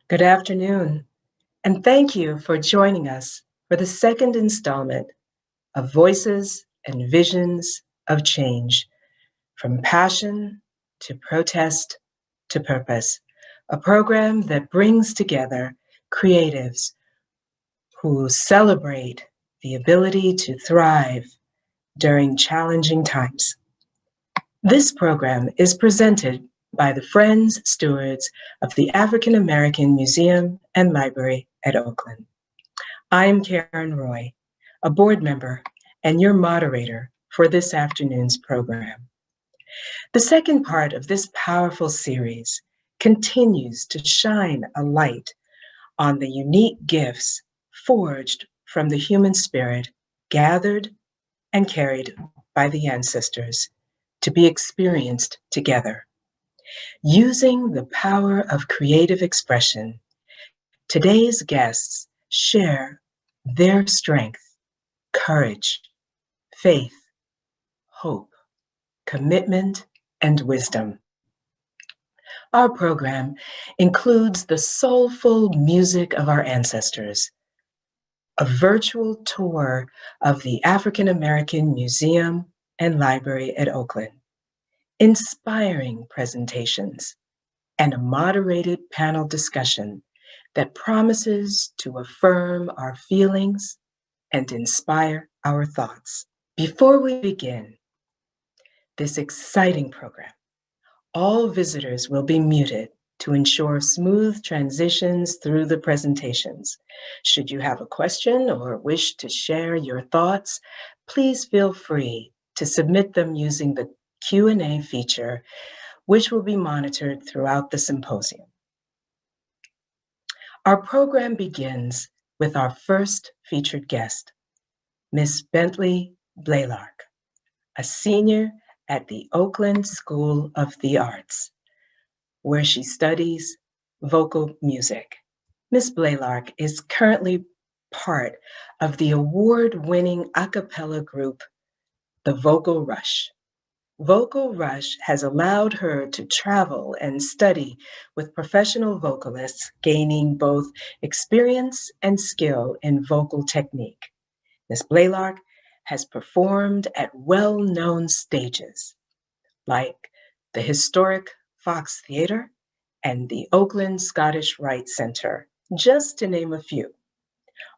Good afternoon, and thank you for joining us for the second installment of Voices and Visions of Change, from passion to protest to purpose, a program that brings together creatives who celebrate the ability to thrive during challenging times. This program is presented by the Friends-Stewards of the African American Museum and Library at Oakland. I am Karen Roy, a board member and your moderator for this afternoon's program. The second part of this powerful series continues to shine a light on the unique gifts forged from the human spirit, gathered and carried by the ancestors to be experienced together. Using the power of creative expression, today's guests share their strength, courage, faith, hope, commitment, and wisdom. Our program includes the soulful music of our ancestors, a virtual tour of the African American Museum and Library at Oakland, inspiring presentations, and a moderated panel discussion that promises to affirm our feelings and inspire our thoughts. Before we begin this exciting program, all visitors will be muted to ensure smooth transitions through the presentations. Should you have a question or wish to share your thoughts, please feel free to submit them using the Q&A feature, which will be monitored throughout the symposium. Our program begins with our first featured guest, Miss Bentley Blaylark, a senior at the Oakland School of the Arts, where she studies vocal music. Miss Blaylark is currently part of the award-winning a cappella group, the Vocal Rush. Vocal Rush has allowed her to travel and study with professional vocalists, gaining both experience and skill in vocal technique. Ms. Blaylark has performed at well-known stages like the historic Fox Theatre and the Oakland Scottish Rite Centre, just to name a few.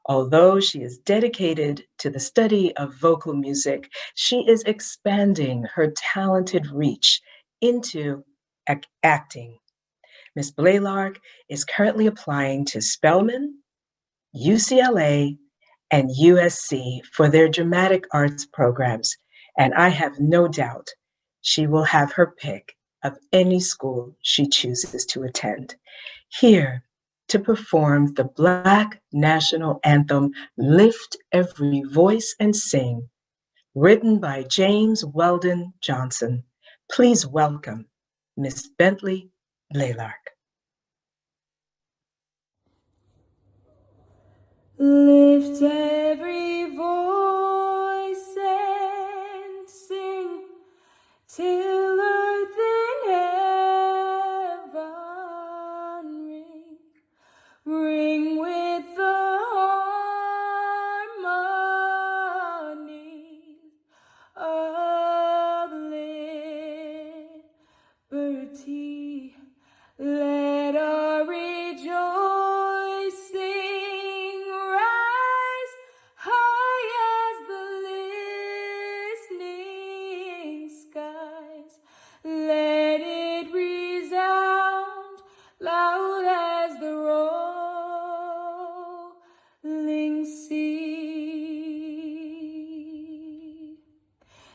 Although she is dedicated to the study of vocal music, she is expanding her talented reach into acting. Ms. Blaylark is currently applying to Spelman, UCLA, and USC for their dramatic arts programs, and I have no doubt she will have her pick of any school she chooses to attend. Here to perform the Black National Anthem, Lift Every Voice and Sing, written by James Weldon Johnson. Please welcome Miss Bentley Blaylark. Lift every voice and sing till earth and heaven ring. Ring with the harmony of liberty. Let our rejoicing rise high as the listening skies. Let it resound loud as the rolling sea.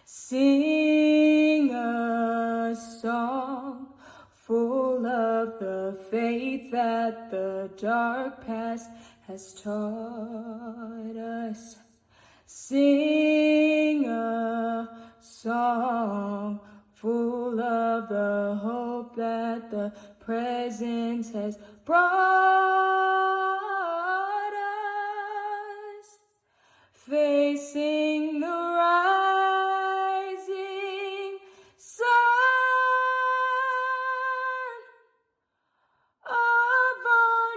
Sing a song full of the faith that the dark past has taught us. Sing a song full of the hope that the present has brought us. Facing the rising sun of our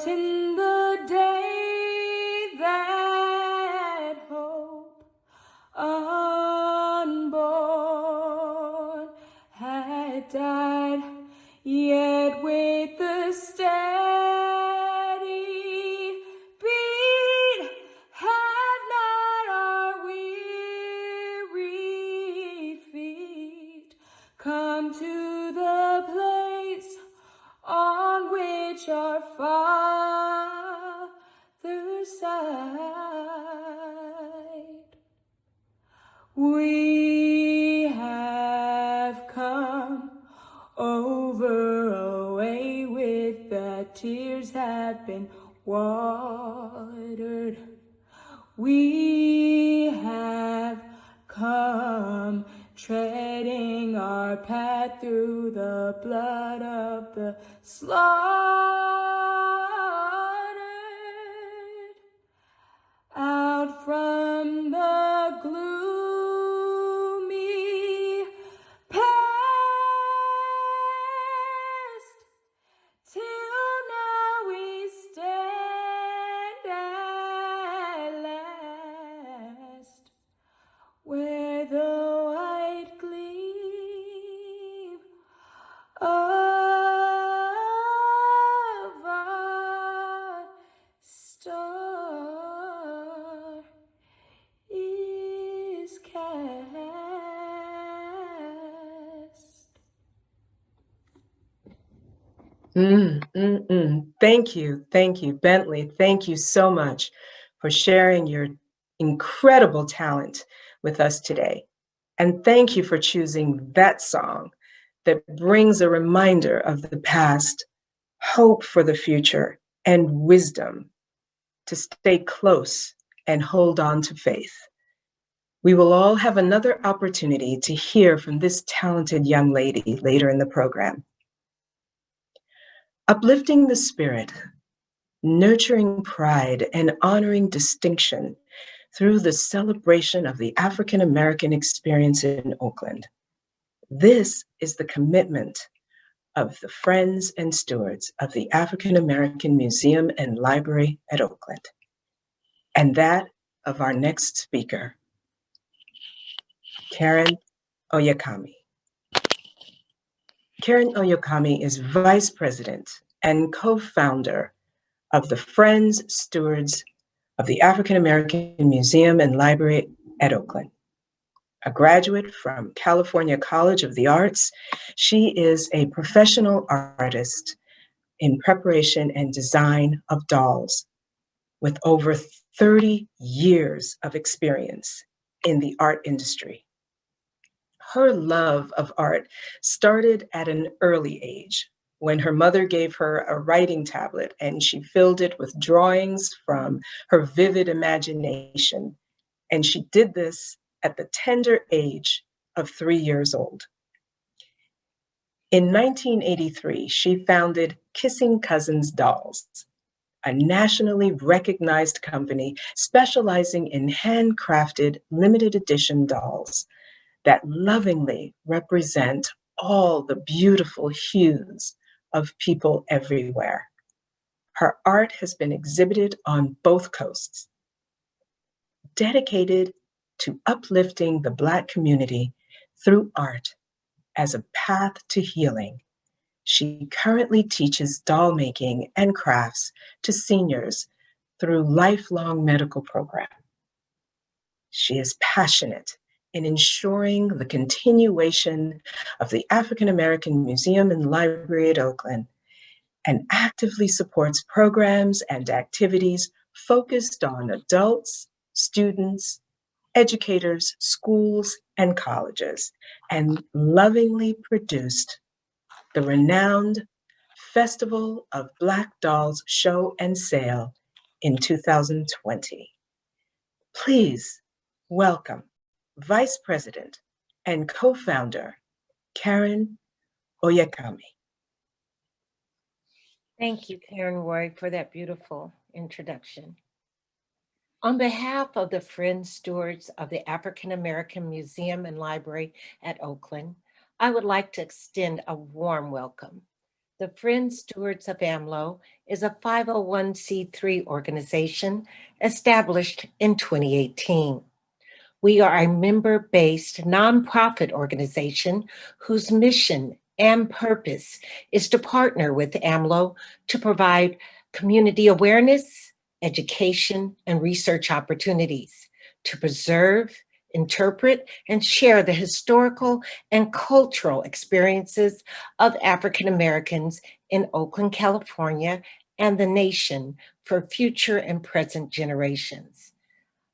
But in the day that hope unborn had died, yet with the steady beat have not our weary feet come to the place on which our Father sighed. We have come over a way with that tears have been watered. We have come treading our path through the blood of the slaughtered, out from the gloomy past, till now we stand at last, where the white gleam of our star is cast. Thank you, Bentley. Thank you so much for sharing your incredible talent with us today. And thank you for choosing that song that brings a reminder of the past, hope for the future, and wisdom to stay close and hold on to faith. We will all have another opportunity to hear from this talented young lady later in the program. Uplifting the spirit, nurturing pride, and honoring distinction through the celebration of the African American experience in Oakland. This is the commitment of the Friends and Stewards of the African American Museum and Library at Oakland, and that of our next speaker, Karen Oyakami. Karen Oyakami is Vice President and co-founder of the Friends-Stewards of the African American Museum and Library at Oakland. A graduate from California College of the Arts, she is a professional artist in preparation and design of dolls with over 30 years of experience in the art industry. Her love of art started at an early age when her mother gave her a writing tablet and she filled it with drawings from her vivid imagination. And she did this at the tender age of 3 years old. In 1983, she founded Kissing Cousins Dolls, a nationally recognized company specializing in handcrafted limited edition dolls that lovingly represent all the beautiful hues of people everywhere. Her art has been exhibited on both coasts. Dedicated to uplifting the Black community through art as a path to healing, she currently teaches doll making and crafts to seniors through lifelong medical program. She is passionate in ensuring the continuation of the African American Museum and Library at Oakland, and actively supports programs and activities focused on adults, students, educators, schools, and colleges, and lovingly produced the renowned Festival of Black Dolls Show and Sale in 2020. Please welcome Vice President and co-founder, Karen Oyakami. Thank you, Karen Roy, for that beautiful introduction. On behalf of the Friends-Stewards of the African American Museum and Library at Oakland, I would like to extend a warm welcome. The Friends-Stewards of AAMLO is a 501c3 organization established in 2018. We are a member-based nonprofit organization whose mission and purpose is to partner with AAMLO to provide community awareness, education, and research opportunities to preserve, interpret, and share the historical and cultural experiences of African Americans in Oakland, California, and the nation for future and present generations.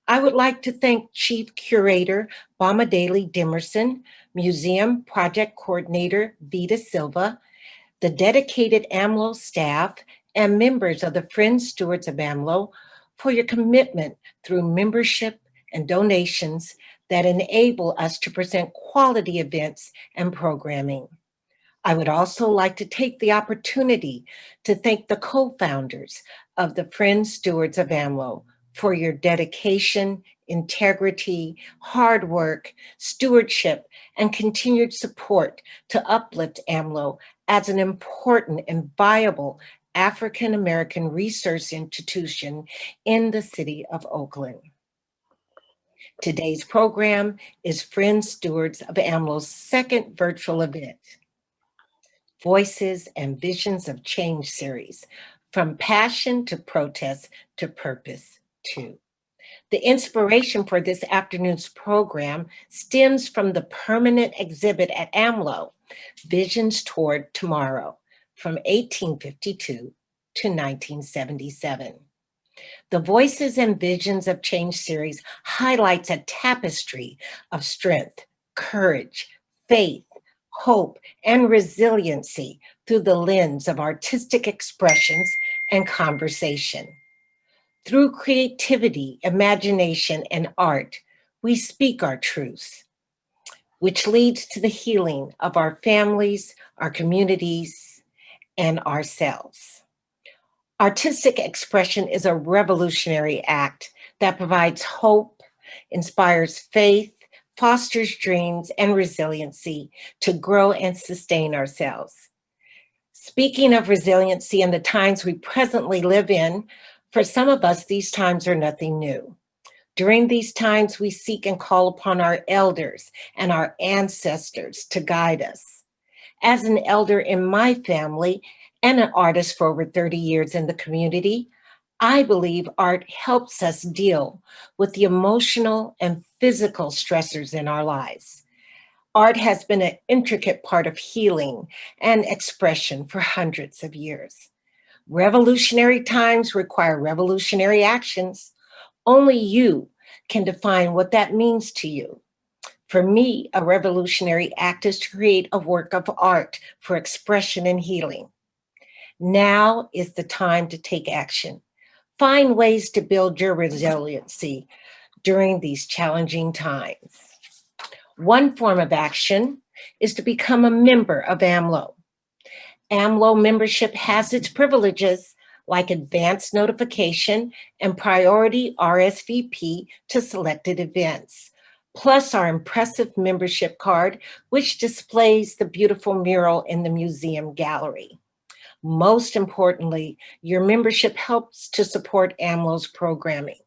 I would like to thank Chief Curator Bamadeli Dimerson, Museum Project Coordinator Vita Silva, the dedicated AAMLO staff, and members of the Friends-Stewards of AAMLO for your commitment through membership and donations that enable us to present quality events and programming. I would also like to take the opportunity to thank the co-founders of the Friends-Stewards of AAMLO for your dedication, integrity, hard work, stewardship, and continued support to uplift AAMLO as an important and viable African American research institution in the city of Oakland. Today's program is Friends-Stewards of AAMLO's second virtual event, Voices and Visions of Change series, From Passion to Protest to Purpose 2. The inspiration for this afternoon's program stems from the permanent exhibit at AAMLO, Visions Toward Tomorrow, from 1852 to 1977. The Voices and Visions of Change series highlights a tapestry of strength, courage, faith, hope, and resiliency through the lens of artistic expressions and conversation. Through creativity, imagination, and art, we speak our truths, which leads to the healing of our families, our communities, and ourselves. Artistic expression is a revolutionary act that provides hope, inspires faith, fosters dreams and resiliency to grow and sustain ourselves. Speaking of resiliency and the times we presently live in, for some of us, these times are nothing new. During these times, we seek and call upon our elders and our ancestors to guide us. As an elder in my family and an artist for over 30 years in the community, I believe art helps us deal with the emotional and physical stressors in our lives. Art has been an intricate part of healing and expression for hundreds of years. Revolutionary times require revolutionary actions. Only you can define what that means to you. For me, a revolutionary act is to create a work of art for expression and healing. Now is the time to take action. Find ways to build your resiliency during these challenging times. One form of action is to become a member of AAMLO. AAMLO membership has its privileges like advance notification and priority RSVP to selected events, plus our impressive membership card, which displays the beautiful mural in the museum gallery. Most importantly, your membership helps to support AAMLO's programming.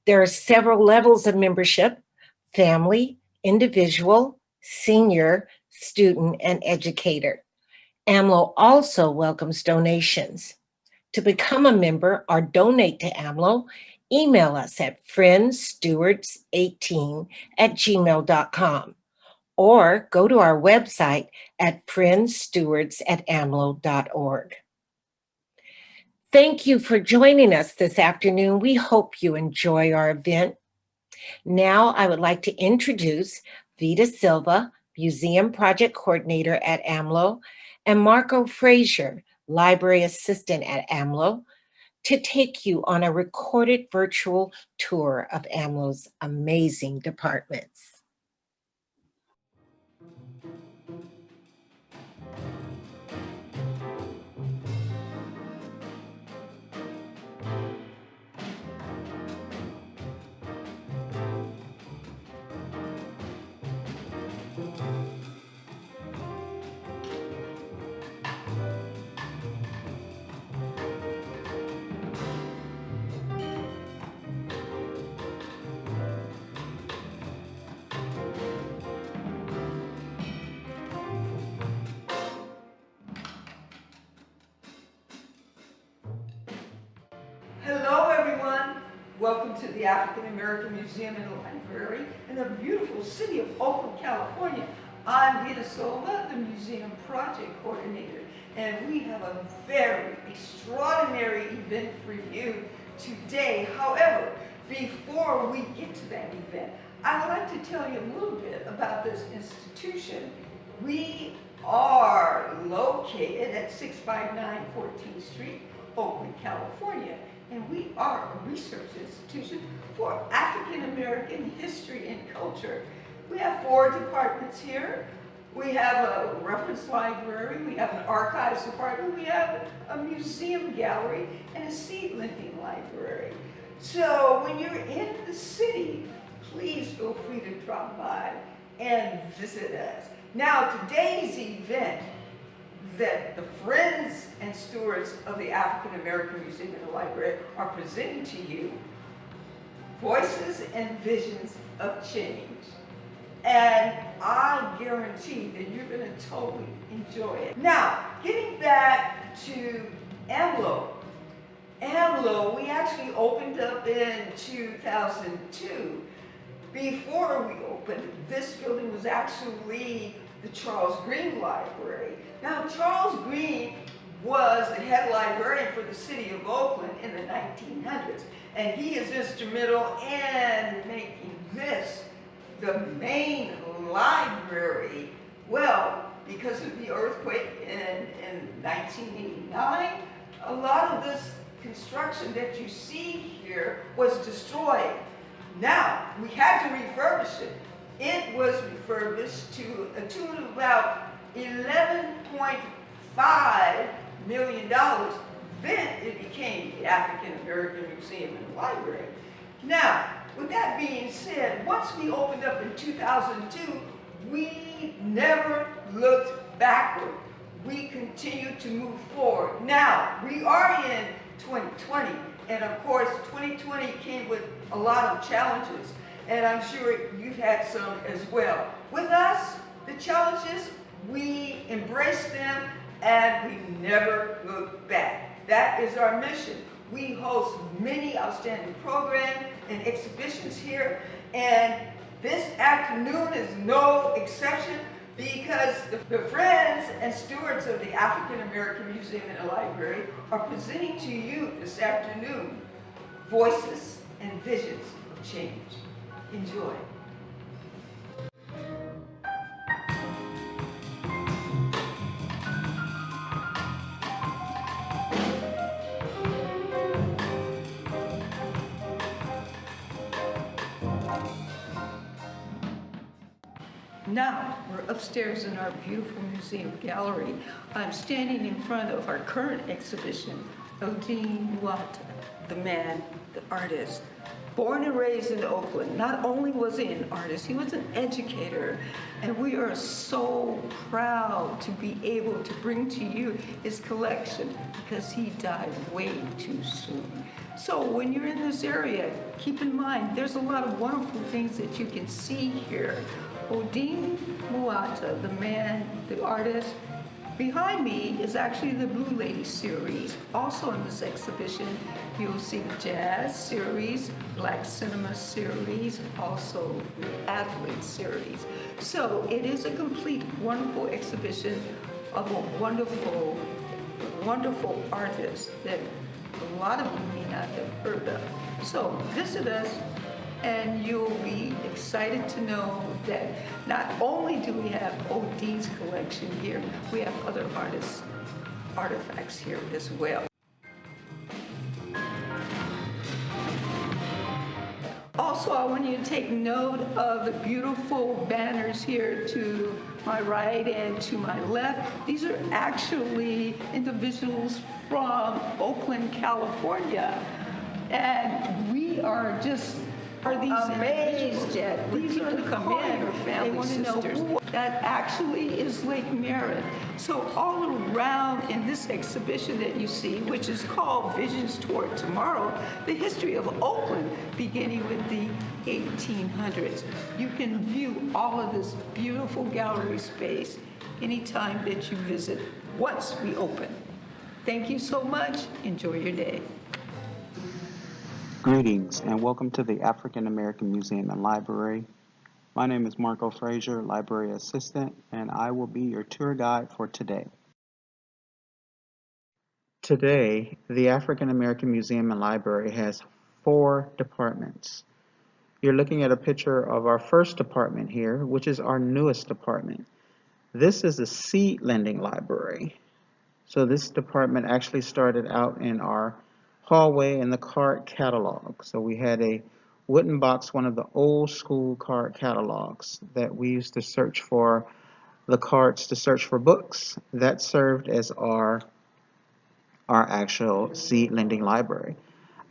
There are several levels of membership: family, individual, senior, student, and educator. AAMLO also welcomes donations. To become a member or donate to AAMLO, email us at friendsstewards18@gmail.com or go to our website at friendsstewards@amlo.org. Thank you for joining us this afternoon. We hope you enjoy our event. Now I would like to introduce Vita Silva, Museum Project Coordinator at AAMLO, and Marco Frazier, Library Assistant at AAMLO, to take you on a recorded virtual tour of AAMLO's amazing departments. Hello, everyone. Welcome to the African American Museum and Library in the beautiful city of Oakland, California. I'm Vita Silva, the museum project coordinator, and we have a very extraordinary event for you today. However, before we get to that event, I'd like to tell you a little bit about this institution. We are located at 659 14th Street, Oakland, California, and we are a research institution for African American history and culture. We have 4 departments here. We have a reference library, we have an archives department, we have a museum gallery, and a seed lending library. So when you're in the city, please feel free to drop by and visit us. Now, today's event that the Friends and Stewards of the African American Museum and Library are presenting to you, Voices and Visions of Change. And I guarantee that you're going to totally enjoy it. Now, getting back to AAMLO. AAMLO, we actually opened up in 2002. Before we opened, this building was actually the Charles Green Library. Now, Charles Green was the head librarian for the city of Oakland in the 1900s, and he is instrumental in making this the main library. Well, because of the earthquake in 1989, a lot of this construction that you see here was destroyed. Now, we had to refurbish it. It was refurbished to a tune of about $11.5 million. Then it became the African American Museum and Library. Now, with that being said, once we opened up in 2002, we never looked backward. We continued to move forward. Now, we are in 2020, and of course, 2020 came with a lot of challenges, and I'm sure you've had some as well. With us, the challenges, we embrace them, and we never look back. That is our mission. We host many outstanding programs and exhibitions here, and this afternoon is no exception because the Friends and Stewards of the African American Museum and Library are presenting to you this afternoon Voices and Visions of Change. Enjoy. Now, we're upstairs in our beautiful museum gallery. I'm standing in front of our current exhibition, Odin Nwata, the man, the artist. Born and raised in Oakland, not only was he an artist, he was an educator. And we are so proud to be able to bring to you his collection because he died way too soon. So when you're in this area, keep in mind, there's a lot of wonderful things that you can see here. Odin Nwata, the man, the artist. Behind me is actually the Blue Lady series. Also in this exhibition, you'll see the jazz series, black cinema series, also the athlete series. So it is a complete, wonderful exhibition of a wonderful, wonderful artist that a lot of you may not have heard of. So visit us, and you'll be excited to know that not only do we have Odin's collection here, we have other artists' artifacts here as well. Also, I want you to take note of the beautiful banners here to my right and to my left. These are actually individuals from Oakland, California. And we are just amazed at these are the Collier family sisters. That actually is Lake Merritt. So all around in this exhibition that you see, which is called Visions Toward Tomorrow, the history of Oakland beginning with the 1800s. You can view all of this beautiful gallery space anytime that you visit once we open. Thank you so much. Enjoy your day. Greetings and welcome to the African American Museum and Library. My name is Marco Frazier, Library Assistant, and I will be your tour guide for today. Today, the African American Museum and Library has 4 departments. You're looking at a picture of our first department here, which is our newest department. This is a seed lending library. So this department actually started out in our hallway in the card catalog. So we had a wooden box, one of the old school card catalogs that we used to search for the cards to search for books. That served as our actual seed lending library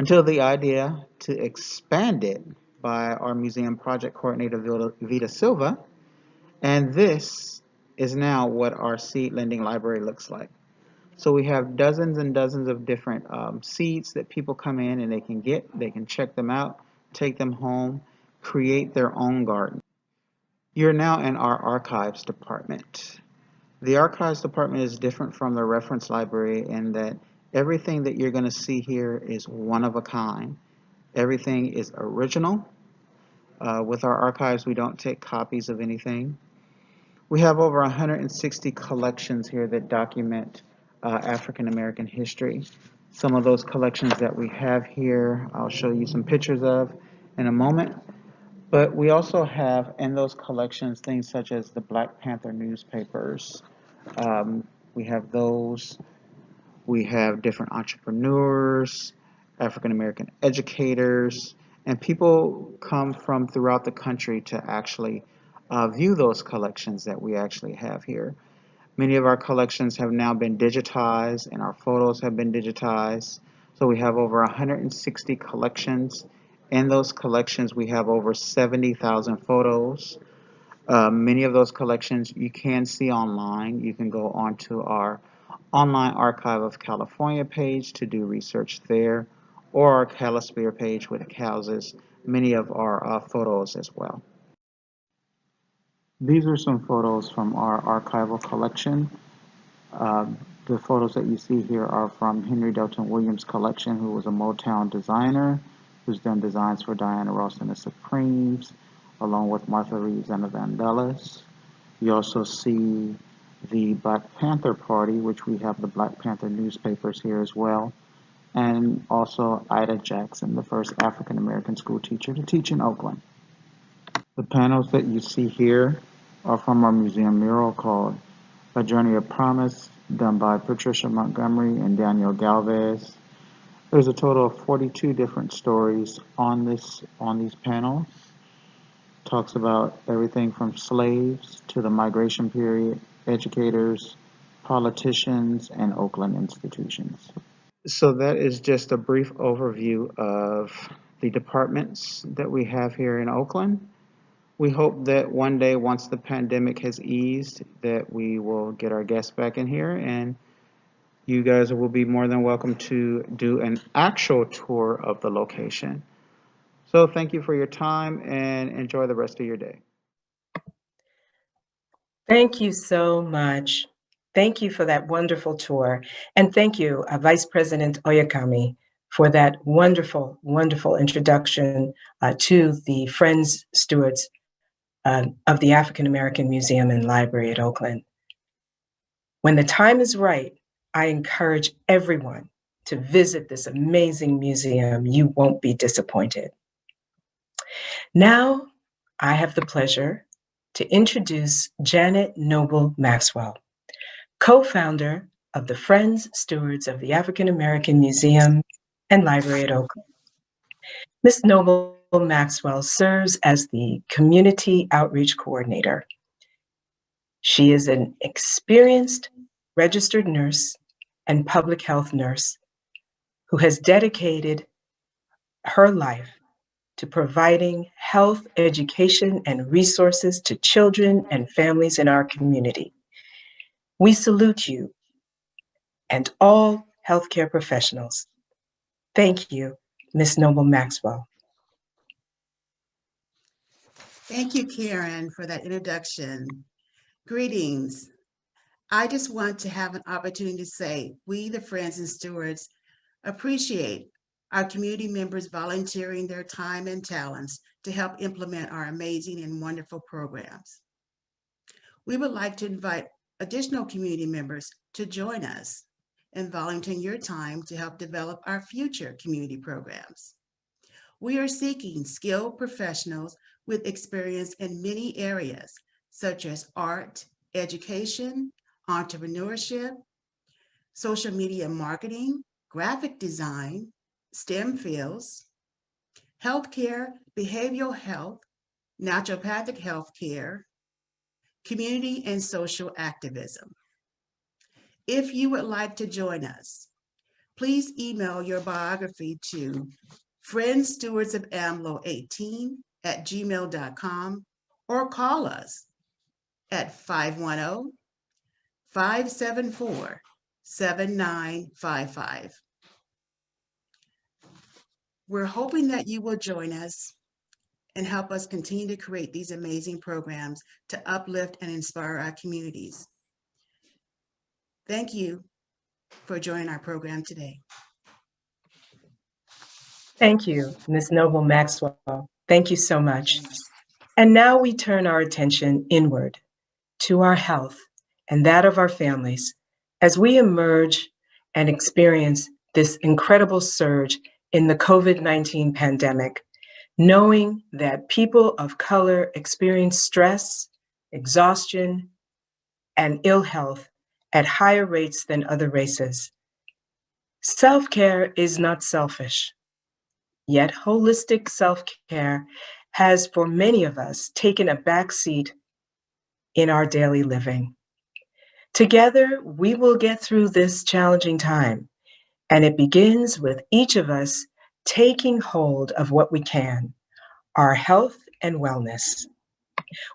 until the idea to expand it by our museum project coordinator Vita Silva, and this is now what our seed lending library looks like. So we have dozens and dozens of different seeds that people come in and they can check them out, take them home, create their own garden. You're now in our archives department. The archives department is different from the reference library in that everything that you're going to see here is one of a kind. Everything is original. With our archives, we don't take copies of anything. We have over 160 collections here that document African American history. Some of those collections that we have here, I'll show you some pictures of in a moment. But we also have in those collections things such as the Black Panther newspapers. We have those. We have different entrepreneurs, African American educators, and people come from throughout the country to actually view those collections that we actually have here. Many of our collections have now been digitized and our photos have been digitized. So we have over 160 collections. In those collections, we have over 70,000 photos. Many of those collections you can see online. You can go onto our Online Archive of California page to do research there, or our Calisphere page, which houses many of our photos as well. These are some photos from our archival collection. The photos that you see here are from Henry Delton Williams' collection, who was a Motown designer, who's done designs for Diana Ross and the Supremes, along with Martha Reeves and the Vandellas. You also see the Black Panther Party, which we have the Black Panther newspapers here as well, and also Ida Jackson, the first African American school teacher to teach in Oakland. The panels that you see here are from our museum mural called A Journey of Promise, done by Patricia Montgomery and Daniel Galvez. There's a total of 42 different stories on these panels. Talks about everything from slaves to the migration period, educators, politicians, and Oakland institutions. So that is just a brief overview of the departments that we have here in Oakland. We hope that one day, once the pandemic has eased, that we will get our guests back in here and you guys will be more than welcome to do an actual tour of the location. So thank you for your time and enjoy the rest of your day. Thank you so much. Thank you for that wonderful tour. And thank you, Vice President Oyakami, for that wonderful, wonderful introduction to the Friends-Stewards of the African American Museum and Library at Oakland. When the time is right, I encourage everyone to visit this amazing museum. You won't be disappointed. Now, I have the pleasure to introduce Janet Noble Maxwell, co-founder of the Friends-Stewards of the African American Museum and Library at Oakland. Ms. Noble Maxwell serves as the Community Outreach Coordinator. She is an experienced registered nurse and public health nurse who has dedicated her life to providing health, education, and resources to children and families in our community. We salute you and all healthcare professionals. Thank you, Ms. Noble Maxwell. Thank you, Karen, for that introduction. Greetings. I just want to have an opportunity to say we, the Friends and Stewards, appreciate our community members volunteering their time and talents to help implement our amazing and wonderful programs. We would like to invite additional community members to join us and volunteer your time to help develop our future community programs. We are seeking skilled professionals with experience in many areas, such as art, education, entrepreneurship, social media marketing, graphic design, STEM fields, healthcare, behavioral health, naturopathic healthcare, community and social activism. If you would like to join us, please email your biography to friends-stewards-of-AAMLO18@gmail.com or call us at 510-574-7955. We're hoping that you will join us and help us continue to create these amazing programs to uplift and inspire our communities. Thank you for joining our program today. Thank you, Ms. Noble Maxwell. Thank you so much. And now we turn our attention inward to our health and that of our families as we emerge and experience this incredible surge in the COVID-19 pandemic, knowing that people of color experience stress, exhaustion, and ill health at higher rates than other races. Self-care is not selfish, yet holistic self-care has, for many of us, taken a backseat in our daily living. Together, we will get through this challenging time, and it begins with each of us taking hold of what we can, our health and wellness.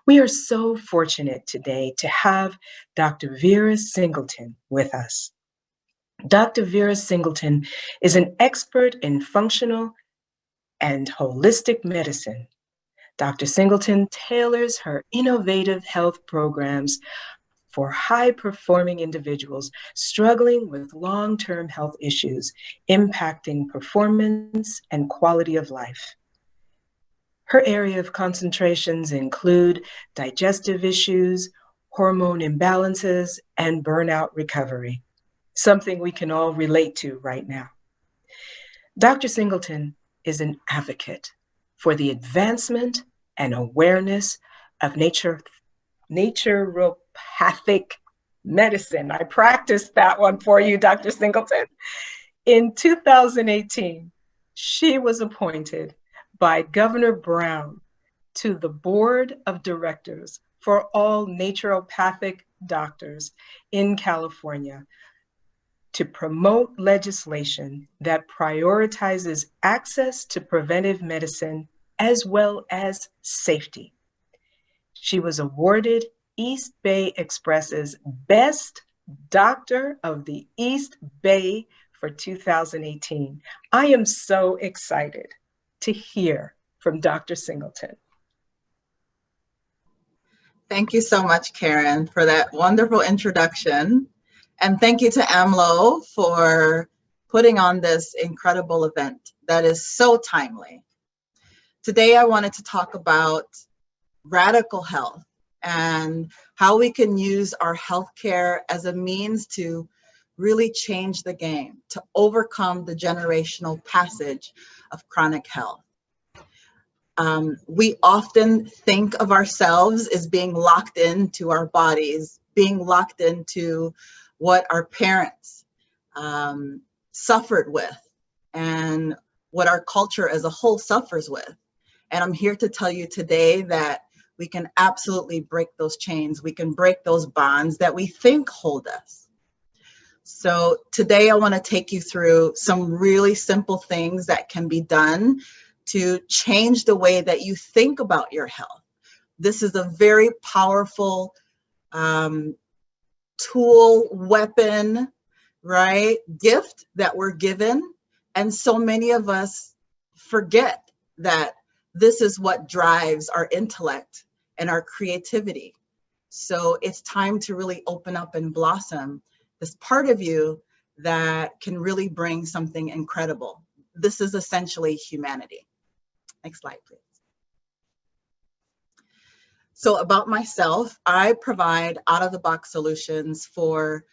We are so fortunate today to have Dr. Vera Singleton with us. Dr. Vera Singleton is an expert in functional and holistic medicine. Dr. Singleton tailors her innovative health programs for high-performing individuals struggling with long-term health issues impacting performance and quality of life. Her area of concentrations include digestive issues, hormone imbalances, and burnout recovery, something we can all relate to right now. Dr. Singleton is an advocate for the advancement and awareness of naturopathic medicine. I practiced that one for you, Dr. Singleton. In 2018, she was appointed by Governor Brown to the board of directors for all naturopathic doctors in California to promote legislation that prioritizes access to preventive medicine as well as safety. She was awarded East Bay Express's Best Doctor of the East Bay for 2018. I am so excited to hear from Dr. Singleton. Thank you so much, Karen, for that wonderful introduction. And thank you to AAMLO for putting on this incredible event that is so timely. Today, I wanted to talk about radical health and how we can use our healthcare as a means to really change the game, to overcome the generational passage of chronic health. We often think of ourselves as being locked into our bodies, being locked into what our parents suffered with and what our culture as a whole suffers with. And I'm here to tell you today that we can absolutely break those chains. We can break those bonds that we think hold us. So today I want to take you through some really simple things that can be done to change the way that you think about your health. This is a very powerful tool, weapon, right? Gift that we're given. And so many of us forget that this is what drives our intellect and our creativity. So it's time to really open up and blossom this part of you that can really bring something incredible. this is essentially humanity. Next slide, please. So about myself, I provide out-of-the-box solutions for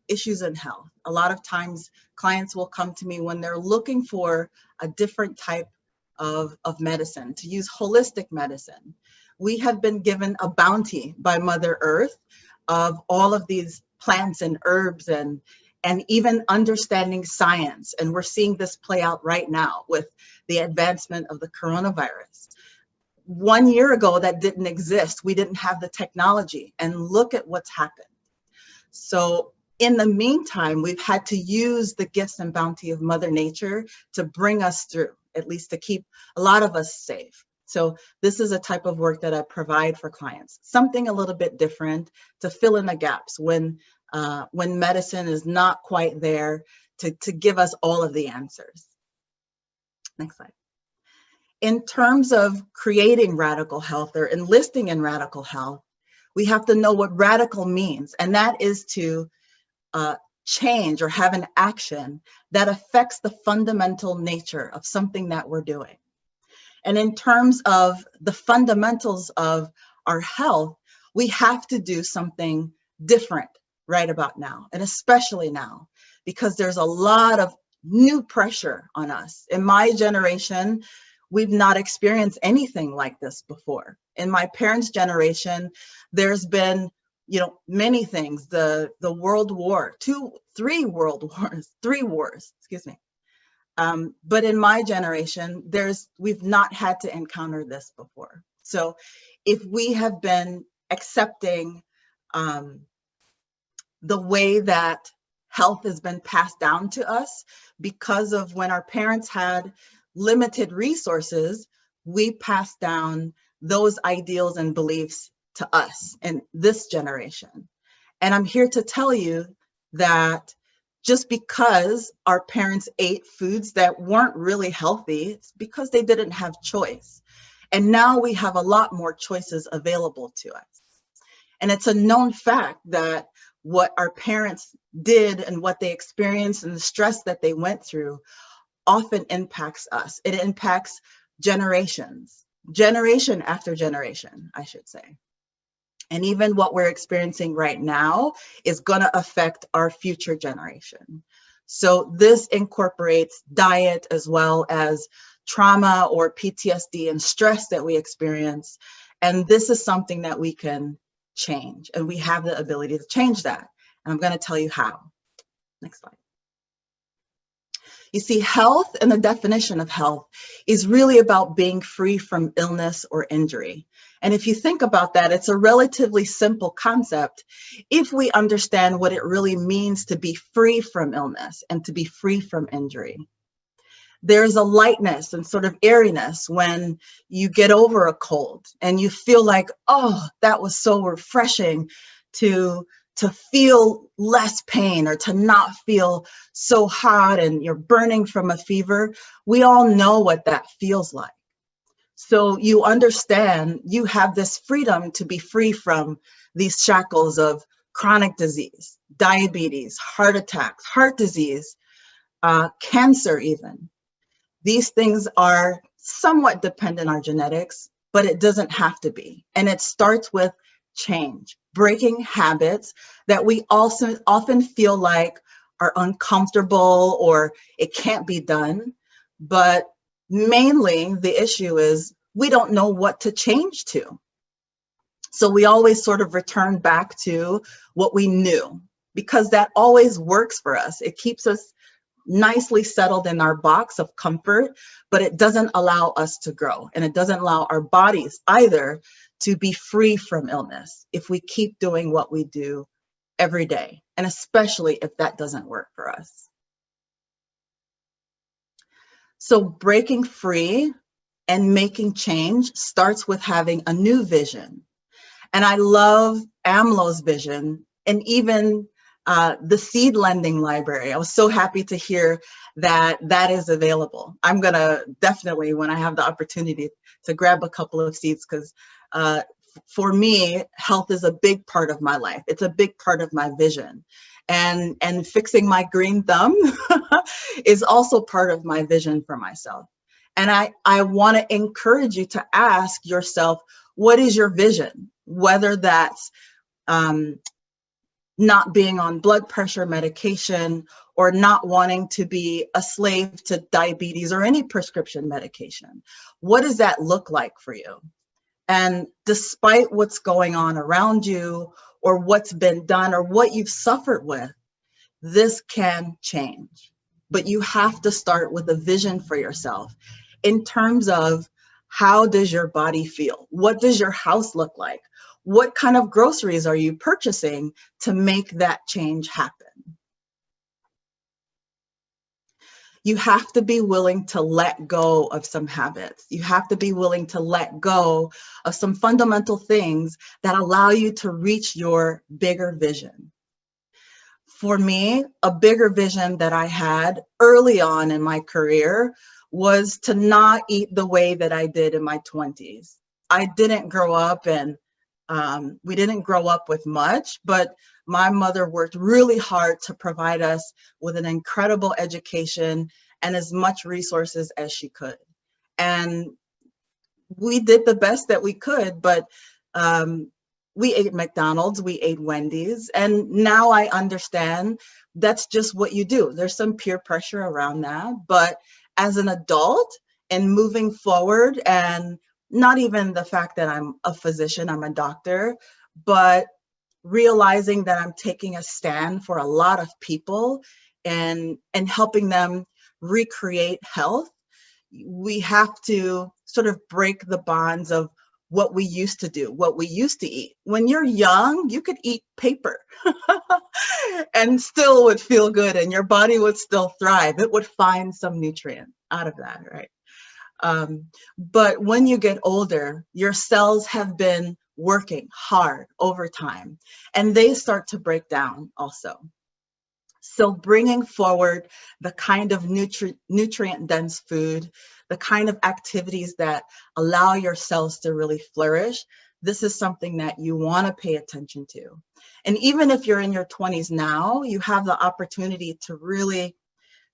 issues in health. A lot of times clients will come to me when they're looking for a different type of medicine, to use holistic medicine. We have been given a bounty by Mother Earth of all of these plants and herbs and even understanding science. And we're seeing this play out right now with the advancement of the coronavirus. 1 year ago, that didn't exist. We didn't have the technology, and look at what's happened. So in the meantime, we've had to use the gifts and bounty of Mother Nature to bring us through, at least to keep a lot of us safe. So this is a type of work that I provide for clients, something a little bit different to fill in the gaps when medicine is not quite there to give us all of the answers. Next slide. In terms of creating radical health or enlisting in radical health, we have to know what radical means, and that is to change or have an action that affects the fundamental nature of something that we're doing. And in terms of the fundamentals of our health, we have to do something different right about now, and especially now, because there's a lot of new pressure on us. In my generation, we've not experienced anything like this before. In my parents' generation, there's been, many things, the World War, three wars, excuse me. But in my generation, we've not had to encounter this before. So if we have been accepting the way that health has been passed down to us because of when our parents had limited resources, we passed down those ideals and beliefs to us in this generation. And I'm here to tell you that just because our parents ate foods that weren't really healthy, it's because they didn't have choice. And now we have a lot more choices available to us. And it's a known fact that what our parents did and what they experienced and the stress that they went through often impacts us. It impacts generation after generation, I should say. And even what we're experiencing right now is going to affect our future generation. So this incorporates diet as well as trauma or PTSD and stress that we experience. And this is something that we can change, and we have the ability to change that. And I'm going to tell you how. Next slide. You see, health and the definition of health is really about being free from illness or injury. And if you think about that, it's a relatively simple concept if we understand what it really means to be free from illness and to be free from injury. There's a lightness and sort of airiness when you get over a cold and you feel like, oh, that was so refreshing to feel less pain or to not feel so hot and you're burning from a fever. We all know what that feels like. So you understand you have this freedom to be free from these shackles of chronic disease, diabetes, heart attacks, heart disease, cancer even. These things are somewhat dependent on genetics, but it doesn't have to be. And it starts with change, breaking habits that we also often feel like are uncomfortable or it can't be done. But mainly the issue is we don't know what to change to. So we always sort of return back to what we knew because that always works for us. It keeps us nicely settled in our box of comfort, but it doesn't allow us to grow, and it doesn't allow our bodies either to be free from illness if we keep doing what we do every day, and especially if that doesn't work for us. So breaking free and making change starts with having a new vision. And I love AAMLO's vision, and even the seed lending library. I was so happy to hear that that is available. I'm gonna definitely, when I have the opportunity, to grab a couple of seeds, because for me, health is a big part of my life. It's a big part of my vision. and fixing my green thumb is also part of my vision for myself. And I want to encourage you to ask yourself, what is your vision? Whether that's not being on blood pressure medication, or not wanting to be a slave to diabetes or any prescription medication. What does that look like for you? And despite what's going on around you, or what's been done, or what you've suffered with, this can change. But you have to start with a vision for yourself in terms of, how does your body feel? What does your house look like? What kind of groceries are you purchasing to make that change happen? You have to be willing to let go of some habits. You have to be willing to let go of some fundamental things that allow you to reach your bigger vision. For me, a bigger vision that I had early on in my career was to not eat the way that I did in my 20s. I didn't grow up and we didn't grow up with much, but my mother worked really hard to provide us with an incredible education and as much resources as she could. And we did the best that we could, but we ate McDonald's, we ate Wendy's, and now I understand that's just what you do. There's some peer pressure around that, but as an adult and moving forward, and not even the fact that I'm a physician, I'm a doctor, but realizing that I'm taking a stand for a lot of people and helping them recreate health, we have to sort of break the bonds of what we used to do, what we used to eat. When you're young, you could eat paper and still would feel good and your body would still thrive. It would find some nutrient out of that, right? But when you get older, your cells have been working hard over time and they start to break down also. So bringing forward the kind of nutrient-dense food, the kind of activities that allow your cells to really flourish, this is something that you want to pay attention to. And even if you're in your 20s now, you have the opportunity to really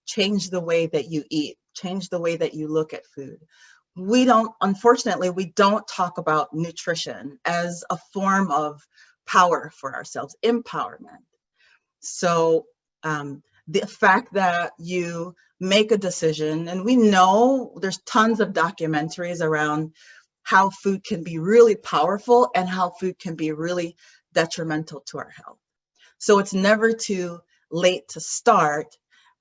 change the way that you eat, change the way that you look at food. Unfortunately, we don't talk about nutrition as a form of power for ourselves, empowerment. So the fact that you make a decision, and we know there's tons of documentaries around how food can be really powerful and how food can be really detrimental to our health. So it's never too late to start,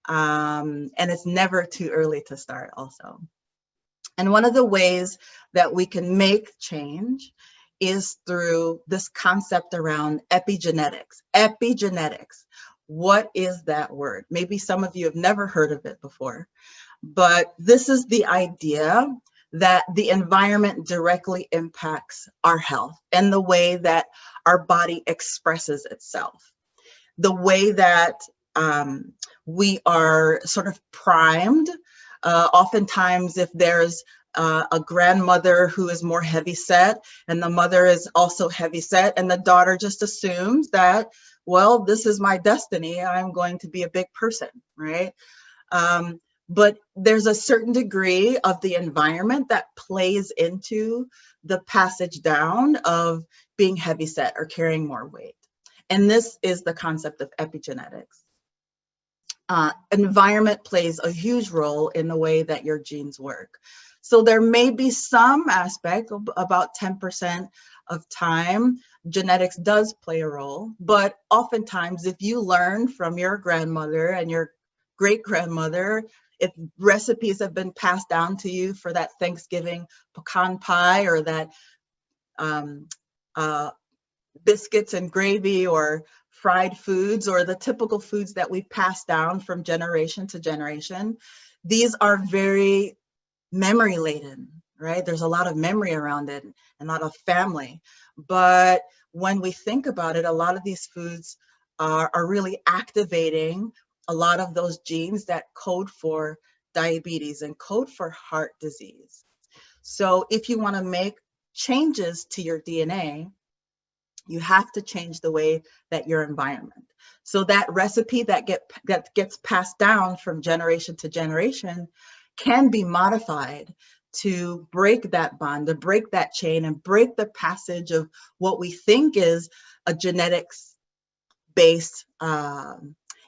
and it's never too early to start also. And one of the ways that we can make change is through this concept around epigenetics. Epigenetics. What is that word? Maybe some of you have never heard of it before, but this is the idea that the environment directly impacts our health and the way that our body expresses itself. The way that we are sort of primed. Oftentimes, if there's a grandmother who is more heavy set and the mother is also heavy set, and the daughter just assumes that, well, this is my destiny, I'm going to be a big person, right? But there's a certain degree of the environment that plays into the passage down of being heavy set or carrying more weight. And this is the concept of epigenetics. Environment plays a huge role in the way that your genes work. So there may be some aspect, about 10% of time, genetics does play a role, but oftentimes if you learn from your grandmother and your great-grandmother, if recipes have been passed down to you for that Thanksgiving pecan pie or that biscuits and gravy or fried foods or the typical foods that we pass down from generation to generation, these are very memory laden, right? There's a lot of memory around it and a lot of family. But when we think about it, a lot of these foods are really activating a lot of those genes that code for diabetes and code for heart disease. So if you want to make changes to your DNA, You have to change the way that your environment. So that recipe that gets passed down from generation to generation can be modified to break that bond, to break that chain, and break the passage of what we think is a genetics-based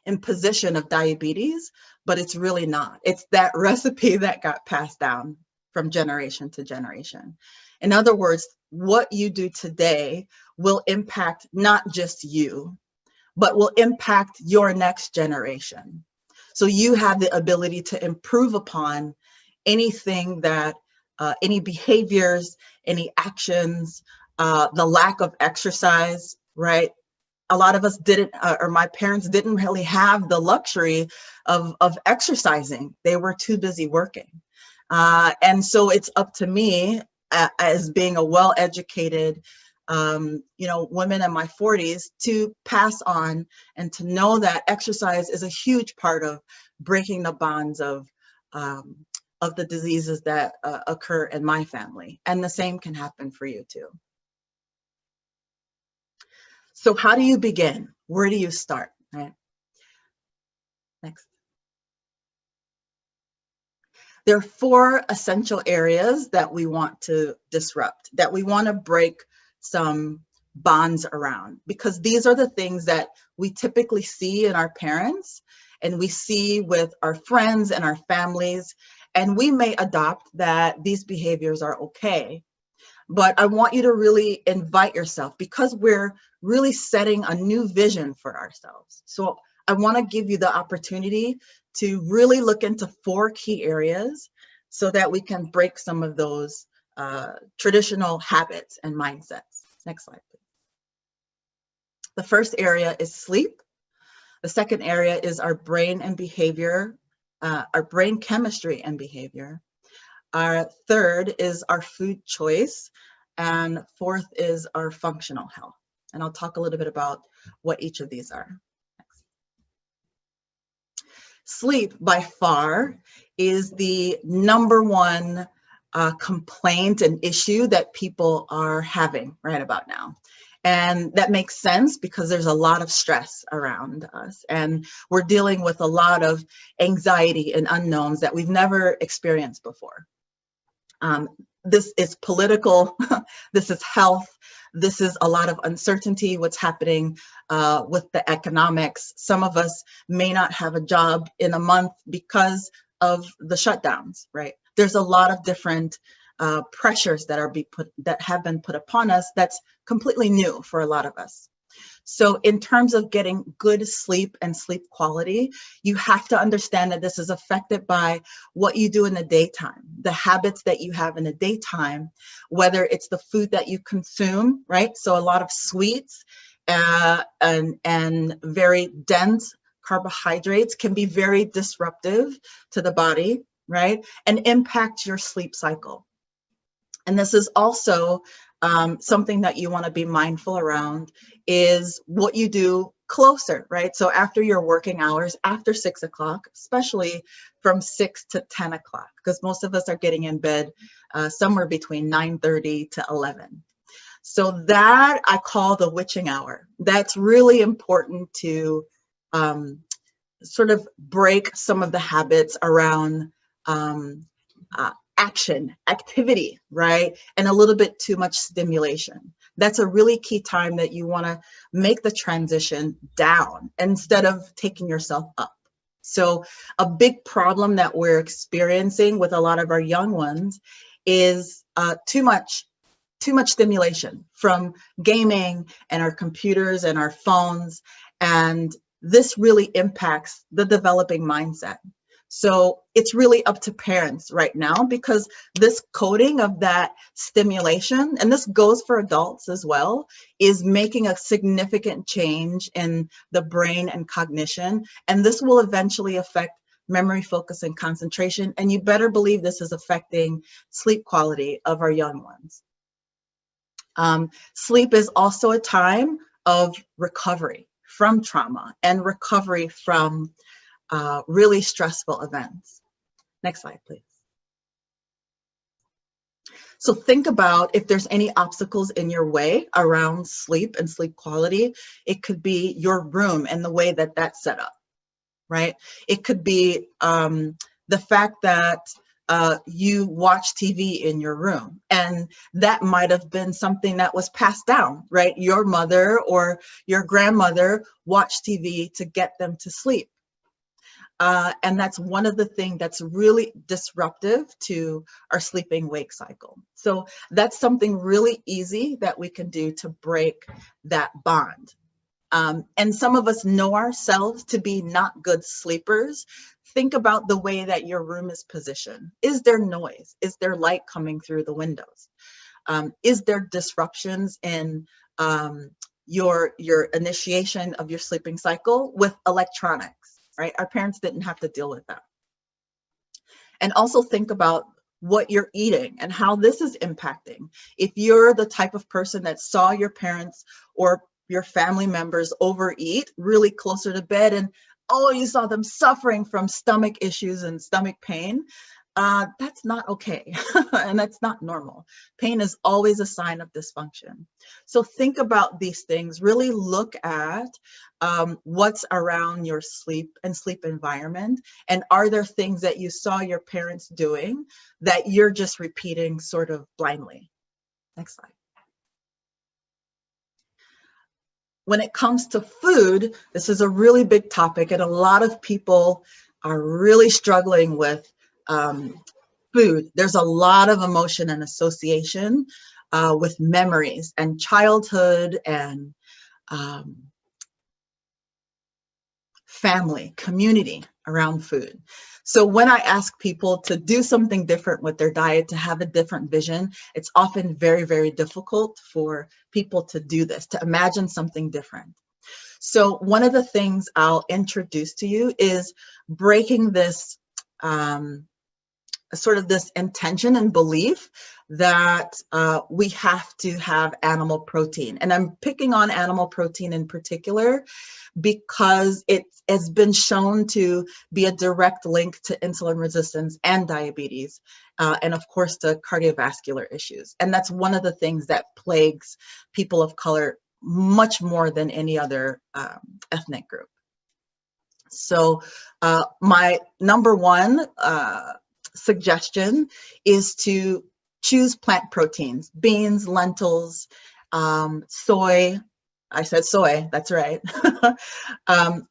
imposition of diabetes, but it's really not. It's that recipe that got passed down from generation to generation. In other words, what you do today will impact not just you, but will impact your next generation. So you have the ability to improve upon anything that, any behaviors, any actions, the lack of exercise, right? A lot of us didn't, or my parents didn't really have the luxury of exercising. They were too busy working. And so it's up to me as being a well-educated, women in my 40s to pass on and to know that exercise is a huge part of breaking the bonds of the diseases that occur in my family. And the same can happen for you too. So how do you begin? Where do you start? Right. Next. There are 4 essential areas that we want to disrupt, that we want to break some bonds around, because these are the things that we typically see in our parents and we see with our friends and our families, and we may adopt that these behaviors are okay. But I want you to really invite yourself, because we're really setting a new vision for ourselves. So I want to give you the opportunity to really look into 4 key areas so that we can break some of those traditional habits and mindsets. Next slide, please. The first area is sleep. The second area is our brain and behavior, our brain chemistry and behavior. Our third is our food choice. And fourth is our functional health. And I'll talk a little bit about what each of these are. Next. Sleep, by far, is the #1 complaint and issue that people are having right about now. And that makes sense because there's a lot of stress around us, and we're dealing with a lot of anxiety and unknowns that we've never experienced before. This is political, this is health, this is a lot of uncertainty, what's happening with the economics. Some of us may not have a job in a month because of the shutdowns, right? There's a lot of different pressures that have been put upon us that's completely new for a lot of us. So in terms of getting good sleep and sleep quality, you have to understand that this is affected by what you do in the daytime, the habits that you have in the daytime, whether it's the food that you consume, right? So a lot of sweets and very dense carbohydrates can be very disruptive to the body, right? And impact your sleep cycle. And this is also something that you want to be mindful around, is what you do closer, right? So after your working hours, after 6 o'clock, especially from 6 to 10 o'clock, because most of us are getting in bed somewhere between 9:30 to 11. So that I call the witching hour. That's really important to sort of break some of the habits around activity, right? And a little bit too much stimulation. That's a really key time that you want to make the transition down instead of taking yourself up. So a big problem that we're experiencing with a lot of our young ones is too much stimulation from gaming and our computers and our phones. And this really impacts the developing mindset. So it's really up to parents right now, because this coding of that stimulation, and this goes for adults as well, is making a significant change in the brain and cognition. And this will eventually affect memory, focus, and concentration. And you better believe this is affecting sleep quality of our young ones. Sleep is also a time of recovery from trauma and recovery from really stressful events. Next slide, please. So think about if there's any obstacles in your way around sleep and sleep quality. It could be your room and the way that that's set up, right? It could be the fact that you watch TV in your room, and that might have been something that was passed down, right? Your mother or your grandmother watched TV to get them to sleep. And that's one of the things that's really disruptive to our sleeping wake cycle. So that's something really easy that we can do to break that bond. And some of us know ourselves to be not good sleepers. Think about the way that your room is positioned. Is there noise? Is there light coming through the windows? Is there disruptions in your initiation of your sleeping cycle with electronics? Right? Our parents didn't have to deal with that. And also think about what you're eating and how this is impacting. If you're the type of person that saw your parents or your family members overeat really closer to bed, and oh, you saw them suffering from stomach issues and stomach pain, that's not okay. And that's not normal. Pain is always a sign of dysfunction. So think about these things, really look at what's around your sleep and sleep environment. And are there things that you saw your parents doing that you're just repeating sort of blindly? Next slide. When it comes to food, this is a really big topic, and a lot of people are really struggling with food. There's a lot of emotion and association with memories and childhood and family, community around food. So when I ask people to do something different with their diet, to have a different vision, it's often very, very difficult for people to do this, to imagine something different. So one of the things I'll introduce to you is breaking this sort of this intention and belief that we have to have animal protein. And I'm picking on animal protein in particular because it has been shown to be a direct link to insulin resistance and diabetes, and of course to cardiovascular issues. And that's one of the things that plagues people of color much more than any other ethnic group. So my number one suggestion is to choose plant proteins, beans, lentils, soy. I said soy, that's right.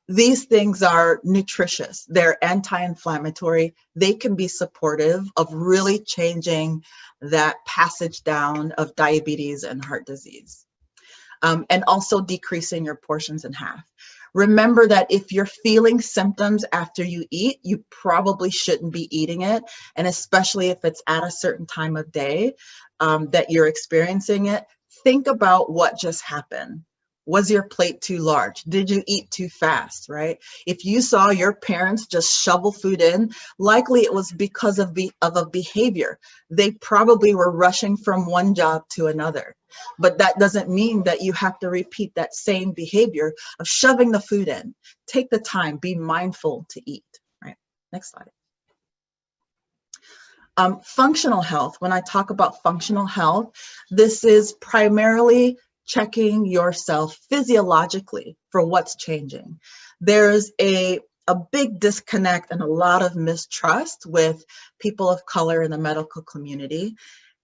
These things are nutritious. They're anti-inflammatory. They can be supportive of really changing that passage down of diabetes and heart disease, and also decreasing your portions in half. Remember that if you're feeling symptoms after you eat, you probably shouldn't be eating it. And especially if it's at a certain time of day that you're experiencing it, think about what just happened. Was your plate too large? Did you eat too fast, right? If you saw your parents just shovel food in, likely it was because of a behavior. They probably were rushing from one job to another. But that doesn't mean that you have to repeat that same behavior of shoving the food in. Take the time, be mindful to eat, right? Next slide. Functional health. When I talk about functional health, this is primarily checking yourself physiologically for what's changing. There's a big disconnect and a lot of mistrust with people of color in the medical community.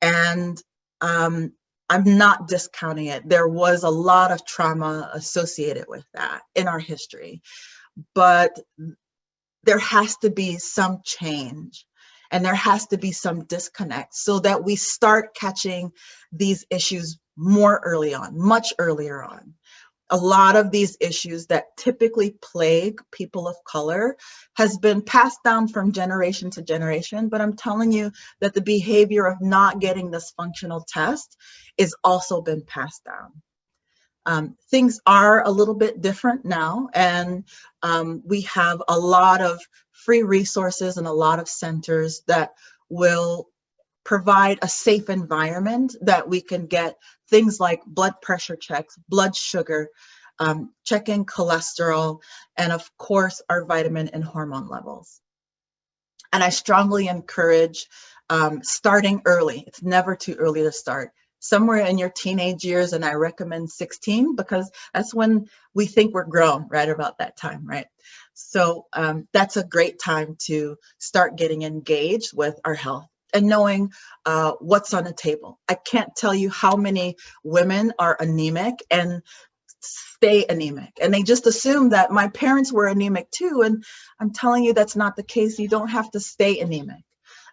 And I'm not discounting it. There was a lot of trauma associated with that in our history, but there has to be some change and there has to be some disconnect so that we start catching these issues more early on, much earlier on. A lot of these issues that typically plague people of color has been passed down from generation to generation, but I'm telling you that the behavior of not getting this functional test is also been passed down. Things are a little bit different now, and we have a lot of free resources and a lot of centers that will provide a safe environment that we can get things like blood pressure checks, blood sugar, checking cholesterol, and of course our vitamin and hormone levels. And I strongly encourage starting early. It's never too early to start. Somewhere in your teenage years, and I recommend 16 because that's when we think we're grown, right about that time, right? So that's a great time to start getting engaged with our health and knowing what's on the table. I can't tell you how many women are anemic and stay anemic, and they just assume that my parents were anemic too, and I'm telling you that's not the case. You don't have to stay anemic.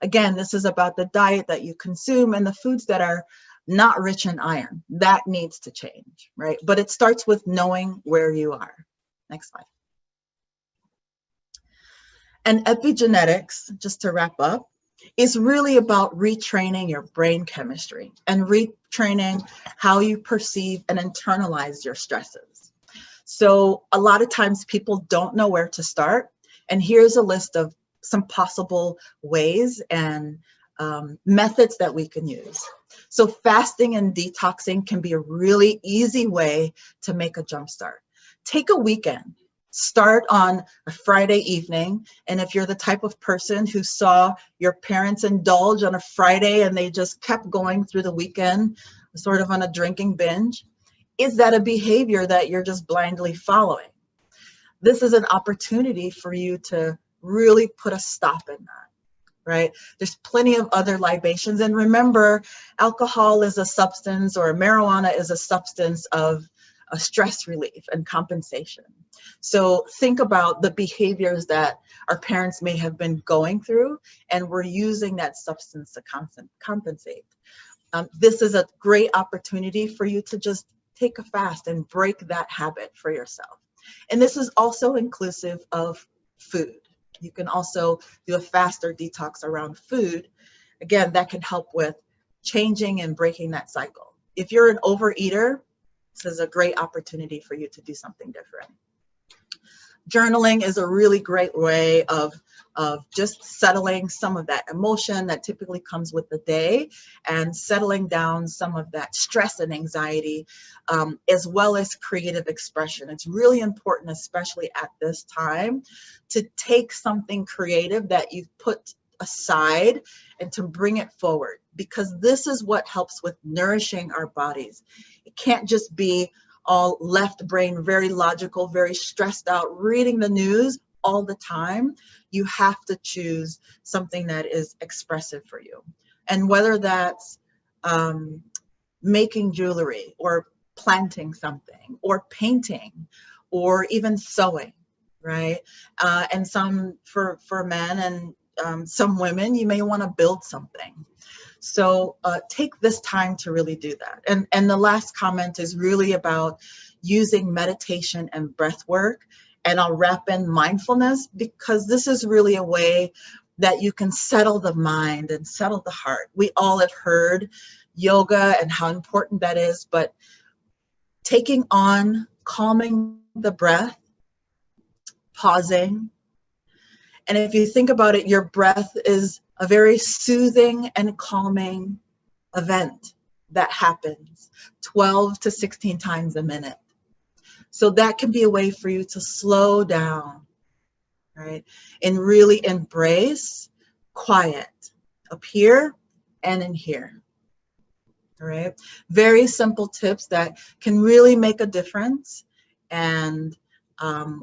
Again, this is about the diet that you consume and the foods that are not rich in iron. That needs to change, right? But it starts with knowing where you are. Next slide. And epigenetics, just to wrap up, is really about retraining your brain chemistry and retraining how you perceive and internalize your stresses. So a lot of times people don't know where to start. And here's a list of some possible ways and methods that we can use. So fasting and detoxing can be a really easy way to make a jump start. Take a weekend. Start on a Friday evening, and if you're the type of person who saw your parents indulge on a Friday and they just kept going through the weekend, sort of on a drinking binge, is that a behavior that you're just blindly following? This is an opportunity for you to really put a stop in that, right? There's plenty of other libations, and remember, alcohol is a substance, or marijuana is a substance of a stress relief and compensation. So think about the behaviors that our parents may have been going through, and we're using that substance to compensate. This is a great opportunity for you to just take a fast and break that habit for yourself. And this is also inclusive of food. You can also do a fast or detox around food. Again, that can help with changing and breaking that cycle. If you're an overeater, this is a great opportunity for you to do something different. Journaling is a really great way of just settling some of that emotion that typically comes with the day and settling down some of that stress and anxiety, as well as creative expression. It's really important, especially at this time, to take something creative that you've put aside and to bring it forward, because this is what helps with nourishing our bodies. It can't just be all left brain, very logical, very stressed out, reading the news all the time. You have to choose something that is expressive for you. And whether that's making jewelry or planting something or painting or even sewing, right? And some for men and some women, you may want to build something. So take this time to really do that. And the last comment is really about using meditation and breath work. And I'll wrap in mindfulness, because this is really a way that you can settle the mind and settle the heart. We all have heard yoga and how important that is, but taking on calming the breath, pausing. And if you think about it, your breath is a very soothing and calming event that happens 12 to 16 times a minute. So that can be a way for you to slow down, right? And really embrace quiet up here and in here, all right? Very simple tips that can really make a difference, and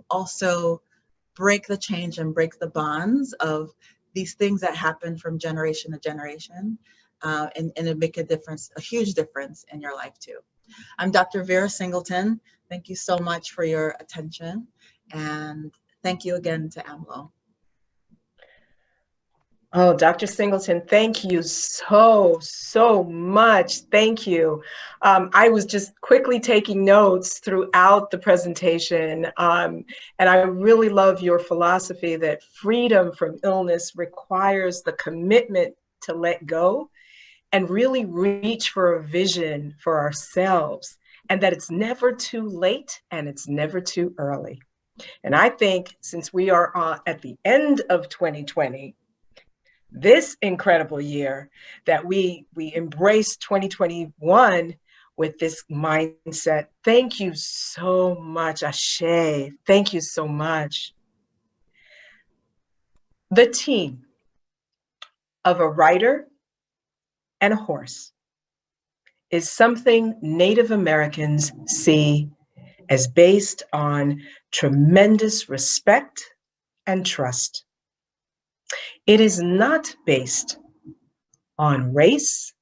also break the change and break the bonds of these things that happen from generation to generation, and it make a difference, a huge difference in your life too. I'm Dr. Vera Singleton. Thank you so much for your attention, and thank you again to AAMLO. Oh, Dr. Singleton, thank you so much. Thank you. I was just quickly taking notes throughout the presentation, and I really love your philosophy that freedom from illness requires the commitment to let go and really reach for a vision for ourselves, and that it's never too late and it's never too early. And I think since we are at the end of 2020, this incredible year, that we embrace 2021 with this mindset. Thank you so much, Ashe. Thank you so much. The team. of a rider and a horse is something Native Americans see as based on tremendous respect and trust. It is not based on race,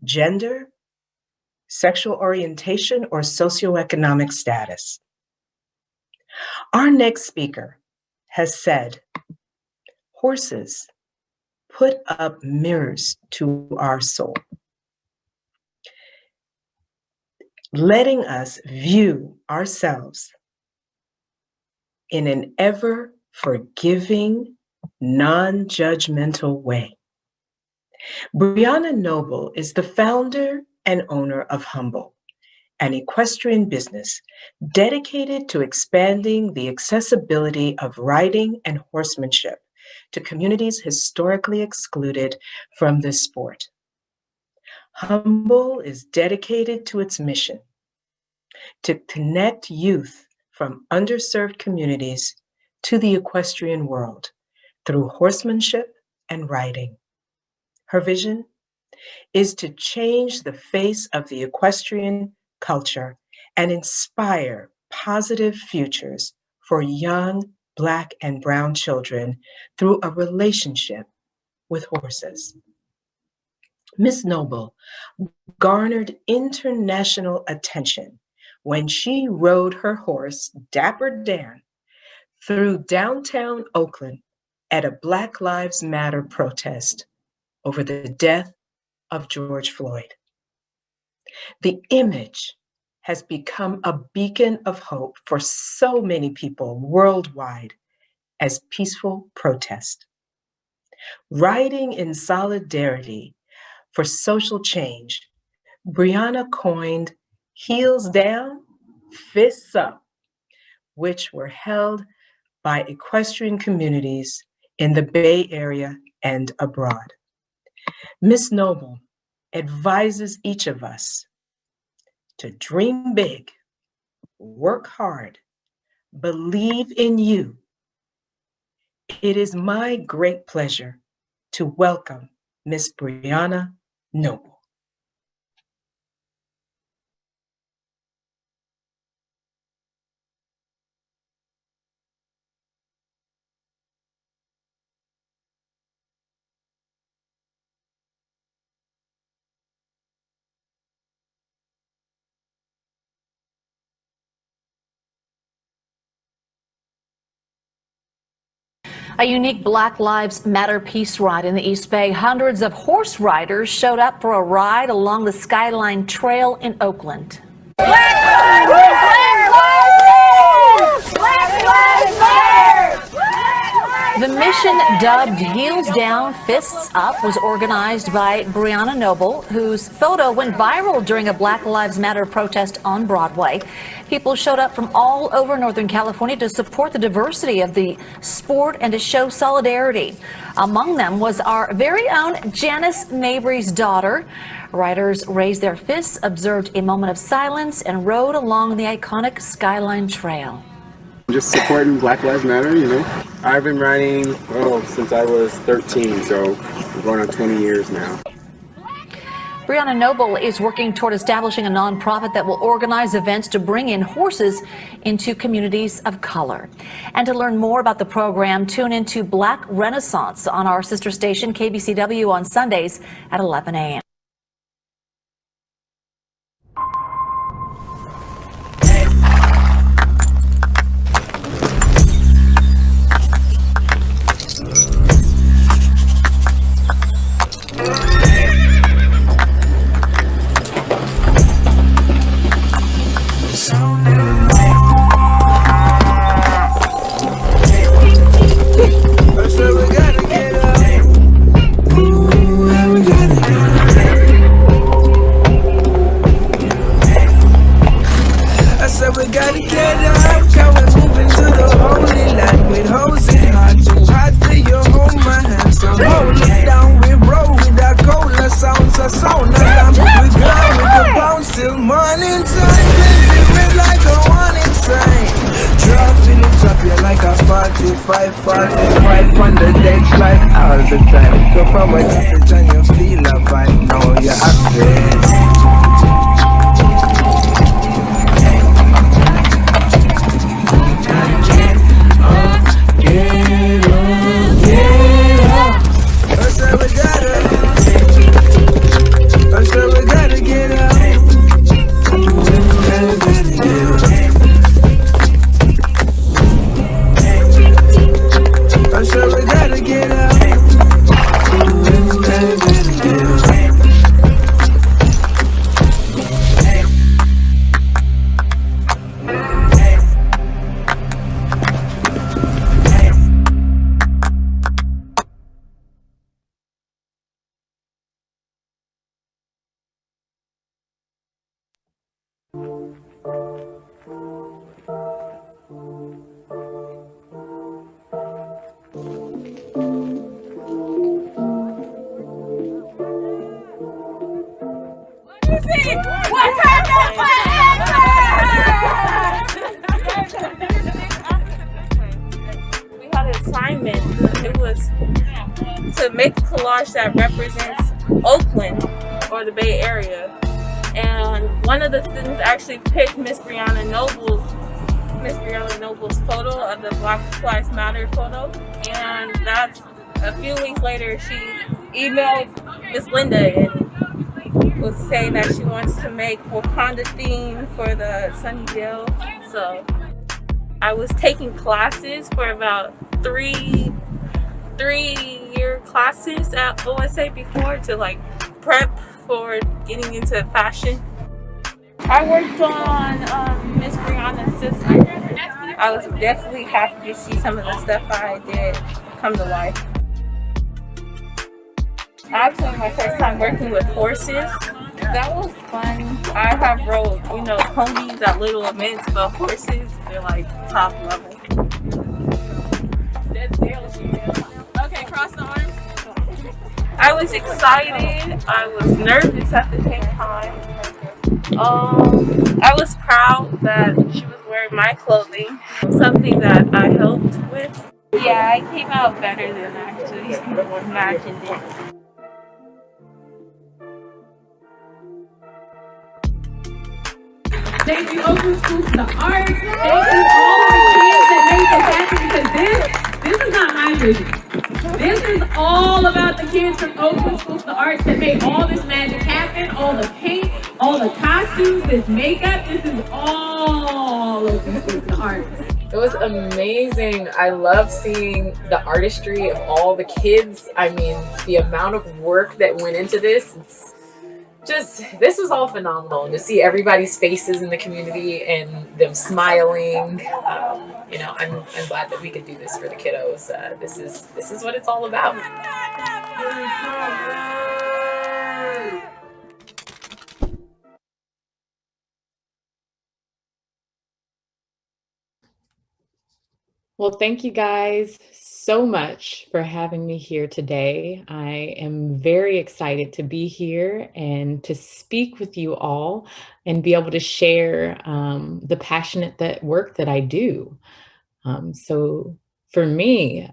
gender, sexual orientation, or socioeconomic status. Our next speaker has said, horses put up mirrors to our soul, letting us view ourselves in an ever forgiving, non-judgmental way. Brianna Noble is the founder and owner of Humble, an equestrian business dedicated to expanding the accessibility of riding and horsemanship to communities historically excluded from this sport. Humble is dedicated to its mission to connect youth from underserved communities to the equestrian world through horsemanship and riding. Her vision is to change the face of the equestrian culture and inspire positive futures for young Black and Brown children through a relationship with horses. Ms. Noble garnered international attention when she rode her horse, Dapper Dan, through downtown Oakland at a Black Lives Matter protest over the death of George Floyd. The image has become a beacon of hope for so many people worldwide as peaceful protest. Riding in solidarity for social change, Brianna coined heels down, fists up, which were held by equestrian communities in the Bay Area and abroad. Ms. Noble advises each of us to dream big, work hard, believe in you. It is my great pleasure to welcome Ms. Brianna Noble. A unique Black Lives Matter peace ride in the East Bay. Hundreds of horse riders showed up for a ride along the Skyline Trail in Oakland. The mission, dubbed Heels Down, Fists Up, was organized by Brianna Noble, whose photo went viral during a Black Lives Matter protest on Broadway. People showed up from all over Northern California to support the diversity of the sport and to show solidarity. Among them was our very own Janice Mabry's daughter. Riders raised their fists, observed a moment of silence, and rode along the iconic Skyline Trail. Just supporting Black Lives Matter, you know. I've been riding, since I was 13, so we're going on 20 years now. Brianna Noble is working toward establishing a nonprofit that will organize events to bring in horses into communities of color. And to learn more about the program, tune into Black Renaissance on our sister station, KBCW, on Sundays at 11 a.m. We gotta get up. Ooh, we gotta get up. vibe on the decks like all the time. So from a distance and you feel a vibe, now you're active. I said we gotta get up. I said we gotta get up. We had an assignment. It was to make a collage that represents Oakland or the Bay Area. And one of the students actually picked Miss Brianna Noble's photo of the Black Lives Matter photo. And that's a few weeks later she emailed Miss Linda and was saying that she wants to make Wakanda theme for the Sunnydale. So I was taking classes for about three-year classes at OSA before to like prep for getting into fashion. I worked on Miss Brianna's sister. I was definitely happy to see some of the stuff I did come to life. Actually, my first time working with horses, that was fun. I have rode, ponies at little events, but horses, they're like top level. Okay, cross the arms. I was excited. I was nervous at the same time. I was proud that she was wearing my clothing, something that I helped with. Yeah, I came out better than I actually imagined it. Thank you, Oakland Schools for the Arts. Thank you all of the kids that made this happen, because this is not my vision. This is all about the kids from Oakland Schools for the Arts that made all this magic happen, all the paint, all the costumes, this makeup. This is all Oakland Schools for the Arts. It was amazing. I love seeing the artistry of all the kids. I mean, the amount of work that went into this, this was all phenomenal. And to see everybody's faces in the community and them smiling, I'm glad that we could do this for the kiddos. This is what it's all about. Well, thank you guys so much for having me here today. I am very excited to be here and to speak with you all and be able to share the passionate work that I do. So for me,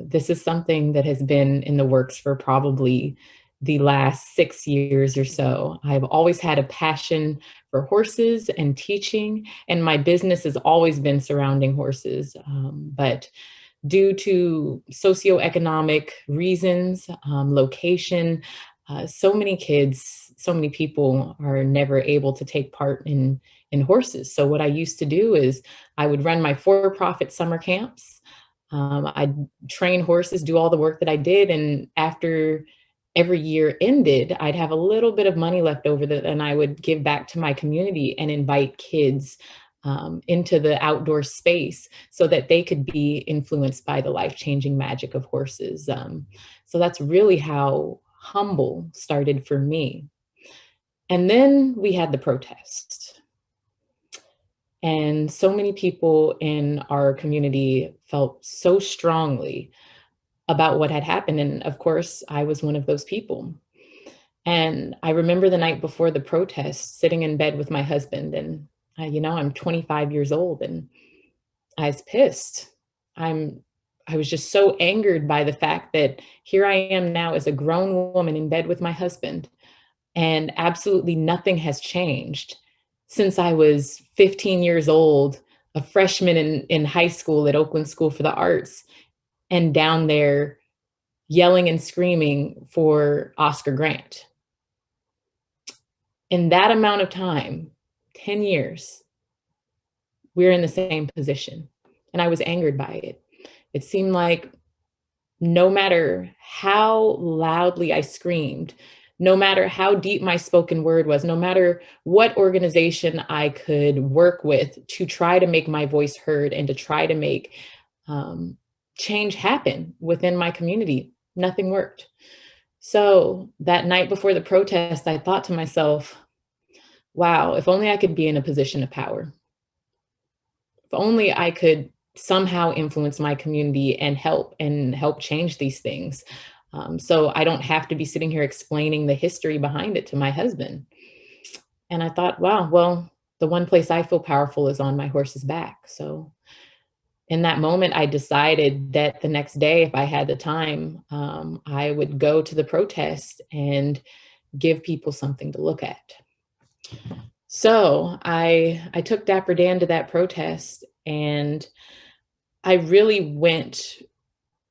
this is something that has been in the works for probably the last 6 years or so. I've always had a passion for horses and teaching, and my business has always been surrounding horses. But due to socioeconomic reasons, location, so many kids, so many people are never able to take part in horses. So what I used to do is I would run my for-profit summer camps. I'd train horses, do all the work that I did. And after every year ended, I'd have a little bit of money left over and I would give back to my community and invite kids into the outdoor space so that they could be influenced by the life-changing magic of horses. So that's really how Humble started for me. And then we had the protest. And so many people in our community felt so strongly about what had happened. And of course, I was one of those people. And I remember the night before the protest, sitting in bed with my husband, and I'm 25 years old and I was pissed. I'm was just so angered by the fact that here I am now as a grown woman in bed with my husband, and absolutely nothing has changed since I was 15 years old, a freshman in high school at Oakland School for the Arts, and down there yelling and screaming for Oscar Grant. In that amount of time, 10 years, we're in the same position. And I was angered by it. It seemed like no matter how loudly I screamed, no matter how deep my spoken word was, no matter what organization I could work with to try to make my voice heard and to try to make change happen within my community, nothing worked. So that night before the protest, I thought to myself, wow, if only I could be in a position of power. If only I could somehow influence my community and help change these things. So I don't have to be sitting here explaining the history behind it to my husband. And I thought, wow, well, the one place I feel powerful is on my horse's back. So in that moment, I decided that the next day, if I had the time, I would go to the protest and give people something to look at. So I took Dapper Dan to that protest, and I really went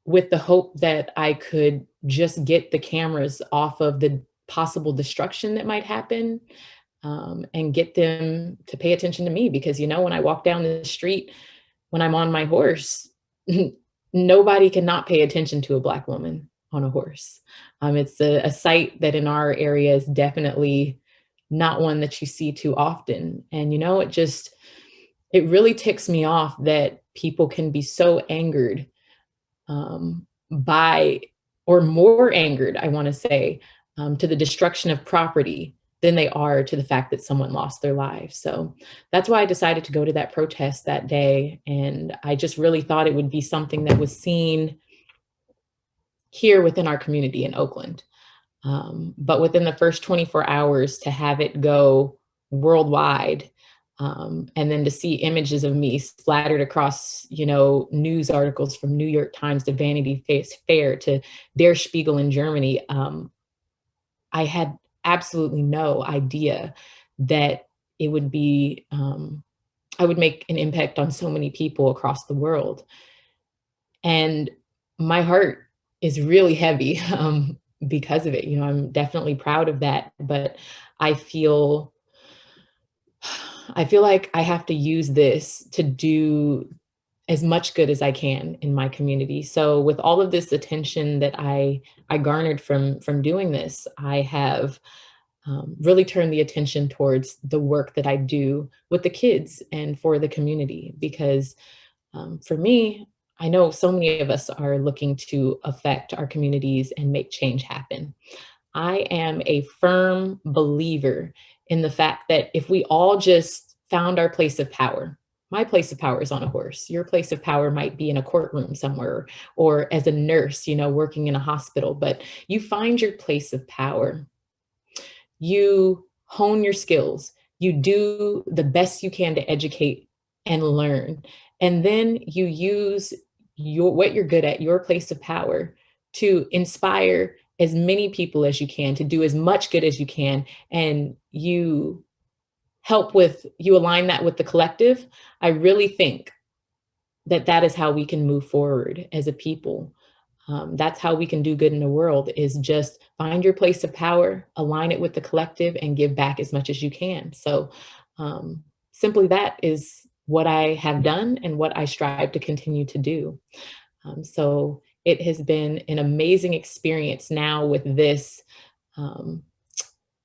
with the hope that I could just get the cameras off of the possible destruction that might happen, and get them to pay attention to me. Because, when I walk down the street, when I'm on my horse, nobody can not pay attention to a Black woman on a horse. It's a sight that in our area is definitely not one that you see too often. And, it really ticks me off that people can be so angered by, or more angered, I want to say, to the destruction of property than they are to the fact that someone lost their lives. So that's why I decided to go to that protest that day. And I just really thought it would be something that was seen here within our community in Oakland. But within the first 24 hours to have it go worldwide, and then to see images of me splattered across, news articles from New York Times to Vanity Fair to Der Spiegel in Germany, I had absolutely no idea that it would be, I would make an impact on so many people across the world. And my heart is really heavy because of it. I'm definitely proud of that, but I feel like I have to use this to do as much good as I can in my community. So with all of this attention that I garnered from doing this, I have really turned the attention towards the work that I do with the kids and for the community. Because for me, I know so many of us are looking to affect our communities and make change happen. I am a firm believer in the fact that if we all just found our place of power, my place of power is on a horse. Your place of power might be in a courtroom somewhere, or as a nurse, working in a hospital, but you find your place of power. You hone your skills. You do the best you can to educate and learn. And then you use what you're good at, your place of power, to inspire as many people as you can, to do as much good as you can. And you align that with the collective. I really think that is how we can move forward as a people. That's how we can do good in the world, is just find your place of power, align it with the collective, and give back as much as you can. So simply that is what I have done and what I strive to continue to do. So it has been an amazing experience now with this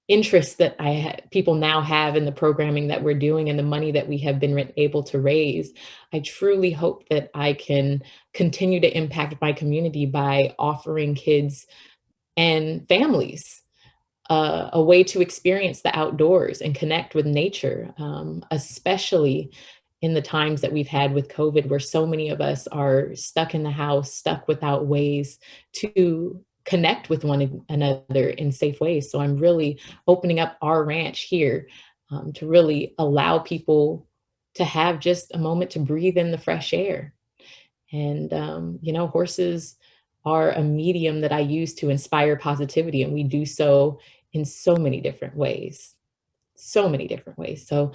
interest that people now have in the programming that we're doing and the money that we have been able to raise. I truly hope that I can continue to impact my community by offering kids and families a way to experience the outdoors and connect with nature, especially in the times that we've had with COVID, where so many of us are stuck in the house, stuck without ways to connect with one another in safe ways. So I'm really opening up our ranch here to really allow people to have just a moment to breathe in the fresh air. And, horses are a medium that I use to inspire positivity, and we do so in so many different ways. So many different ways. So,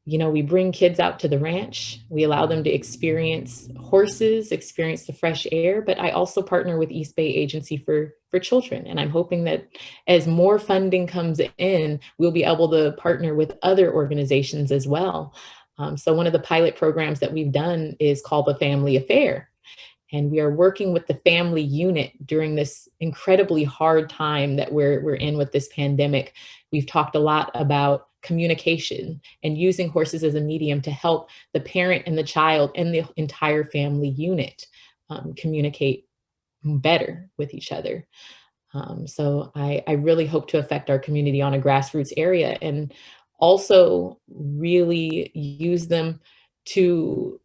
we bring kids out to the ranch. We allow them to experience horses, experience the fresh air, but I also partner with East Bay Agency for Children. And I'm hoping that as more funding comes in, we'll be able to partner with other organizations as well. So one of the pilot programs that we've done is called the Family Affair. And we are working with the family unit during this incredibly hard time that we're in with this pandemic. We've talked a lot about communication and using horses as a medium to help the parent and the child and the entire family unit communicate better with each other. So I really hope to affect our community on a grassroots area, and also really use them to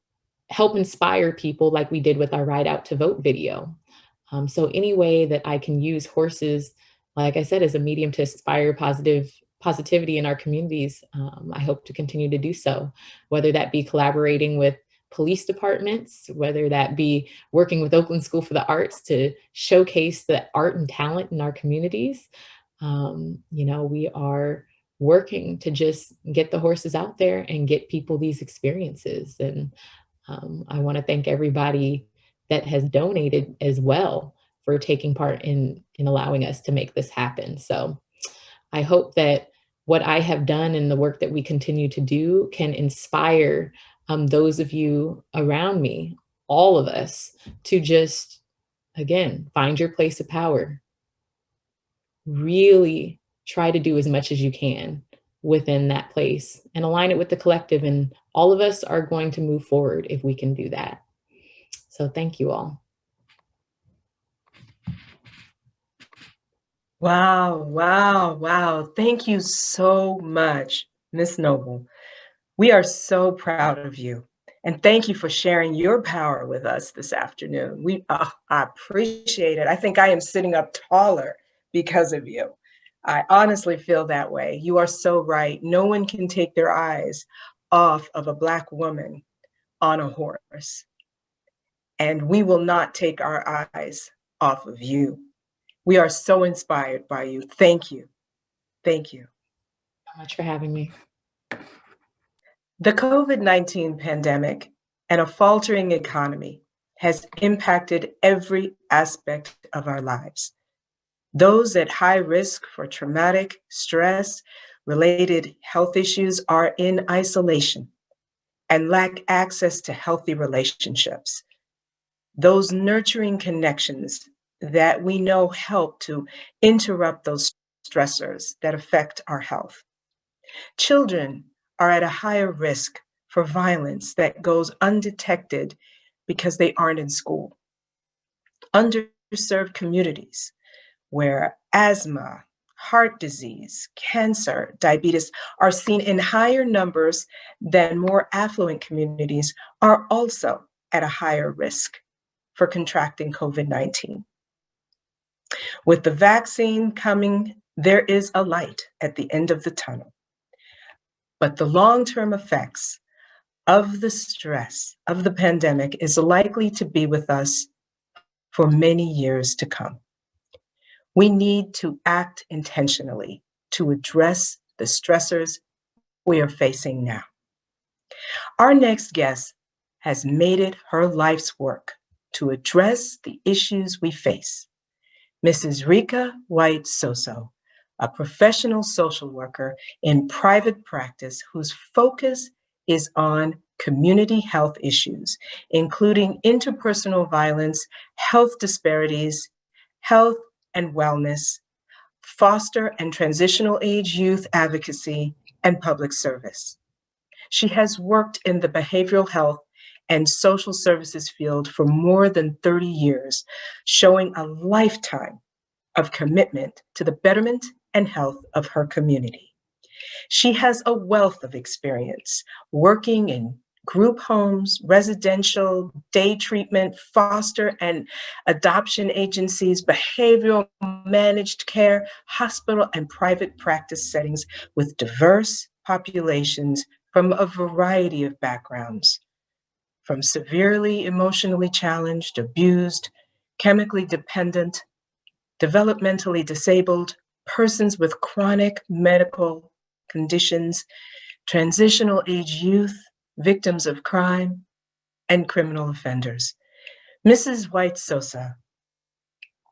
help inspire people like we did with our Ride Out to Vote video. So any way that I can use horses, like I said, as a medium to inspire positivity in our communities, I hope to continue to do so, whether that be collaborating with police departments, whether that be working with Oakland School for the Arts to showcase the art and talent in our communities. We are working to just get the horses out there and get people these experiences. And I want to thank everybody that has donated as well for taking part in allowing us to make this happen. So I hope that what I have done and the work that we continue to do can inspire those of you around me, all of us, to just, again, find your place of power. Really try to do as much as you can within that place and align it with the collective. And all of us are going to move forward if we can do that. So thank you all. Wow, wow, wow. Thank you so much, Ms. Noble. We are so proud of you. And thank you for sharing your power with us this afternoon. I appreciate it. I think I am sitting up taller because of you. I honestly feel that way. You are so right. No one can take their eyes off of a Black woman on a horse. And we will not take our eyes off of you. We are so inspired by you. Thank you. Thank you. So much for having me. The COVID-19 pandemic and a faltering economy has impacted every aspect of our lives. Those at high risk for traumatic stress related health issues are in isolation and lack access to healthy relationships. Those nurturing connections that we know help to interrupt those stressors that affect our health. Children are at a higher risk for violence that goes undetected because they aren't in school. Underserved communities where asthma, heart disease, cancer, diabetes are seen in higher numbers than more affluent communities are also at a higher risk for contracting COVID-19. With the vaccine coming, there is a light at the end of the tunnel. But the long-term effects of the stress of the pandemic is likely to be with us for many years to come. We need to act intentionally to address the stressors we are facing now. Our next guest has made it her life's work to address the issues we face. Mrs. Rika White Soso, a professional social worker in private practice whose focus is on community health issues, including interpersonal violence, health disparities, health and wellness, foster and transitional age youth advocacy, and public service. She has worked in the behavioral health and social services field for more than 30 years, showing a lifetime of commitment to the betterment and health of her community. She has a wealth of experience working in group homes, residential, day treatment, foster and adoption agencies, behavioral managed care, hospital and private practice settings with diverse populations from a variety of backgrounds. from severely emotionally challenged, abused, chemically dependent, developmentally disabled, persons with chronic medical conditions, transitional age youth, victims of crime, and criminal offenders. Mrs. White Sosa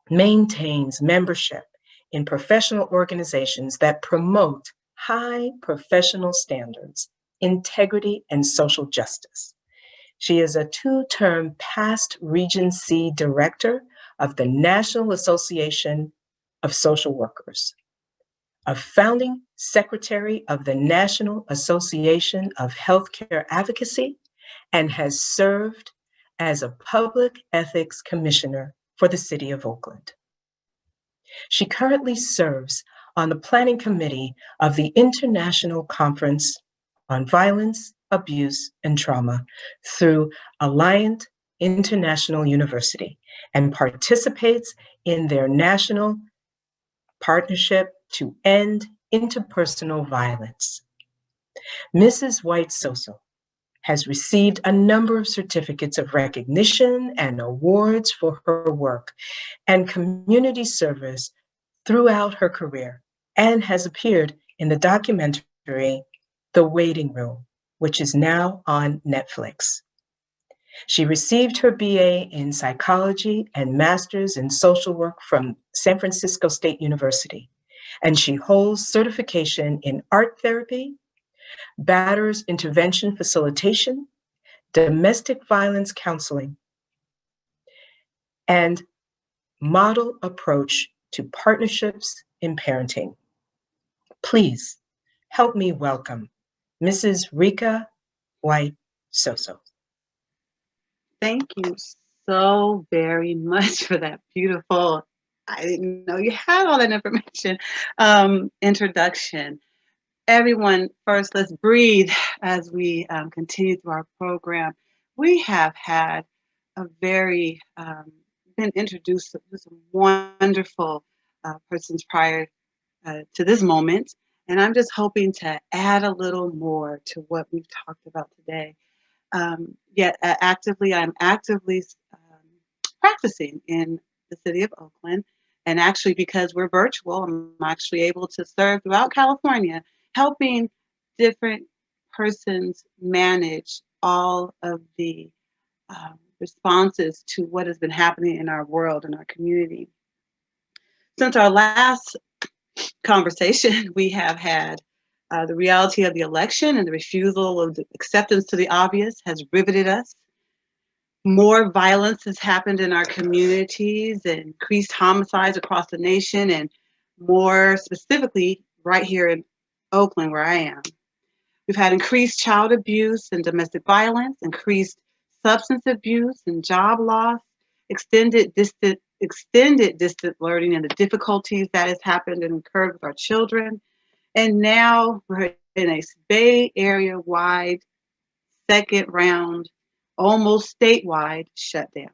maintains membership in professional organizations that promote high professional standards, integrity, and social justice. She is a two-term past Regency Director of the National Association of Social Workers, a founding secretary of the National Association of Healthcare Advocacy, and has served as a public ethics commissioner for the City of Oakland. She currently serves on the planning committee of the International Conference on Violence, Abuse, and Trauma through Alliant International University and participates in their national partnership to end interpersonal violence. Mrs. White Sosa has received a number of certificates of recognition and awards for her work and community service throughout her career, and has appeared in the documentary The Waiting Room, which is now on Netflix. She received her BA in psychology and master's in social work from San Francisco State University, and she holds certification in art therapy, batterers intervention facilitation, domestic violence counseling, and model approach to partnerships in parenting. Please help me welcome Mrs. Rika White Sosa. Thank you so very much for that beautiful, I didn't know you had all that information, introduction. Everyone, first, let's breathe as we continue through our program. We have had a very, been introduced to some wonderful persons prior to this moment. And I'm just hoping to add a little more to what we've talked about today. I'm actively practicing in the city of Oakland. And actually, because we're virtual, I'm actually able to serve throughout California, helping different persons manage all of the responses to what has been happening in our world and our community. Since our last conversation, we have had the reality of the election and the refusal of the acceptance to the obvious has riveted us. More violence has happened in our communities, and increased homicides across the nation, and more specifically right here in Oakland, where I am. We've had increased child abuse and domestic violence, increased substance abuse and job loss, extended distance learning and the difficulties that has happened and occurred with our children. And now we're in a Bay Area wide second round, almost statewide shutdown.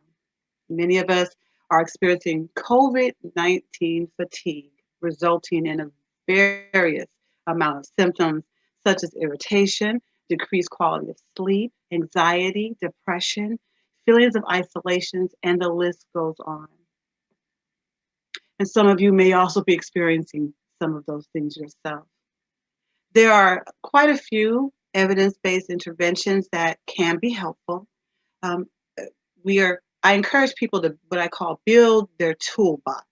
Many of us are experiencing COVID-19 fatigue, resulting in a various amount of symptoms such as irritation, decreased quality of sleep, anxiety, depression, feelings of isolation, and the list goes on. And some of you may also be experiencing some of those things yourself. There are quite a few evidence-based interventions that can be helpful. I encourage people to, what I call, build their toolbox,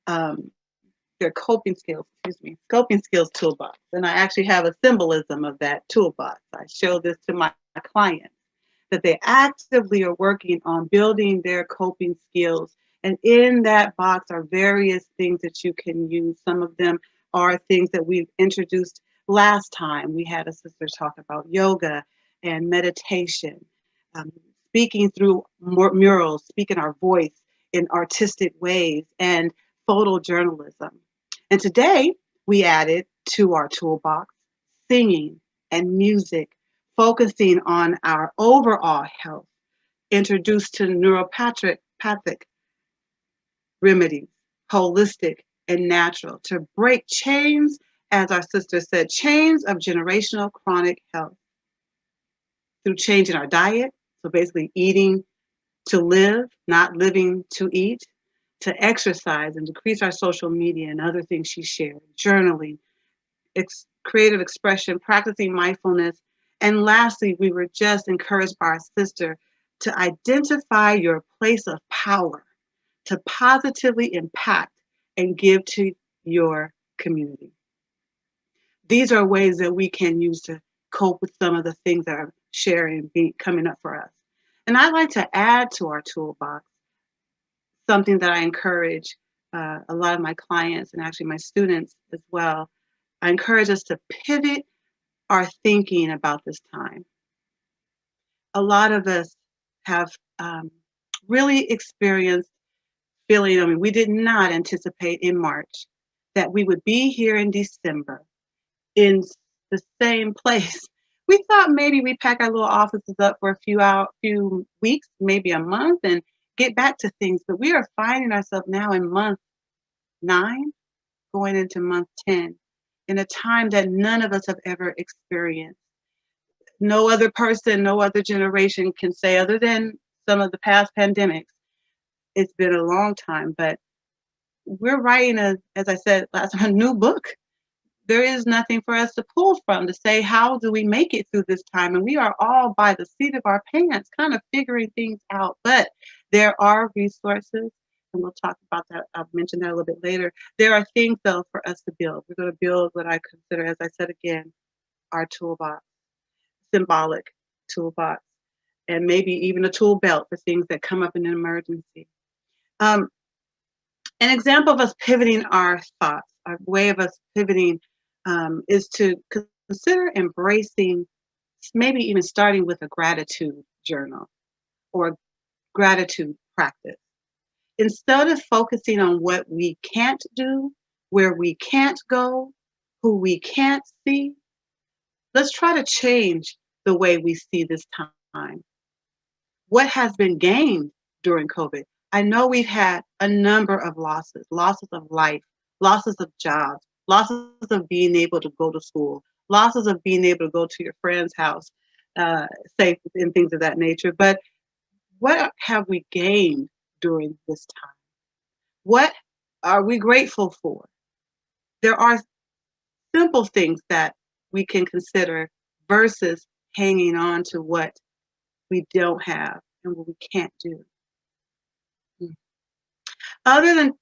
their coping skills toolbox. And I actually have a symbolism of that toolbox. I show this to my clients, that they actively are working on building their coping skills. And in that box are various things that you can use. Some of them are things that we've introduced last time. We had a sister talk about yoga and meditation, speaking through murals, speaking our voice in artistic ways, and photojournalism. And today we added to our toolbox singing and music, focusing on our overall health, introduced to neuropathic remedies, holistic and natural, to break chains, as our sister said, chains of generational chronic health, through changing our diet, So basically eating to live, not living to eat, to exercise and decrease our social media and other things she shared, journaling, creative expression, practicing mindfulness. And lastly, we were just encouraged by our sister to identify your place of power, to positively impact and give to your community. These are ways that we can use to cope with some of the things that are sharing coming up for us. And I'd like to add to our toolbox something that I encourage a lot of my clients and actually my students as well. I encourage us to pivot our thinking about this time. A lot of us have really experienced feeling, I mean, we did not anticipate in March that we would be here in December in the same place. We thought maybe we'd pack our little offices up for a few weeks, maybe a month, and get back to things. But we are finding ourselves now in month 9, going into month 10, in a time that none of us have ever experienced. No other person, no other generation can say, other than some of the past pandemics, it's been a long time, but we're writing, as I said last time, a new book. There is nothing for us to pull from to say, how do we make it through this time? And we are all by the seat of our pants, kind of figuring things out. But there are resources, and we'll talk about that. I'll mention that a little bit later. There are things, though, for us to build. We're going to build what I consider, as I said again, our toolbox, symbolic toolbox, and maybe even a tool belt for things that come up in an emergency. An example of us pivoting our thoughts, our way of us pivoting is to consider embracing, maybe even starting with a gratitude journal or gratitude practice. Instead of focusing on what we can't do, where we can't go, who we can't see, let's try to change the way we see this time. What has been gained during COVID? I know we've had a number of losses of life, losses of jobs, losses of being able to go to school, losses of being able to go to your friend's house, safe and things of that nature. But what have we gained during this time? What are we grateful for? There are simple things that we can consider versus hanging on to what we don't have and what we can't do. Other than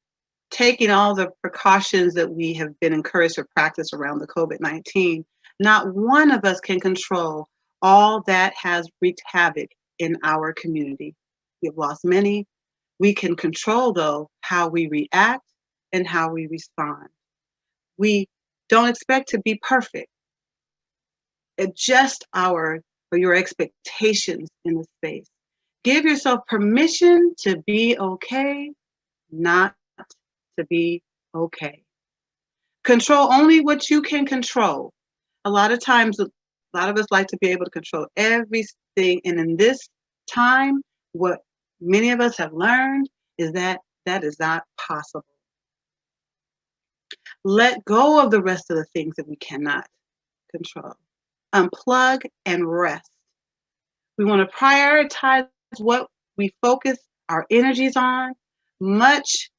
taking all the precautions that we have been encouraged to practice around the COVID-19, not one of us can control all that has wreaked havoc in our community. We've lost many. We can control, though, how we react and how we respond. We don't expect to be perfect. Adjust your expectations in the space. Give yourself permission to be okay, not to be okay. Control only what you can control. A lot of times, a lot of us like to be able to control everything. And in this time, what many of us have learned is that that is not possible. Let go of the rest of the things that we cannot control. Unplug and rest. We want to prioritize what we focus our energies on, much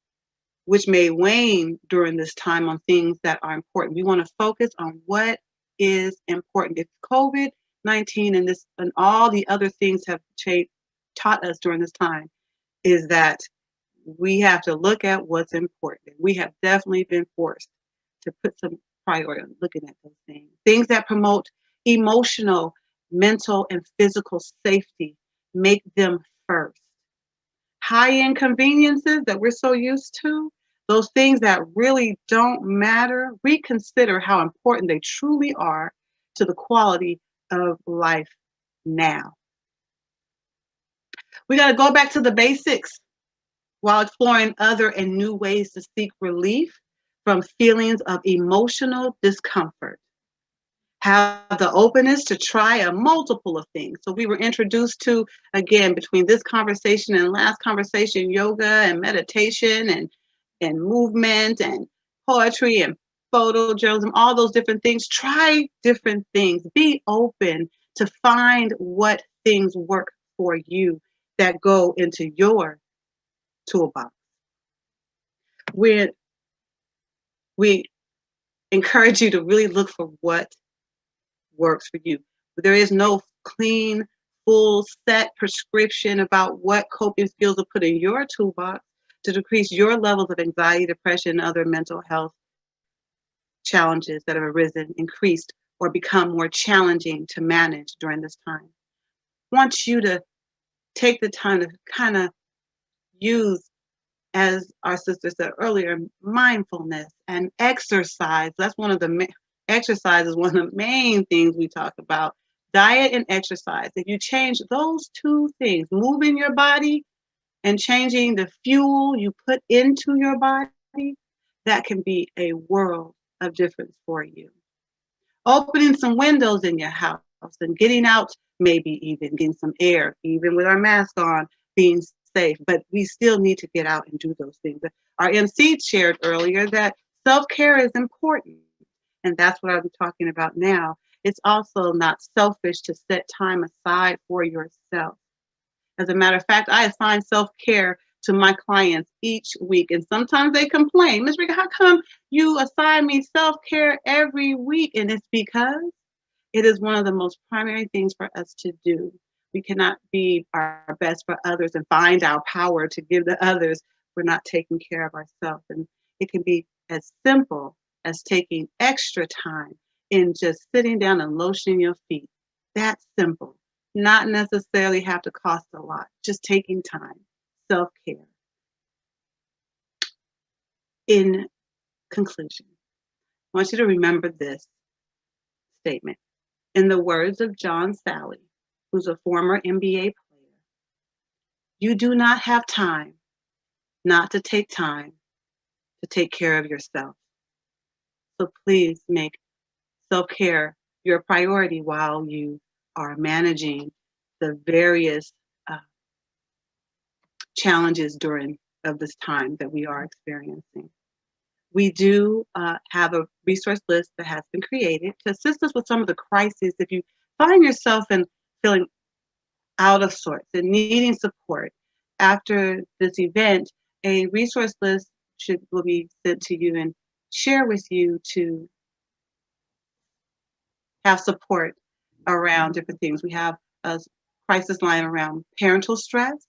which may wane during this time on things that are important. We want to focus on what is important. If COVID-19 and all the other things have taught us during this time, is that we have to look at what's important. We have definitely been forced to put some priority on looking at those things. Things that promote emotional, mental, and physical safety, make them first. High inconveniences that we're so used to, those things that really don't matter, reconsider how important they truly are to the quality of life now. We got to go back to the basics while exploring other and new ways to seek relief from feelings of emotional discomfort. Have the openness to try a multiple of things. So we were introduced to, again, between this conversation and last conversation, yoga and meditation and movement and poetry and photojournalism, all those different things. Try different things. Be open to find what things work for you that go into your toolbox. We encourage you to really look for what works for you. There is no clean, full set prescription about what coping skills to put in your toolbox to decrease your levels of anxiety, depression, and other mental health challenges that have arisen, increased, or become more challenging to manage during this time. I want you to take the time to kind of use, as our sister said earlier, mindfulness and exercise. That's one of the exercise is one of the main things we talk about. Diet and exercise. If you change those two things, moving your body and changing the fuel you put into your body, that can be a world of difference for you. Opening some windows in your house and getting out, maybe even getting some air, even with our mask on, being safe, but we still need to get out and do those things. Our MC shared earlier that self-care is important, and that's what I'm talking about now. It's also not selfish to set time aside for yourself. As a matter of fact, I assign self-care to my clients each week, and sometimes they complain, Ms. Rika, how come you assign me self-care every week? And it's because it is one of the most primary things for us to do. We cannot be our best for others and find our power to give to others if we're not taking care of ourselves. And it can be as simple as taking extra time in just sitting down and lotioning your feet. That's simple. Not necessarily have to cost a lot, just taking time, self-care. In conclusion, I want you to remember this statement. In the words of John Sally, who's a former NBA player, you do not have time not to take time to take care of yourself. So please make self-care your priority while you are managing the various challenges during of this time that we are experiencing. We do have a resource list that has been created to assist us with some of the crises. If you find yourself in feeling out of sorts and needing support after this event, a resource list will be sent to you and share with you to have support around different things. We have a crisis line around parental stress.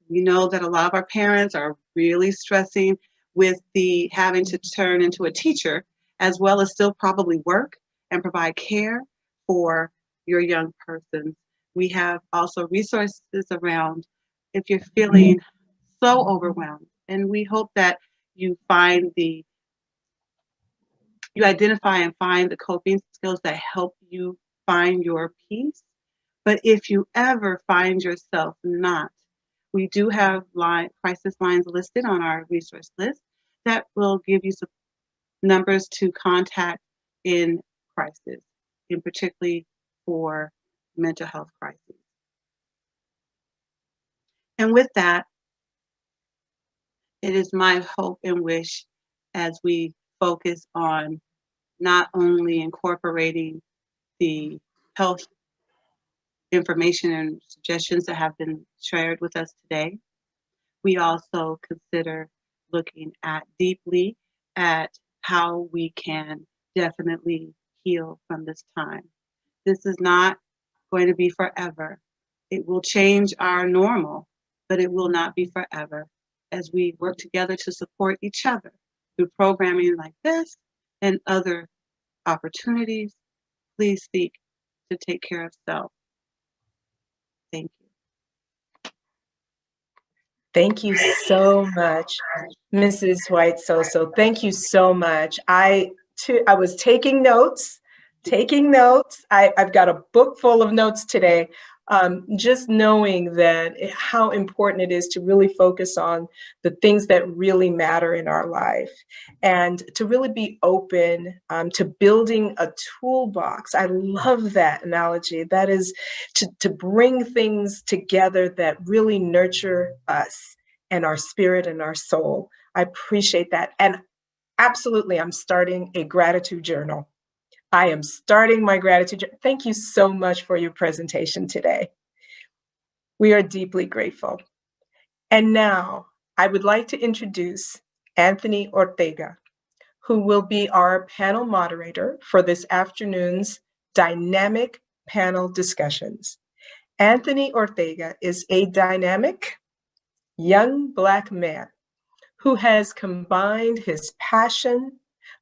We know that a lot of our parents are really stressing with the having to turn into a teacher, as well as still probably work and provide care for your young person. We have also resources around if you're feeling so overwhelmed. And we hope that you identify and find the coping skills that help you find your peace. But if you ever find yourself not, we do have crisis lines listed on our resource list that will give you some numbers to contact in crisis, in particularly for mental health crises. And with that, it is my hope and wish as we focus on not only incorporating the health information and suggestions that have been shared with us today, we also consider looking deeply at how we can definitely heal from this time. This is not going to be forever. It will change our normal, but it will not be forever as we work together to support each other through programming like this and other opportunities. Please seek to take care of self. Thank you. Thank you so much, Mrs. White-Soso. Thank you so much. I was taking notes. I've got a book full of notes today. Just knowing that how important it is to really focus on the things that really matter in our life and to really be open to building a toolbox. I love that analogy. That is to bring things together that really nurture us and our spirit and our soul. I appreciate that. And absolutely, I'm starting a gratitude journal. I am starting my gratitude. Thank you so much for your presentation today. We are deeply grateful. And now I would like to introduce Anthony Ortega, who will be our panel moderator for this afternoon's dynamic panel discussions. Anthony Ortega is a dynamic young Black man who has combined his passion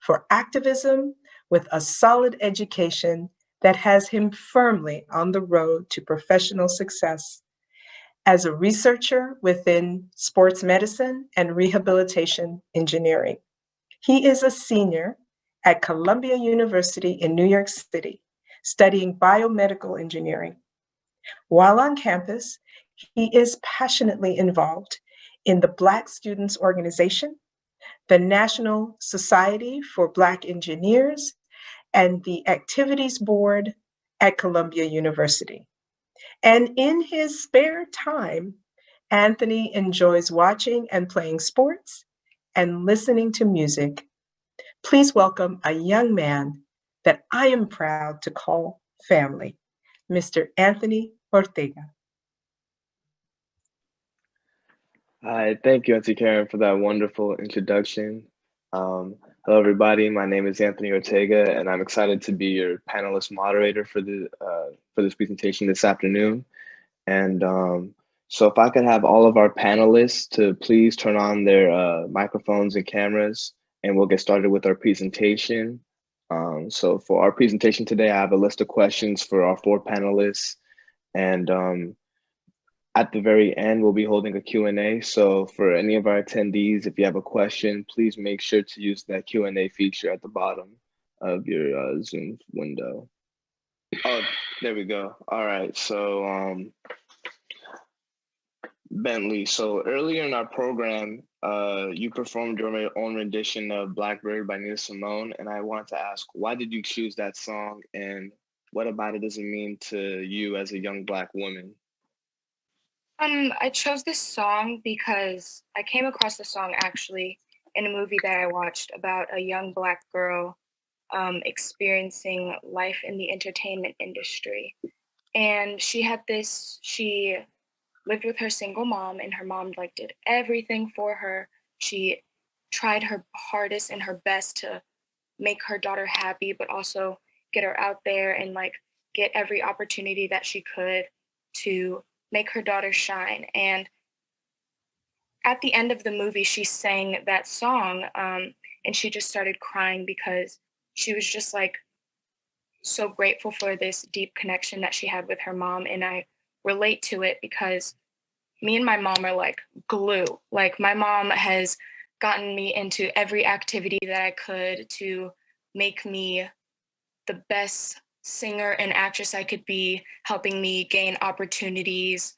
for activism with a solid education that has him firmly on the road to professional success. As a researcher within sports medicine and rehabilitation engineering, he is a senior at Columbia University in New York City, studying biomedical engineering. While on campus, he is passionately involved in the Black Students Organization, the National Society for Black Engineers, and the Activities Board at Columbia University. And in his spare time, Anthony enjoys watching and playing sports and listening to music. Please welcome a young man that I am proud to call family, Mr. Anthony Ortega. Hi, thank you, Auntie Karen, for that wonderful introduction. Hello, everybody. My name is Anthony Ortega, and I'm excited to be your panelist moderator for this presentation this afternoon. And so if I could have all of our panelists to please turn on their microphones and cameras, and we'll get started with our presentation. So for our presentation today, I have a list of questions for our 4 panelists. And at the very end, we'll be holding a Q&A. So for any of our attendees, if you have a question, please make sure to use that Q&A feature at the bottom of your Zoom window. Oh, there we go. All right, so Bentley, so earlier in our program, you performed your own rendition of Blackbird by Nina Simone, and I wanted to ask, why did you choose that song, and what about it does it mean to you as a young Black woman? I chose this song because I came across the song actually in a movie that I watched about a young Black girl experiencing life in the entertainment industry. And she lived with her single mom, and her mom did everything for her. She tried her hardest and her best to make her daughter happy, but also get her out there and get every opportunity that she could to make her daughter shine. And at the end of the movie, she sang that song, and she just started crying because she was just so grateful for this deep connection that she had with her mom. And I relate to it because me and my mom are glue. My mom has gotten me into every activity that I could to make me the best singer and actress I could be, helping me gain opportunities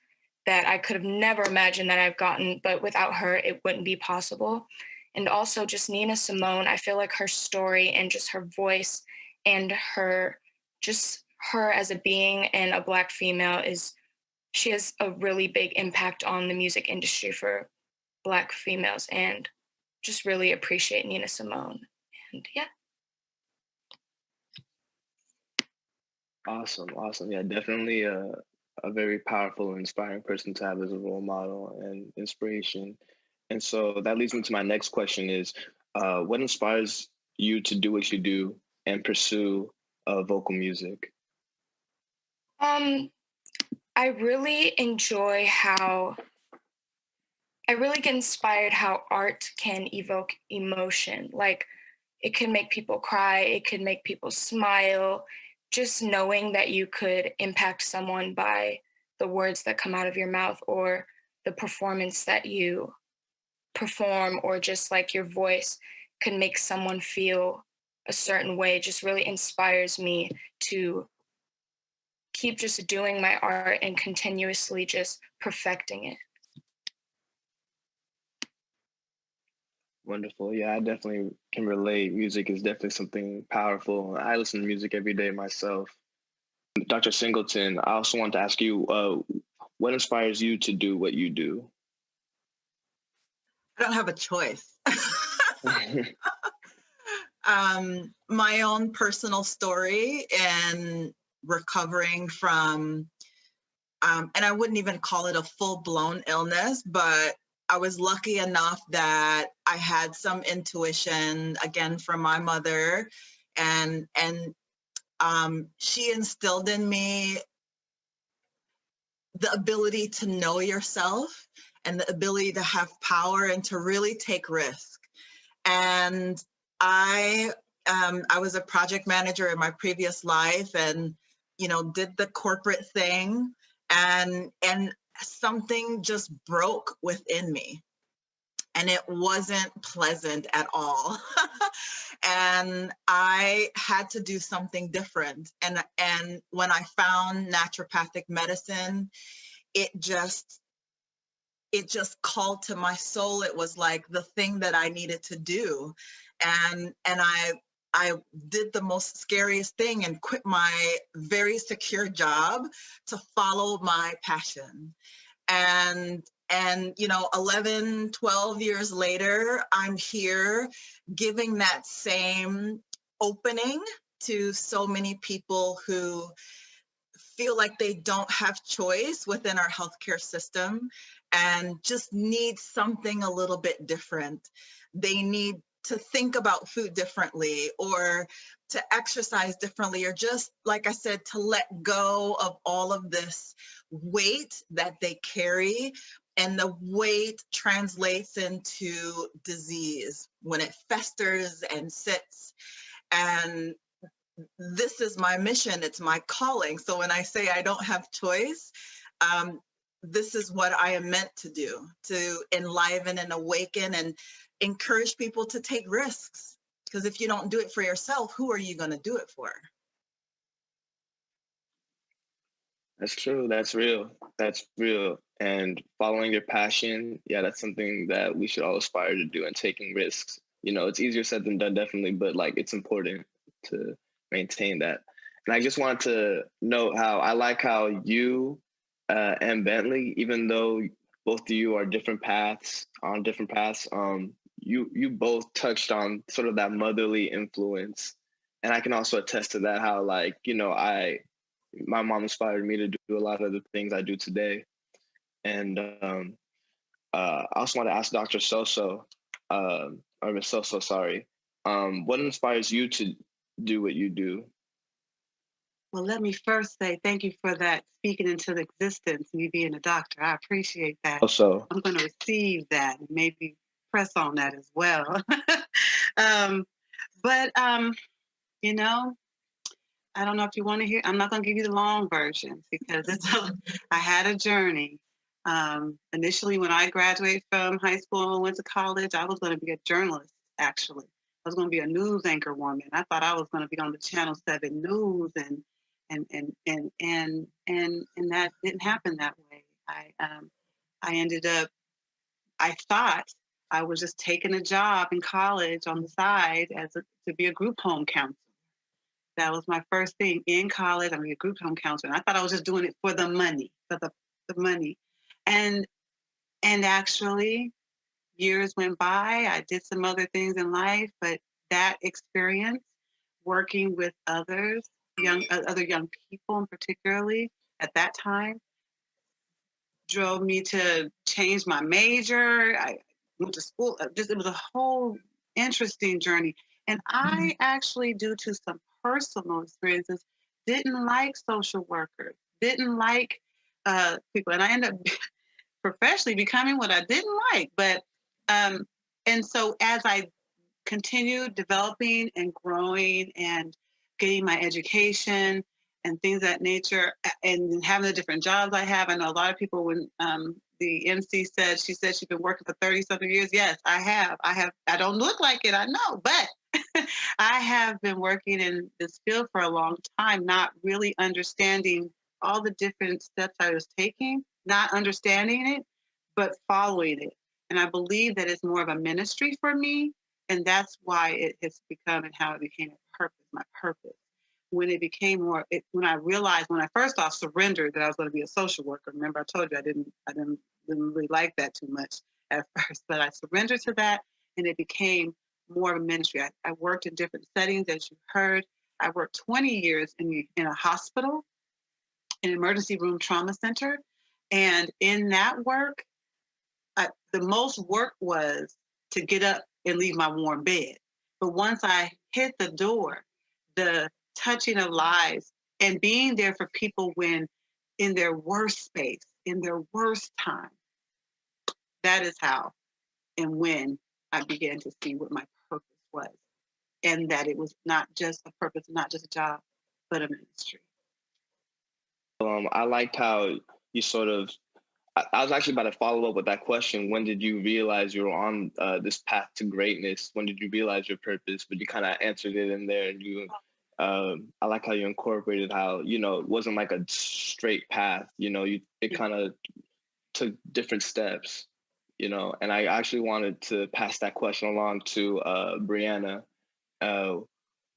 that I could have never imagined that I've gotten, but without her, it wouldn't be possible. And also just Nina Simone, I feel like her story and just her voice and her as a being and a Black female she has a really big impact on the music industry for Black females, and just really appreciate Nina Simone. And yeah. Awesome. Yeah, definitely a very powerful and inspiring person to have as a role model and inspiration. And so that leads me to my next question is, what inspires you to do what you do and pursue vocal music? I really enjoy I really get inspired how art can evoke emotion. It can make people cry, it could make people smile. Just knowing that you could impact someone by the words that come out of your mouth or the performance that you perform, or just your voice can make someone feel a certain way, just really inspires me to keep just doing my art and continuously just perfecting it. Wonderful. Yeah, I definitely can relate. Music is definitely something powerful. I listen to music every day myself. Dr. Singleton, I also want to ask you, what inspires you to do what you do? I don't have a choice. My own personal story and recovering from and I wouldn't even call it a full-blown illness, but I was lucky enough that I had some intuition, again, from my mother, and she instilled in me the ability to know yourself and the ability to have power and to really take risk. And I was a project manager in my previous life, and did the corporate thing, and something just broke within me, and it wasn't pleasant at all. And I had to do something different. And when I found naturopathic medicine, it just called to my soul. It was like the thing that I needed to do. And I did the most scariest thing and quit my very secure job to follow my passion. And 11, 12 years later, I'm here giving that same opening to so many people who feel like they don't have choice within our healthcare system and just need something a little bit different. They need to think about food differently, or to exercise differently, or just, like I said, to let go of all of this weight that they carry. And the weight translates into disease when it festers and sits. And this is my mission, it's my calling. So when I say I don't have choice, this is what I am meant to do, to enliven and awaken and encourage people to take risks. Because if you don't do it for yourself, who are you going to do it for? That's true. That's real. That's real. And following your passion, yeah, that's something that we should all aspire to do, and taking risks. It's easier said than done, definitely, but it's important to maintain that. And I just want to note how I like how you and Bentley, even though both of you are different paths, you both touched on sort of that motherly influence. And I can also attest to that, how my mom inspired me to do a lot of the things I do today. And I also want to ask Dr. Soso, or Ms. Soso, sorry, what inspires you to do what you do? Well, let me first say thank you for that, speaking into existence, me being a doctor. I appreciate that. Also, I'm going to receive that and maybe press on that as well. But I don't know if you want to hear. I'm not going to give you the long version because I had a journey. Initially, when I graduated from high school and went to college, I was going to be a journalist. Actually, I was going to be a news anchor woman. I thought I was going to be on the Channel 7 News, and that didn't happen that way. I ended up. I thought I was just taking a job in college on the side to be a group home counselor. That was my first thing in college. I'm a group home counselor. And I thought I was just doing it for the money, for the money. And actually, years went by. I did some other things in life, but that experience, working with other young people, particularly at that time, drove me to change my major. I went to school. It was a whole interesting journey. And I actually, due to some personal experiences, didn't like social workers, didn't like people. And I ended up professionally becoming what I didn't like. But, and so as I continued developing and growing and getting my education and things of that nature, and having the different jobs I have. I know a lot of people, when the MC said, she's been working for 30 something years. Yes, I have. I don't look like it, I know, but I have been working in this field for a long time, not really understanding all the different steps I was taking, not understanding it, but following it. And I believe that it's more of a ministry for me. And that's why it has become, and how it became my purpose. When it became more, when I realized, when I first off surrendered that I was going to be a social worker. Remember, I told you I didn't really like that too much at first, but I surrendered to that, and it became more of a ministry. I worked in different settings, as you heard. I worked 20 years in a hospital, an emergency room trauma center. And in that work, the most work was to get up and leave my warm bed. But once I hit the door, the touching of lives and being there for people when in their worst space, in their worst time, that is how and when I began to see what my purpose was. And that it was not just a purpose, not just a job, but a ministry. I liked how you sort of, I was actually about to follow up with that question. When did you realize you were on this path to greatness? When did you realize your purpose? But you kind of answered it in there. And you, I like how you incorporated how, you know, it wasn't like a straight path, you know, it kind of took different steps, you know. And I actually wanted to pass that question along to Brianna.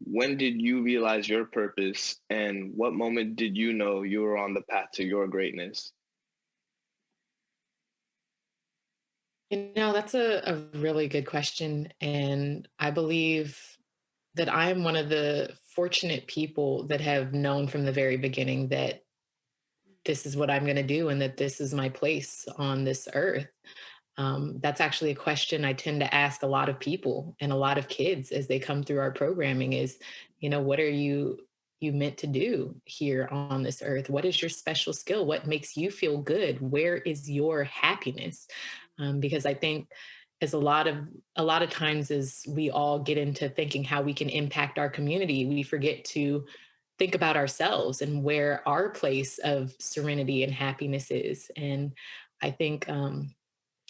When did you realize your purpose, and what moment did you know you were on the path to your greatness? You know, that's a really good question. And I believe that I'm one of the fortunate people that have known from the very beginning that this is what I'm going to do and that this is my place on this earth. That's actually a question I tend to ask a lot of people and a lot of kids as they come through our programming is, you know, what are you meant to do here on this earth? What is your special skill? What makes you feel good? Where is your happiness? Because I think as a lot of times as we all get into thinking how we can impact our community, we forget to think about ourselves and where our place of serenity and happiness is. And I think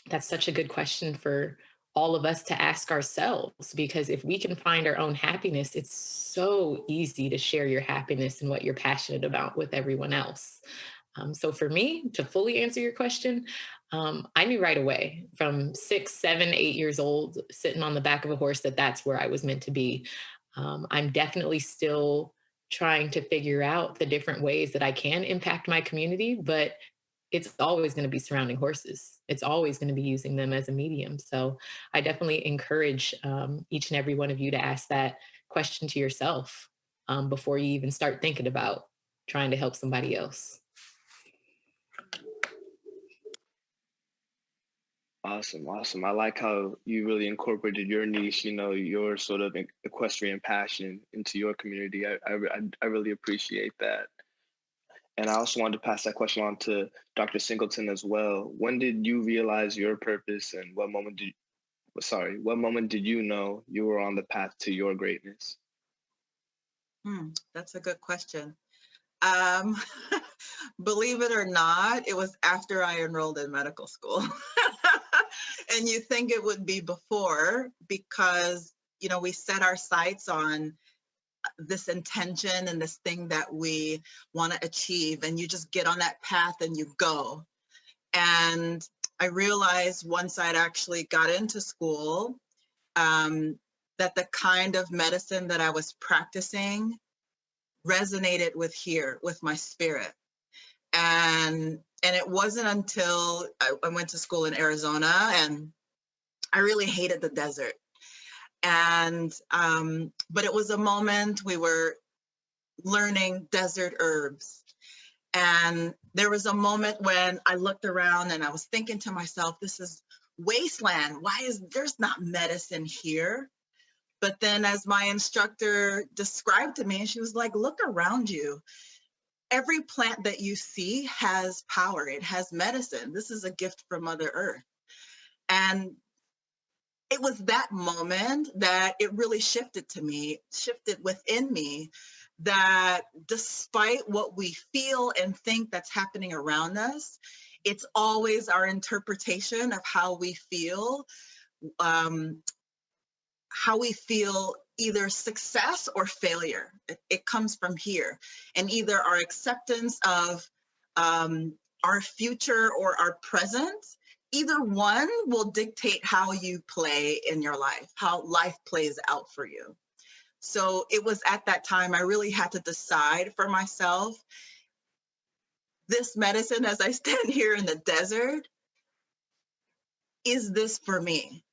that's such a good question for all of us to ask ourselves, because if we can find our own happiness, it's so easy to share your happiness and what you're passionate about with everyone else. So for me, to fully answer your question, I knew right away from 6, 7, 8 years old, sitting on the back of a horse, that that's where I was meant to be. I'm definitely still trying to figure out the different ways that I can impact my community, but it's always going to be surrounding horses. It's always going to be using them as a medium. So I definitely encourage each and every one of you to ask that question to yourself before you even start thinking about trying to help somebody else. Awesome, awesome. I like how you really incorporated your niche, you know, your sort of equestrian passion into your community. I really appreciate that. And I also wanted to pass that question on to Dr. Singleton as well. When did you realize your purpose, and what moment did you know you were on the path to your greatness? That's a good question. Believe it or not, it was after I enrolled in medical school. And you think it would be before, because, you know, we set our sights on this intention and this thing that we want to achieve, and you just get on that path and you go. And I realized once I'd actually got into school that the kind of medicine that I was practicing resonated with my spirit. And it wasn't until I went to school in Arizona, and I really hated the desert. And but it was a moment we were learning desert herbs. And there was a moment when I looked around and I was thinking to myself, this is wasteland. There's not medicine here? But then as my instructor described to me, she was like, look around you. Every plant that you see has power. It has medicine. This is a gift from Mother Earth. And it was that moment that it really shifted within me, that despite what we feel and think that's happening around us, it's always our interpretation of how we feel either success or failure. It comes from here. And either our acceptance of our future or our present, either one will dictate how you play in your life, how life plays out for you. So it was at that time I really had to decide for myself, this medicine, as I stand here in the desert, is this for me?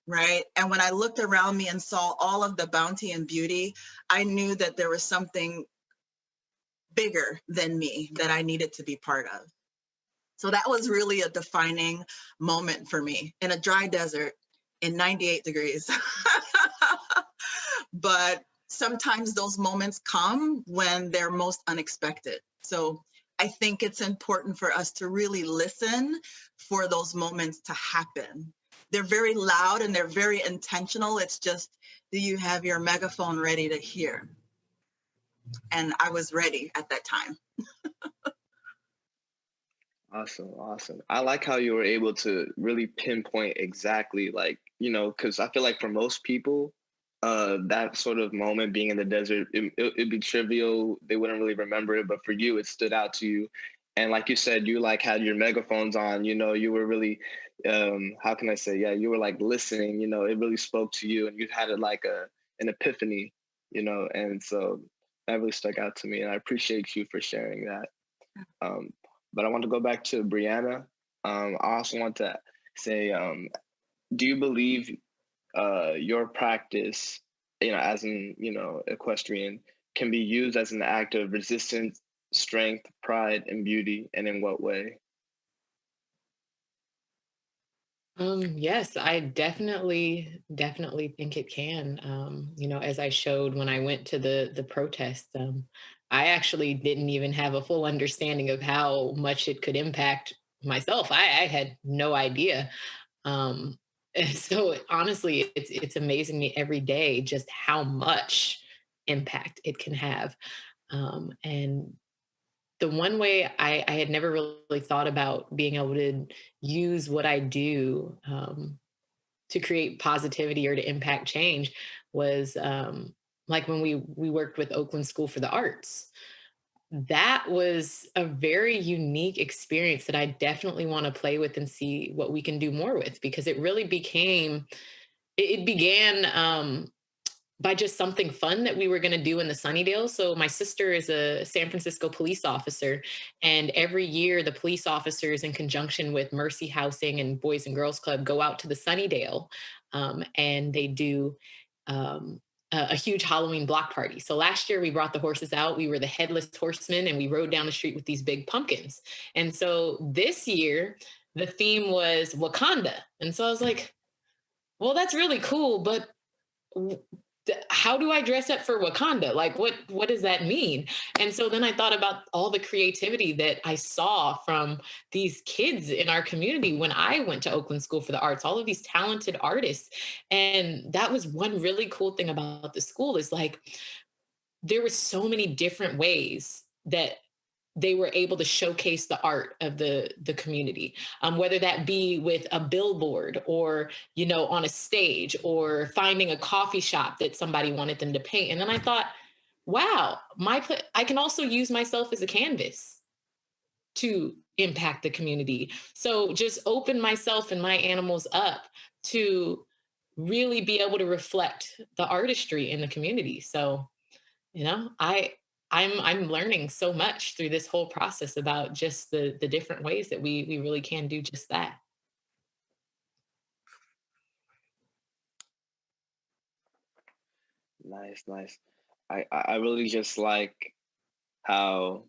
Right? And when I looked around me and saw all of the bounty and beauty, I knew that there was something bigger than me that I needed to be part of. So that was really a defining moment for me in a dry desert in 98 degrees. But sometimes those moments come when they're most unexpected. So I think it's important for us to really listen for those moments to happen. They're very loud and they're very intentional. It's just, do you have your megaphone ready to hear? And I was ready at that time. Awesome, awesome. I like how you were able to really pinpoint exactly, like, you know, because I feel like for most people, that sort of moment being in the desert, it'd be trivial. They wouldn't really remember it, but for you, it stood out to you. And like you said, you like had your megaphones on, you know, you were really, how can I say? Yeah, you were like listening, you know, it really spoke to you and you had it like an epiphany, you know, and so that really stuck out to me. And I appreciate you for sharing that. But I want to go back to Brianna. I also want to say, do you believe your practice, you know, as an, you know, equestrian, can be used as an act of resistance, strength, pride, and beauty, and in what way? Yes, I definitely think it can. You know, as I showed when I went to the protest, I actually didn't even have a full understanding of how much it could impact myself. I had no idea. And so honestly, it's amazing me every day just how much impact it can have. And the one way I had never really thought about being able to use what I do to create positivity or to impact change was like when we worked with Oakland School for the Arts. That was a very unique experience that I definitely want to play with and see what we can do more with, because it really it began by just something fun that we were going to do in the Sunnydale. So my sister is a San Francisco police officer, and every year the police officers, in conjunction with Mercy Housing and Boys and Girls Club, go out to the Sunnydale, and they do a huge Halloween block party. So last year we brought the horses out. We were the headless horsemen, and we rode down the street with these big pumpkins. And so this year the theme was Wakanda, and so I was like, well, that's really cool, but how do I dress up for Wakanda? Like, what does that mean? And so then I thought about all the creativity that I saw from these kids in our community when I went to Oakland School for the Arts, all of these talented artists. And that was one really cool thing about the school, is like, there were so many different ways that they were able to showcase the art of the community, whether that be with a billboard or, you know, on a stage, or finding a coffee shop that somebody wanted them to paint. And then I thought, wow, I can also use myself as a canvas to impact the community. So just open myself and my animals up to really be able to reflect the artistry in the community. So, you know, I'm learning so much through this whole process about just the different ways that we really can do just that. Nice, nice. I really just like how,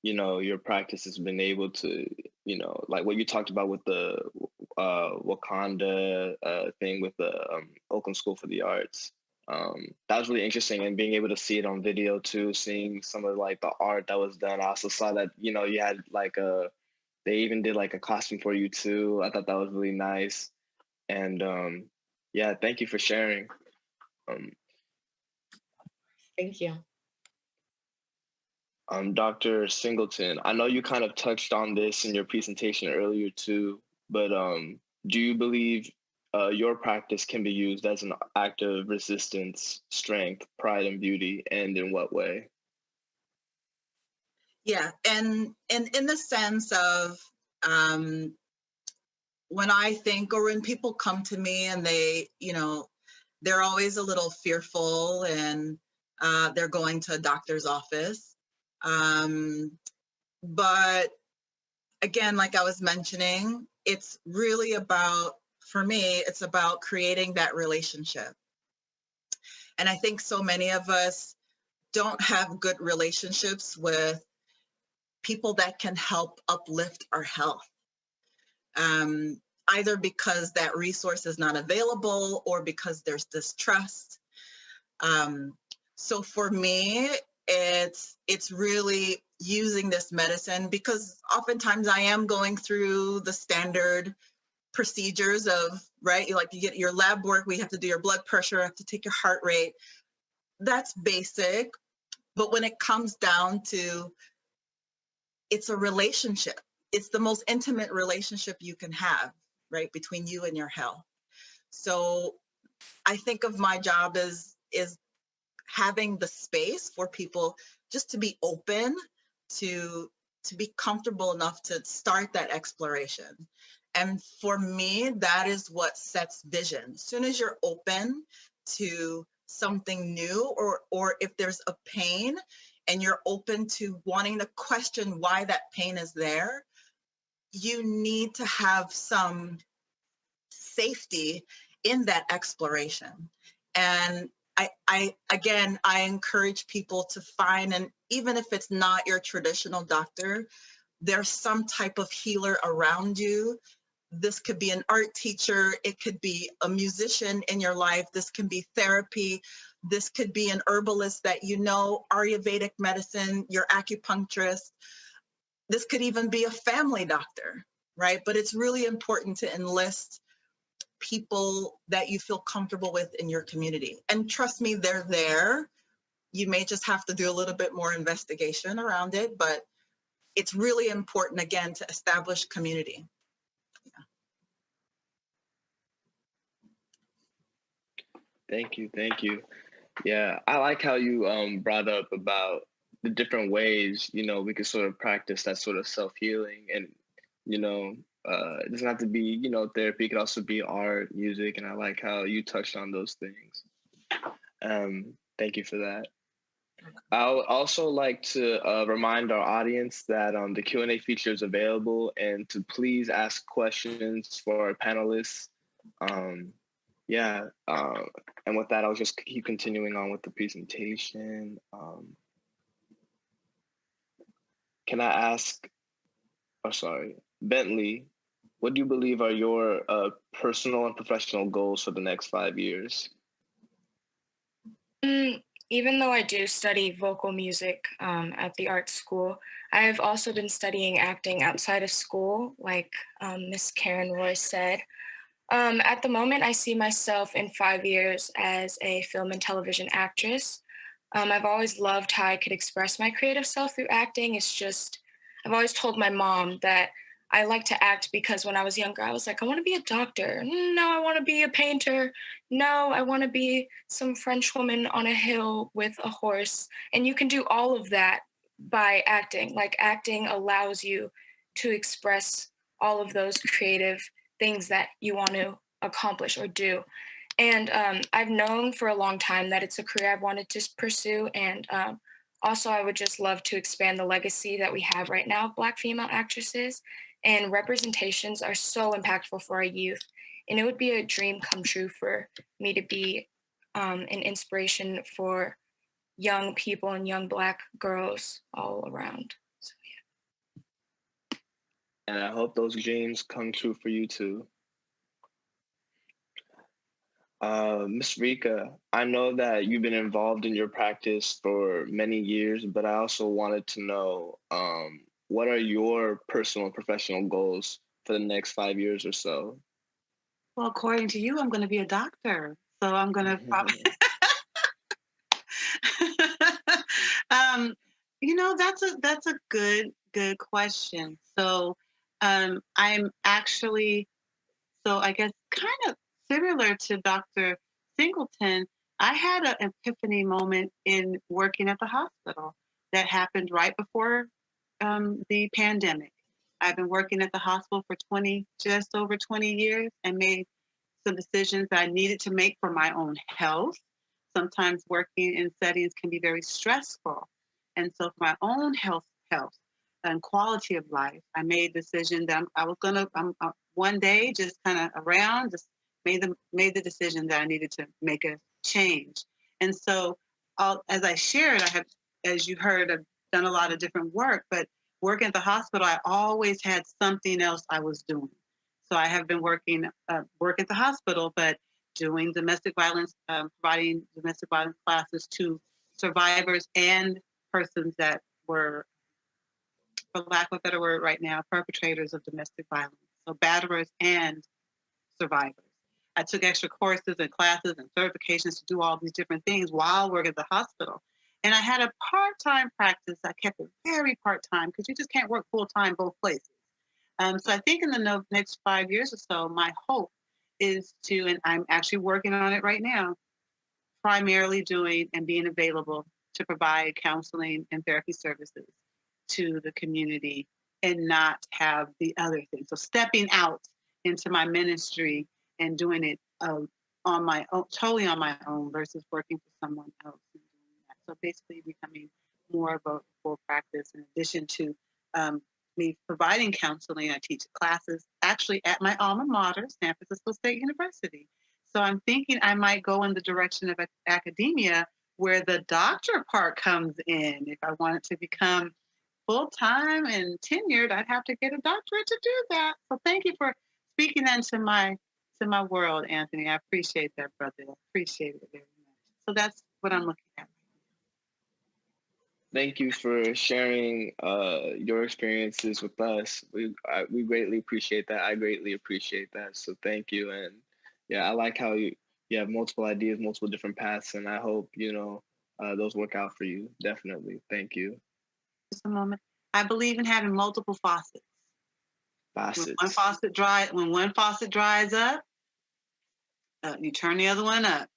you know, your practice has been able to, you know, like what you talked about with the Wakanda thing with the Oakland School for the Arts. That was really interesting, and being able to see it on video too, seeing some of like the art that was done. I also saw that, you know, you had like they even did like a costume for you too. I thought that was really nice. And yeah, thank you for sharing. Thank you. Dr. Singleton, I know you kind of touched on this in your presentation earlier too, but do you believe your practice can be used as an act of resistance, strength, pride, and beauty, and in what way? Yeah, and in the sense of when I think, or when people come to me and they, you know, they're always a little fearful, and they're going to a doctor's office. But again, like I was mentioning, it's really about, for me, it's about creating that relationship. And I think so many of us don't have good relationships with people that can help uplift our health. Either because that resource is not available or because there's distrust. So for me, it's really using this medicine, because oftentimes I am going through the standard procedures of, right, you get your lab work, we have to do your blood pressure, have to take your heart rate. That's basic. But when it comes down to, it's a relationship. It's the most intimate relationship you can have, right, between you and your health. So I think of my job as having the space for people just to be open, to be comfortable enough to start that exploration. And for me, that is what sets vision. As soon as you're open to something new, or if there's a pain and you're open to wanting to question why that pain is there, you need to have some safety in that exploration. And I encourage people to find, and even if it's not your traditional doctor, there's some type of healer around you. This could be an art teacher, it could be a musician in your life, this can be therapy, this could be an herbalist that you know, Ayurvedic medicine, your acupuncturist. This could even be a family doctor, right? But it's really important to enlist people that you feel comfortable with in your community. And trust me, they're there. You may just have to do a little bit more investigation around it, but it's really important, again, to establish community. Thank you. Yeah, I like how you brought up about the different ways, we could sort of practice that sort of self-healing. And, it doesn't have to be, therapy. It could also be art, music. And I like how you touched on those things. Thank you for that. I would also like to remind our audience that the Q&A feature is available, and to please ask questions for our panelists. And with that, I'll just keep continuing on with the presentation. Can I ask, Bentley, what do you believe are your personal and professional goals for the next 5 years? Even though I do study vocal music at the art school, I've also been studying acting outside of school, like Miss Karen Roy said. At the moment, I see myself in 5 years as a film and television actress. I've always loved how I could express my creative self through acting. It's just, I've always told my mom that I like to act because when I was younger, I was like, I want to be a doctor. No, I want to be a painter. No, I want to be some French woman on a hill with a horse. And you can do all of that by acting. Like, acting allows you to express all of those creative things that you want to accomplish or do. And I've known for a long time that it's a career I've wanted to pursue. And also, I would just love to expand the legacy that we have right now of Black female actresses. And representations are so impactful for our youth. And it would be a dream come true for me to be an inspiration for young people and young Black girls all around. So, yeah. And I hope those dreams come true for you too. Ms. Rika, I know that you've been involved in your practice for many years, but I also wanted to know, what are your personal and professional goals for the next 5 years or so? Well, according to you, I'm going to be a doctor. So I'm going to probably... that's a good question. So I'm actually, I guess kind of similar to Dr. Singleton, I had an epiphany moment in working at the hospital that happened right before the pandemic. I've been working at the hospital for just over 20 years, and made some decisions that I needed to make for my own health. Sometimes working in settings can be very stressful. And so for my own health and quality of life, I made a decision that I was going to, one day, just kind of around, just made the decision that I needed to make a change. And so as I shared, I have, as you heard, I've done a lot of different work, but working at the hospital, I always had something else I was doing. So I have been working work at the hospital, but doing domestic violence, providing domestic violence classes to survivors and persons that were, for lack of a better word right now, perpetrators of domestic violence. So batterers and survivors. I took extra courses and classes and certifications to do all these different things while working at the hospital. And I had a part-time practice. I kept it very part-time because you just can't work full-time both places. So I think in the next 5 years or so, my hope is to, and I'm actually working on it right now, primarily doing and being available to provide counseling and therapy services to the community and not have the other thing. So stepping out into my ministry and doing it on my own, totally on my own versus working for someone else and doing that. So basically becoming more of a full practice in addition to me providing counseling. I teach classes actually at my alma mater, San Francisco State University. So I'm thinking I might go in the direction of academia where the doctor part comes in. If I wanted to become full-time and tenured, I'd have to get a doctorate to do that. So thank you for speaking into my world, Anthony. I appreciate that, brother. I appreciate it very much. So that's what I'm looking at. Thank you for sharing your experiences with us. We greatly appreciate that. I greatly appreciate that. So thank you. And yeah, I like how you have multiple ideas, multiple different paths, and I hope, those work out for you. Definitely. Thank you. Just a moment. I believe in having multiple faucets. Faucets. When one faucet dries up, you turn the other one up.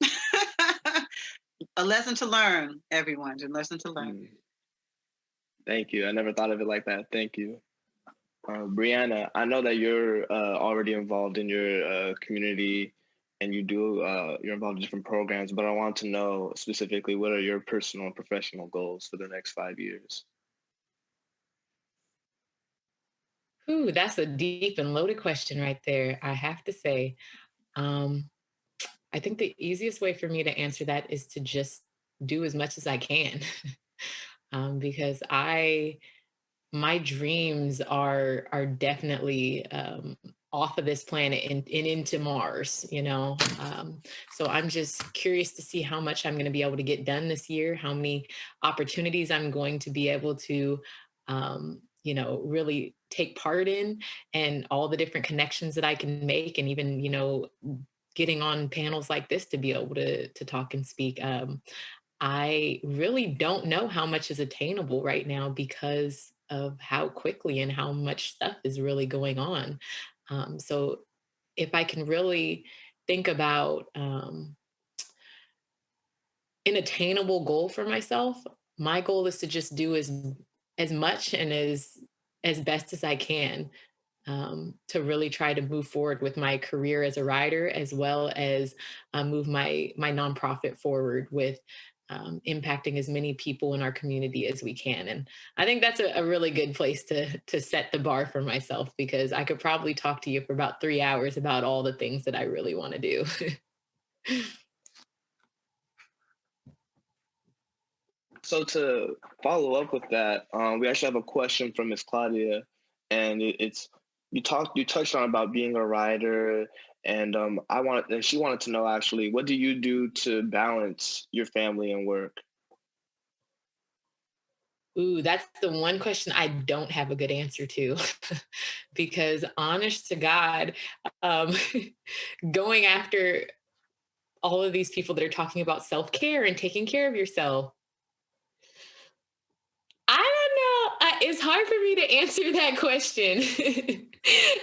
A lesson to learn, everyone. A lesson to learn. Thank you. I never thought of it like that. Thank you. Brianna, I know that you're already involved in your community and you're involved in different programs, but I want to know specifically what are your personal and professional goals for the next 5 years? Ooh, that's a deep and loaded question right there, I have to say. I think the easiest way for me to answer that is to just do as much as I can. Because my dreams are definitely off of this planet and into Mars, So I'm just curious to see how much I'm going to be able to get done this year, how many opportunities I'm going to be able to, really take part in, and all the different connections that I can make, and even, getting on panels like this to be able to talk and speak. I really don't know how much is attainable right now because of how quickly and how much stuff is really going on. So if I can really think about an attainable goal for myself, my goal is to just do as much and as best as I can to really try to move forward with my career as a writer, as well as move my nonprofit forward with impacting as many people in our community as we can. And I think that's a really good place to set the bar for myself, because I could probably talk to you for about 3 hours about all the things that I really want to do. So to follow up with that, we actually have a question from Miss Claudia, and you touched on about being a writer, and she wanted to know actually, what do you do to balance your family and work? Ooh, that's the one question I don't have a good answer to, because honest to God, going after all of these people that are talking about self-care and taking care of yourself, I don't know. It's hard for me to answer that question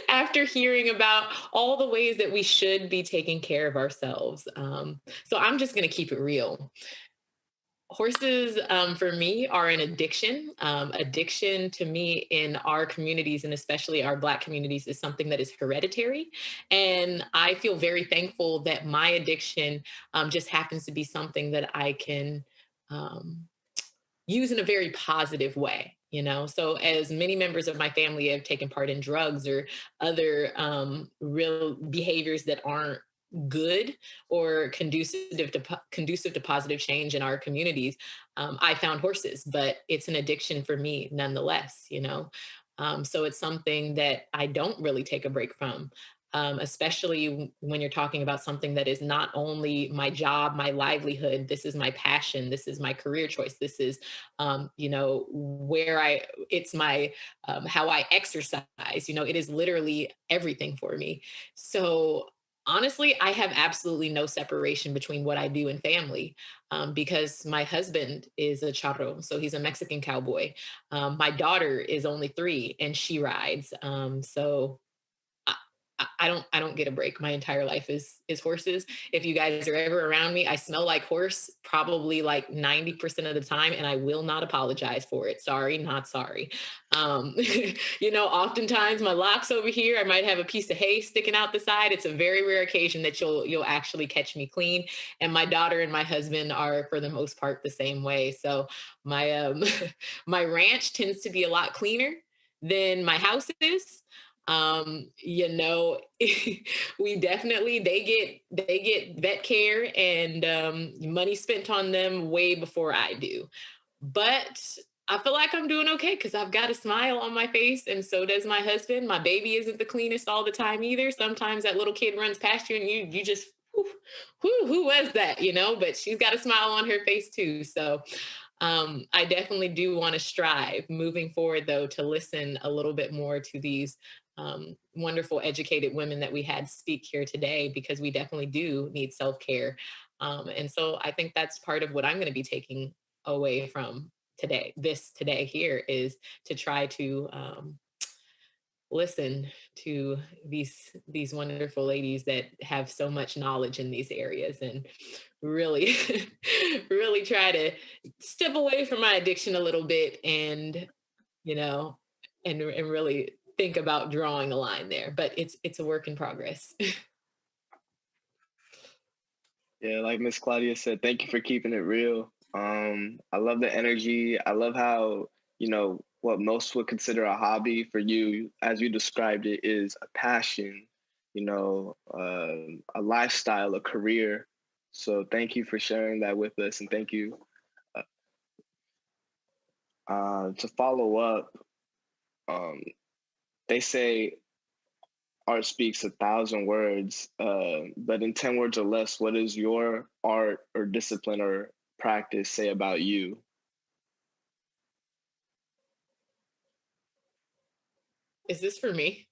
after hearing about all the ways that we should be taking care of ourselves. So I'm just going to keep it real. Horses, for me, are an addiction. Addiction to me in our communities, and especially our Black communities, is something that is hereditary. And I feel very thankful that my addiction just happens to be something that I can use in a very positive way. So as many members of my family have taken part in drugs or other real behaviors that aren't good or conducive to positive change in our communities, I found horses, but it's an addiction for me nonetheless, you know? So it's something that I don't really take a break from. Especially when you're talking about something that is not only my job, my livelihood, this is my passion, this is my career choice, this is, you know, it's my, how I exercise, you know, it is literally everything for me. So honestly, I have absolutely no separation between what I do and family, because my husband is a charro, so he's a Mexican cowboy. My daughter is only 3 and she rides. So I don't get a break. My entire life is horses. If you guys are ever around me, I smell like horse probably like 90% of the time, and I will not apologize for it. Sorry, not sorry. You know, oftentimes my locks over here, I might have a piece of hay sticking out the side. It's a very rare occasion that you'll actually catch me clean. And my daughter and my husband are for the most part the same way. So my my ranch tends to be a lot cleaner than my house is. You know, we definitely they get vet care and money spent on them way before I do. But I feel like I'm doing okay because I've got a smile on my face, and so does my husband. My baby isn't the cleanest all the time either. Sometimes that little kid runs past you and you just who was that, you know? But she's got a smile on her face too. So I definitely do want to strive moving forward, though, to listen a little bit more to these wonderful, educated women that we had speak here today, because we definitely do need self-care. And so I think that's part of what I'm going to be taking away from today here, is to try to listen to these wonderful ladies that have so much knowledge in these areas, and really really try to step away from my addiction a little bit, and you know, and really think about drawing a line there, but it's a work in progress. Yeah, like Miss Claudia said, thank you for keeping it real. I love the energy. I love how, you know, what most would consider a hobby for you, as you described it, is a passion, you know, a lifestyle, a career. So thank you for sharing that with us, and thank you. To follow up, they say art speaks 1,000 words, but in 10 words or less, what does your art or discipline or practice say about you? Is this for me?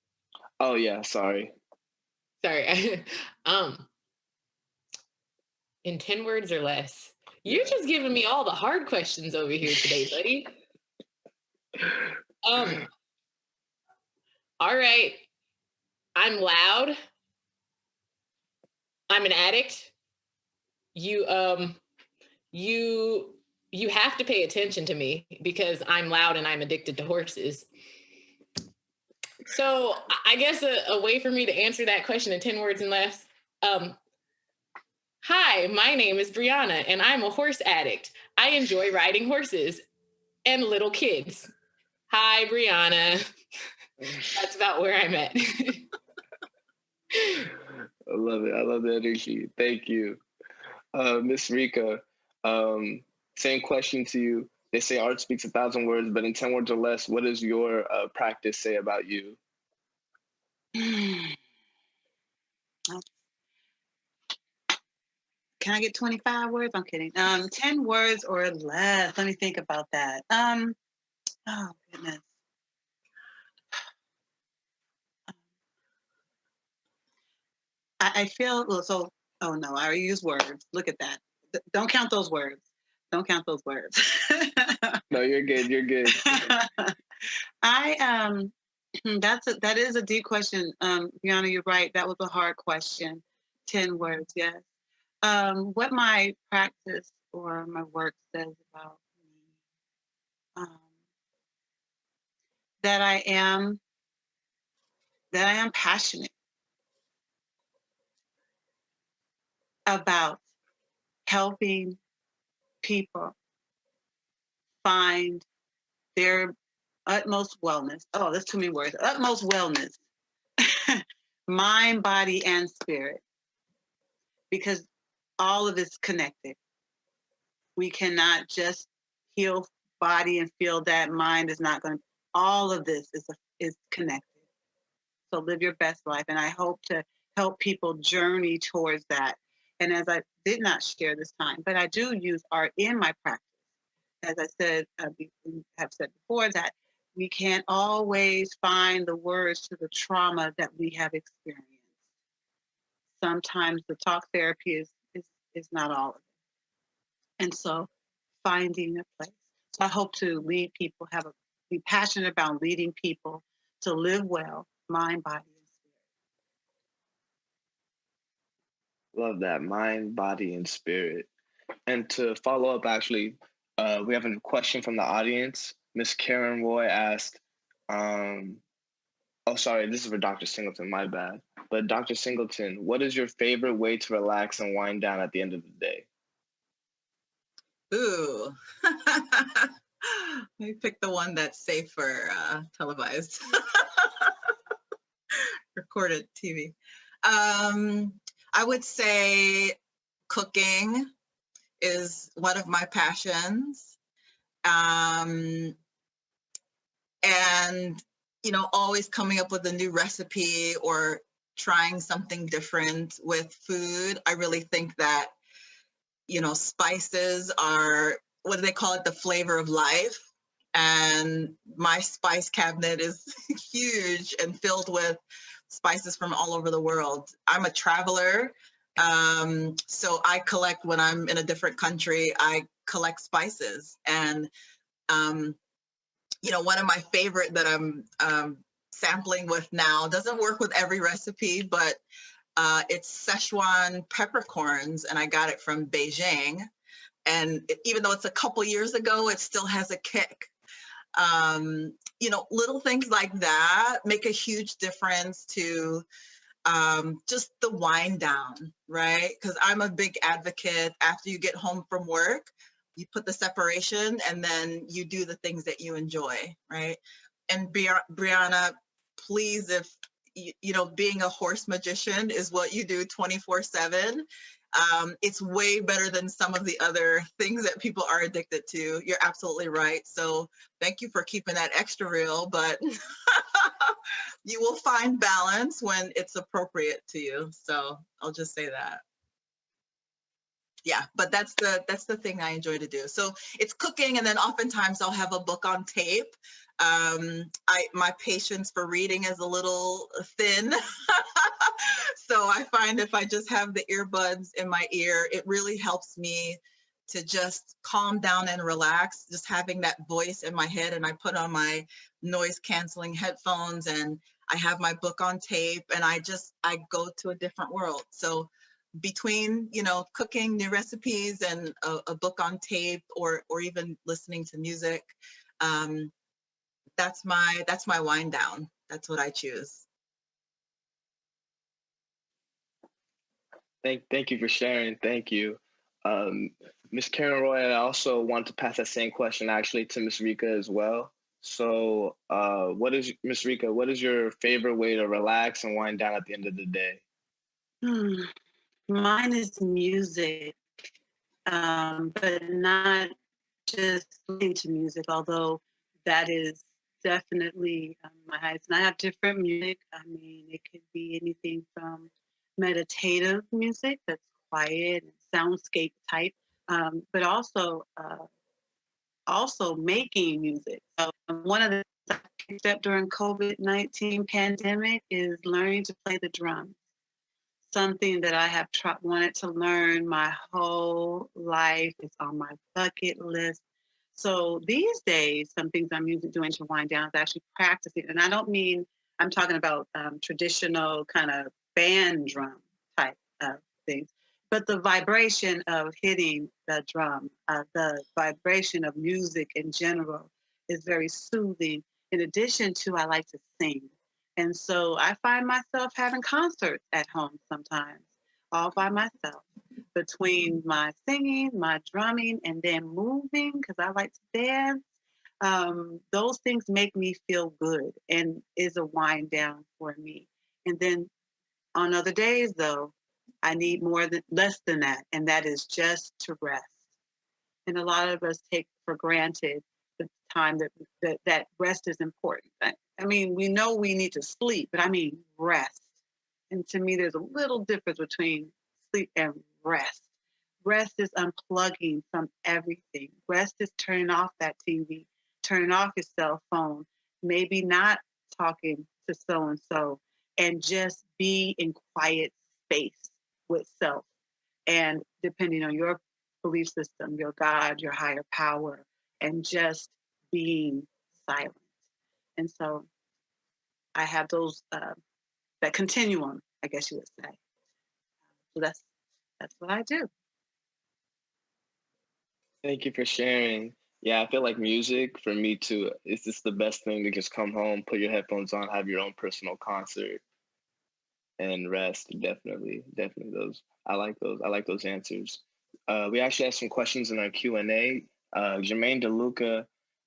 Oh yeah, sorry. Sorry. In 10 words or less. You're just giving me all the hard questions over here today, buddy. All right. I'm loud. I'm an addict. You you have to pay attention to me because I'm loud and I'm addicted to horses. So I guess a way for me to answer that question in 10 words and less. Hi, my name is Brianna and I'm a horse addict. I enjoy riding horses and little kids. Hi, Brianna. That's about where I'm at. I love it. I love the energy. Thank you. Miss Rika, same question to you. They say art speaks 1,000 words, but in 10 words or less, what does your practice say about you? Can I get 25 words? I'm kidding. 10 words or less. Let me think about that. Oh goodness. I feel so. Oh no, I already use words. Look at that. Don't count those words. Don't count those words. No, you're good. You're good. That is a deep question. Brianna, you're right. That was a hard question. 10 words, yes. What my practice or my work says about me, that I am passionate about helping people find their utmost wellness. Oh, that's too many words. Utmost wellness, mind, body, and spirit. because all of it's connected. We cannot just heal body and feel that mind is not going to. All of this is connected. So live your best life, and I hope to help people journey towards that. And as I did not share this time, but I do use art in my practice. As I said, have said before, that we can't always find the words to the trauma that we have experienced. Sometimes the talk therapy is not all of it. And so finding a place. So I hope to lead people, be passionate about leading people to live well, mind, body, and spirit. Love that, mind, body, and spirit. And to follow up, actually, we have a question from the audience. Miss Karen Roy asked, oh, sorry, this is for Dr. Singleton, my bad. But Dr. Singleton, what is your favorite way to relax and wind down at the end of the day? Ooh. Let me pick the one that's safe for televised, recorded TV. I would say cooking is one of my passions. And, you know, always coming up with a new recipe or trying something different with food. I really think that, you know, spices are, what do they call it? The flavor of life. And my spice cabinet is huge and filled with spices from all over the world. I'm a traveler. So I collect, when I'm in a different country, I collect spices. And, you know, one of my favorite that I'm sampling with now, doesn't work with every recipe, but it's Szechuan peppercorns, and I got it from Beijing. And even though it's a couple years ago, it still has a kick. You know, little things like that make a huge difference to just the wind down, right? Because I'm a big advocate. After you get home from work, you put the separation and then you do the things that you enjoy, right? And Brianna, please, if you know, being a horse magician is what you do 24/7. It's way better than some of the other things that people are addicted to. You're absolutely right. So thank you for keeping that extra real, but you will find balance when it's appropriate to you. So I'll just say that. Yeah, but that's the thing I enjoy to do. So it's cooking, and then oftentimes I'll have a book on tape. My patience for reading is a little thin. So I find if I just have the earbuds in my ear, it really helps me to just calm down and relax, just having that voice in my head. And I put on my noise canceling headphones and I have my book on tape, and I go to a different world. So between, you know, cooking new recipes and a book on tape, or even listening to music, that's my wind down. That's what I choose. Thank you for sharing. Thank you. Ms. Karen Roy, I also want to pass that same question actually to Ms. Rika as well. So Ms. Rika, what is your favorite way to relax and wind down at the end of the day? Mine is music, but not just listening to music, although that is definitely my highest. And I have different music. I mean, it could be anything from meditative music that's quiet and soundscape type, but also making music. So one of the things I picked up during COVID-19 pandemic is learning to play the drums. Something that I have wanted to learn my whole life. It's on my bucket list. So these days, some things I'm usually doing to wind down is actually practicing. And I don't mean, I'm talking about traditional kind of band drum type of things, but the vibration of hitting the drum, the vibration of music in general is very soothing. In addition to, I like to sing. And so I find myself having concerts at home sometimes, all by myself, between my singing, my drumming, and then moving, because I like to dance. Those things make me feel good and is a wind down for me. And then on other days, though, I need less than that, and that is just to rest. And a lot of us take for granted the time that rest is important. I mean, we know we need to sleep, but I mean rest. And to me, there's a little difference between sleep and rest. Rest is unplugging from everything. Rest is turning off that TV, turning off your cell phone, maybe not talking to so-and-so, and just be in quiet space with self. And depending on your belief system, your God, your higher power, and just being silent. And so I have those, that continuum, I guess you would say. So that's what I do. Thank you for sharing. Yeah, I feel like music for me too, it's just the best thing to just come home, put your headphones on, have your own personal concert and rest. Definitely those. I like those answers. We actually have some questions in our Q&A. Jermaine DeLuca,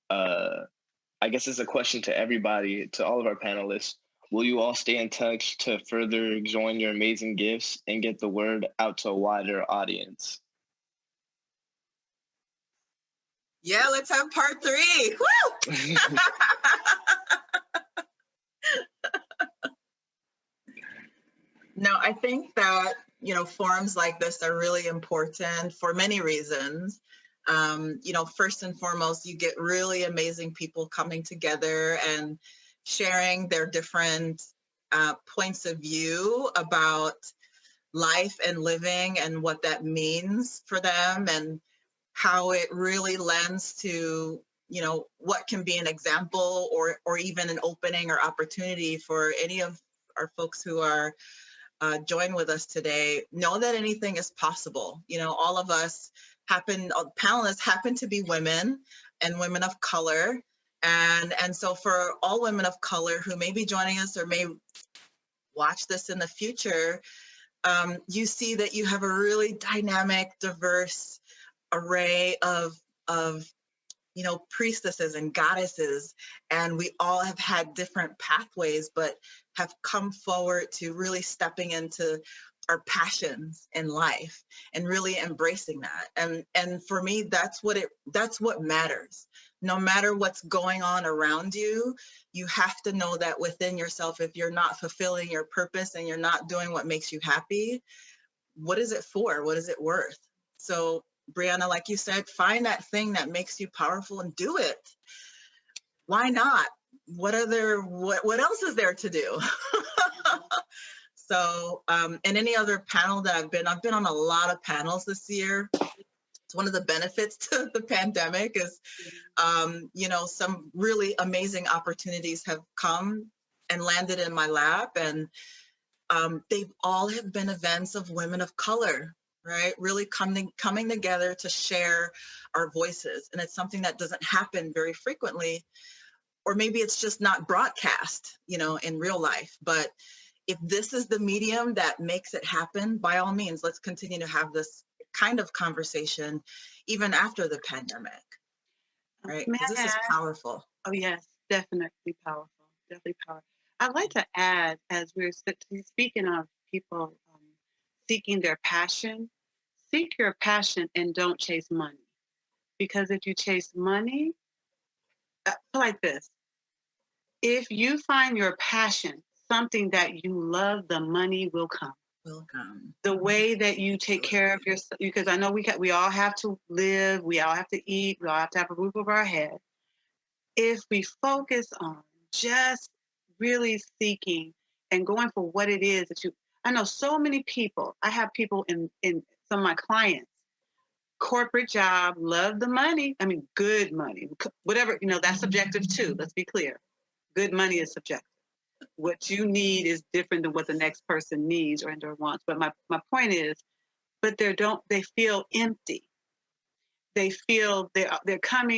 I guess it's a question to everybody, to all of our panelists. Will you all stay in touch to further join your amazing gifts and get the word out to a wider audience? Yeah, let's have part 3. Woo! No, I think that, forums like this are really important for many reasons. First and foremost, you get really amazing people coming together and sharing their different points of view about life and living and what that means for them, and how it really lends to, what can be an example or even an opening or opportunity for any of our folks who are join with us today. Know that anything is possible. All of us panelists happen to be women and women of color. And so for all women of color who may be joining us or may watch this in the future, you see that you have a really dynamic, diverse array of priestesses and goddesses, and we all have had different pathways, but have come forward to really stepping into our passions in life and really embracing that. And for me, that's what matters. No matter what's going on around you, you have to know that within yourself, if you're not fulfilling your purpose and you're not doing what makes you happy, what is it for? What is it worth? So Brianna, like you said, find that thing that makes you powerful and do it. Why not? What else is there to do? So, and any other panel that I've been on a lot of panels this year. It's one of the benefits to the pandemic is, some really amazing opportunities have come and landed in my lap, and they've all have been events of women of color, right? Really coming together to share our voices. And it's something that doesn't happen very frequently, or maybe it's just not broadcast, in real life. But if this is the medium that makes it happen, by all means, let's continue to have this kind of conversation even after the pandemic, right? Because this is powerful. Oh yes, definitely powerful, definitely powerful. I'd like to add, as we're speaking of people seeking their passion, seek your passion and don't chase money. Because if you chase money, like this, if you find your passion, something that you love, the money will come. Will come. The way that you take care of yourself, because I know we all have to live, we all have to eat, we all have to have a roof over our head. If we focus on just really seeking and going for what it is that I know so many people, I have people in some of my clients, corporate job, love the money. I mean, good money, whatever, that's subjective too. Let's be clear. Good money is subjective. What you need is different than what the next person needs or wants. But my point is, but they feel empty. They feel they come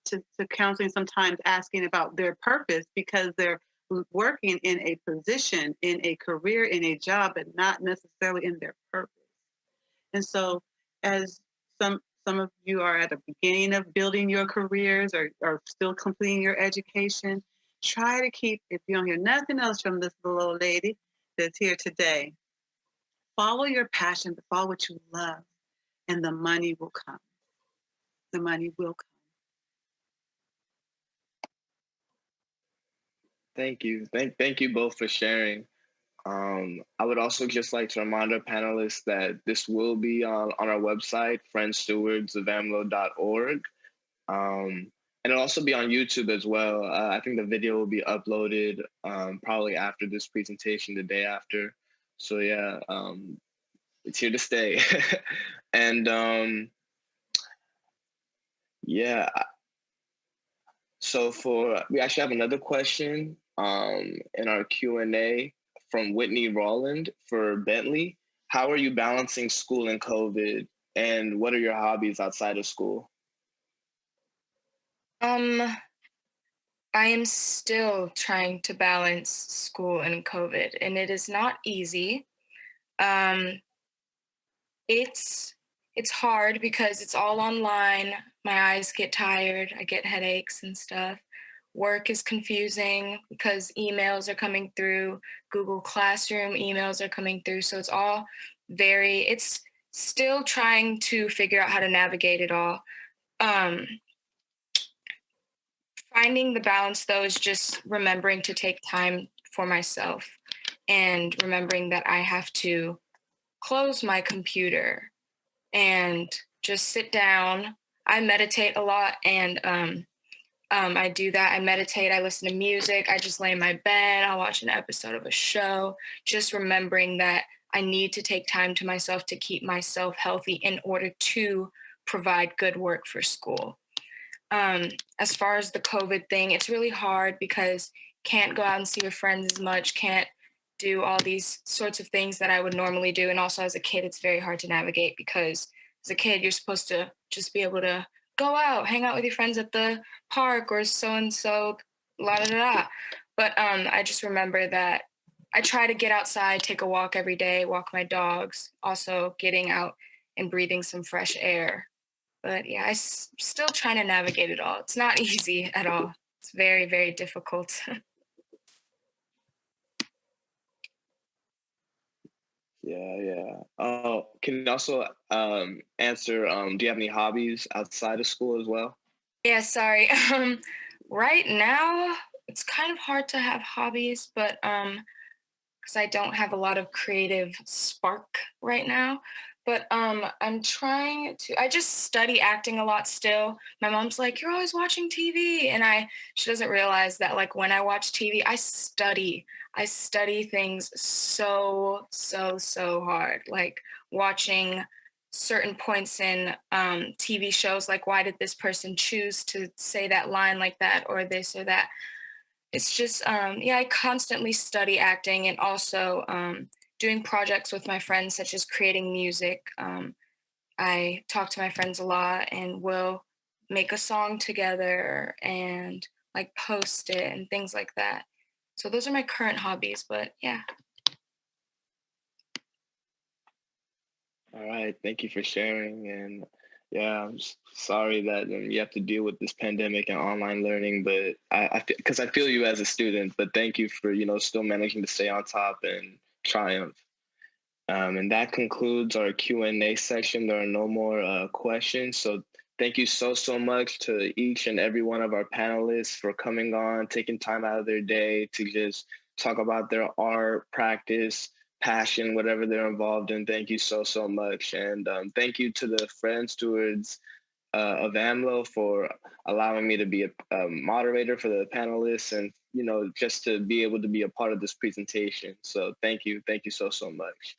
to counseling sometimes asking about their purpose because they're working in a position, in a career, in a job, but not necessarily in their purpose. And so as some of you are at the beginning of building your careers or still completing your education, try to keep, if you don't hear nothing else from this little old lady that's here today, follow your passion, but follow what you love, and the money will come. The money will come. Thank you. Thank you both for sharing. I would also just like to remind our panelists that this will be on our website, friends-stewards.amlo.org. And it'll also be on YouTube as well. I think the video will be uploaded probably after this presentation, the day after. So yeah, it's here to stay. And yeah, so we actually have another question in our Q&A from Whitney Rowland for Bentley. How are you balancing school and COVID, and what are your hobbies outside of school? I am still trying to balance school and COVID, and it is not easy. It's hard because it's all online. My eyes get tired. I get headaches and stuff. Work is confusing because emails are coming through. Google Classroom emails are coming through. So it's still trying to figure out how to navigate it all. Finding the balance, though, is just remembering to take time for myself and remembering that I have to close my computer and just sit down. I meditate a lot, and I do that. I meditate, I listen to music, I just lay in my bed, I'll watch an episode of a show, just remembering that I need to take time to myself to keep myself healthy in order to provide good work for school. As far as the COVID thing, it's really hard because can't go out and see your friends as much, can't do all these sorts of things that I would normally do. And also as a kid, it's very hard to navigate because as a kid, you're supposed to just be able to go out, hang out with your friends at the park or so-and-so, la-da-da-da. But I just remember that I try to get outside, take a walk every day, walk my dogs, also getting out and breathing some fresh air. But yeah, I'm still trying to navigate it all. It's not easy at all. It's very, very difficult. Yeah. Can you also answer, do you have any hobbies outside of school as well? Yeah, sorry. Right now, it's kind of hard to have hobbies, but because I don't have a lot of creative spark right now. But I'm trying to. I just study acting a lot still. My mom's like, "You're always watching TV," and she doesn't realize that like when I watch TV, I study. I study things so hard. Like watching certain points in TV shows, like why did this person choose to say that line like that, or this or that. It's just, I constantly study acting and also doing projects with my friends, such as creating music. I talk to my friends a lot and we'll make a song together and like post it and things like that. So those are my current hobbies, but yeah. All right, thank you for sharing. And yeah, I'm sorry that you have to deal with this pandemic and online learning, but because I feel you as a student, but thank you for, still managing to stay on top and triumph. And that concludes our Q&A section. There are no more questions. So thank you so much to each and every one of our panelists for coming on, taking time out of their day to just talk about their art, practice, passion, whatever they're involved in. Thank you so much. And thank you to the Friends-Stewards of AAMLO for allowing me to be a moderator for the panelists and, just to be able to be a part of this presentation. So thank you so much.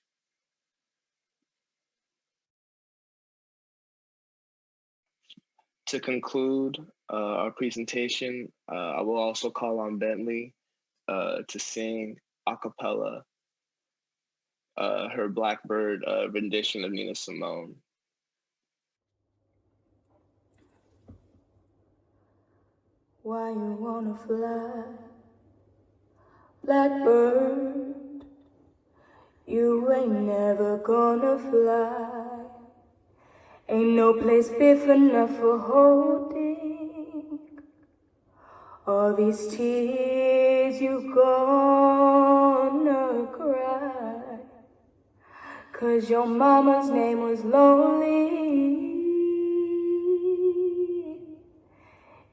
To conclude our presentation, I will also call on Bentley to sing a cappella her Blackbird rendition of Nina Simone. Why you wanna fly, Blackbird? You ain't never gonna fly. Ain't no place big enough for holding all these tears you gonna cry. 'cause your mama's name was lonely,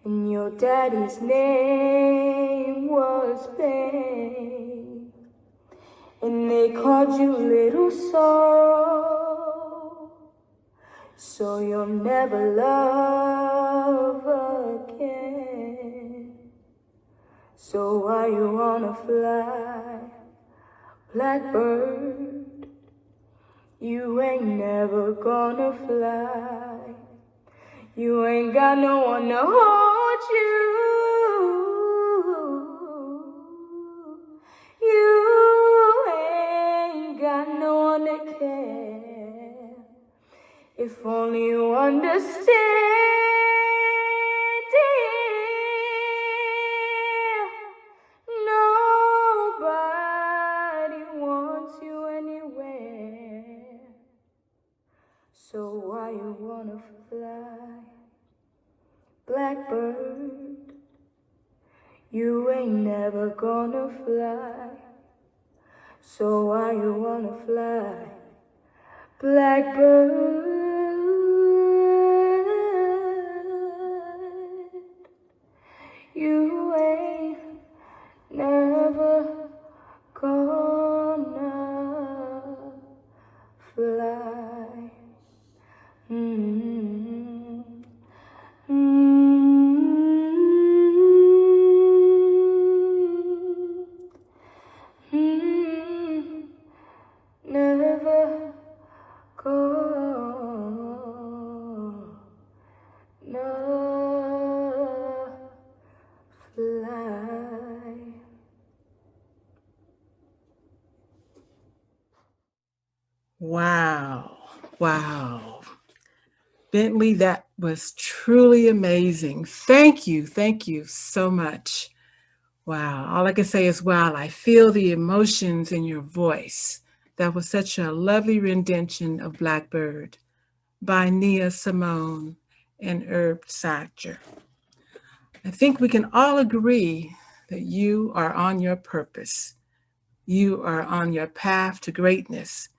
and your daddy's name was pain, and they called you Little Soul, so you'll never love again. So why you wanna fly, blackbird? You ain't never gonna fly. You ain't got no one to hold you. You ain't got no one to care. If only you understand, dear, nobody wants you anywhere. So why you wanna fly, blackbird? You ain't never gonna fly. So why you wanna fly, blackbird? You ain't never gonna fly. Never gonna fly. Wow. Wow. Bentley, that was truly amazing. Thank you. Thank you so much. Wow. All I can say is, wow, I feel the emotions in your voice. That was such a lovely rendition of Blackbird by Nia Simone and Herb Sacher. I think we can all agree that you are on your purpose. You are on your path to greatness.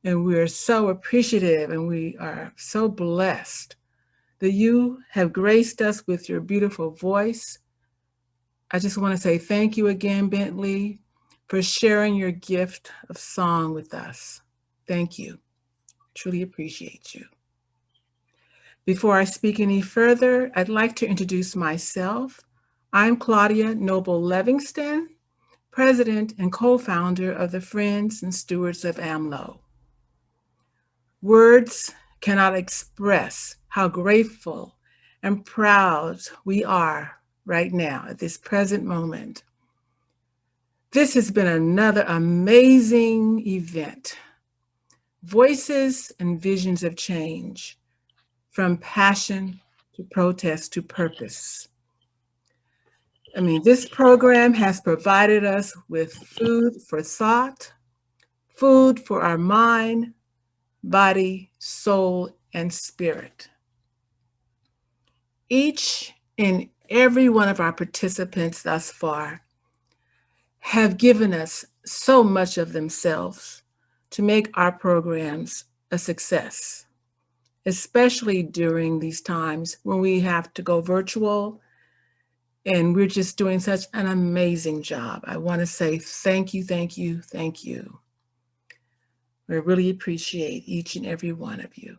And we are so appreciative and we are so blessed that you have graced us with your beautiful voice. I just want to say thank you again, Bentley, for sharing your gift of song with us. Thank you. Truly appreciate you. Before I speak any further, I'd like to introduce myself. I'm Claudia Noble Livingston, President and co-founder of the Friends and Stewards of AAMLO. Words cannot express how grateful and proud we are right now at this present moment. This has been another amazing event. Voices and visions of change, from passion to protest to purpose. I mean, this program has provided us with food for thought, food for our mind, body, soul, and spirit. Each and every one of our participants thus far have given us so much of themselves to make our programs a success, especially during these times when we have to go virtual and we're just doing such an amazing job. I want to say thank you, thank you, thank you. We really appreciate each and every one of you.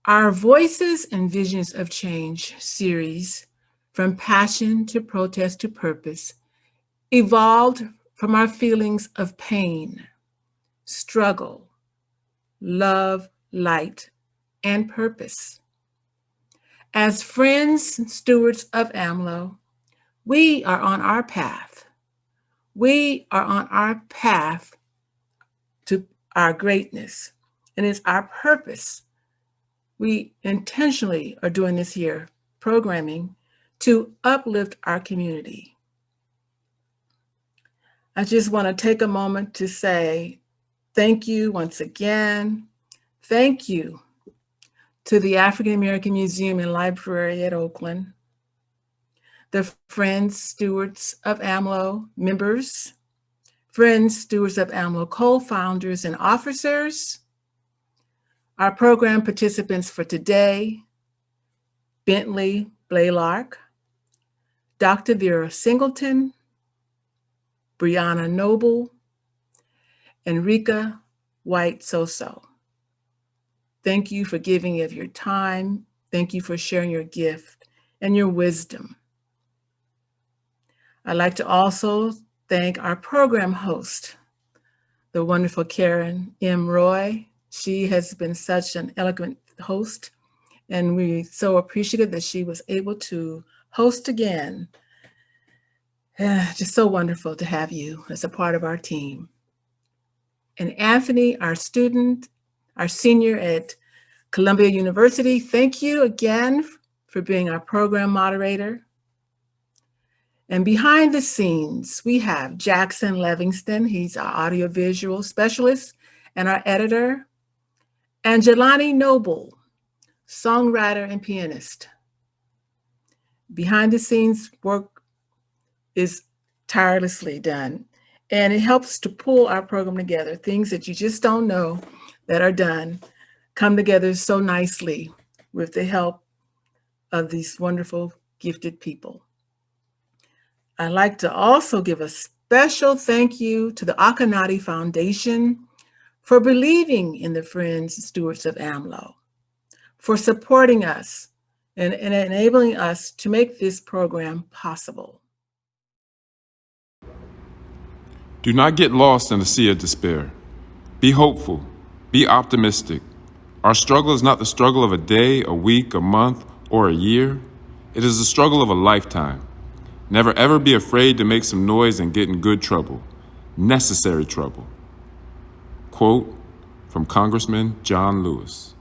Our Voices and Visions of Change series, From Passion to Protest to Purpose, evolved from our feelings of pain, struggle, love, light, and purpose. As friends and stewards of AAMLO, we are on our path. We are on our path to our greatness, and it's our purpose. We intentionally are doing this here, programming, to uplift our community. I just want to take a moment to say thank you once again. Thank you to the African American Museum and Library at Oakland, the Friends Stewards of AAMLO members, Friends-Stewards of AAMLO co-founders and officers, our program participants for today, Bentley Blaylark, Dr. Vera Singleton, Brianna Noble, and Rika White-Soso. Thank you for giving of your time. Thank you for sharing your gift and your wisdom. I'd like to also thank our program host, the wonderful Karen M. Roy. She has been such an eloquent host, and we're so appreciative that she was able to host again. Just so wonderful to have you as a part of our team. And Anthony, our student, our senior at Columbia University, thank you again for being our program moderator. And behind the scenes, we have Jackson Livingston. He's our audiovisual specialist and our editor. And Jelani Noble, songwriter and pianist. Behind the scenes work is tirelessly done, and it helps to pull our program together. Things that you just don't know that are done come together so nicely with the help of these wonderful, gifted people. I'd like to also give a special thank you to the Akanati Foundation for believing in the Friends-Stewards of AAMLO, for supporting us and enabling us to make this program possible. Do not get lost in a sea of despair. Be hopeful. Be optimistic. Our struggle is not the struggle of a day, a week, a month, or a year. It is the struggle of a lifetime. Never ever be afraid to make some noise and get in good trouble. Necessary trouble. Quote from Congressman John Lewis.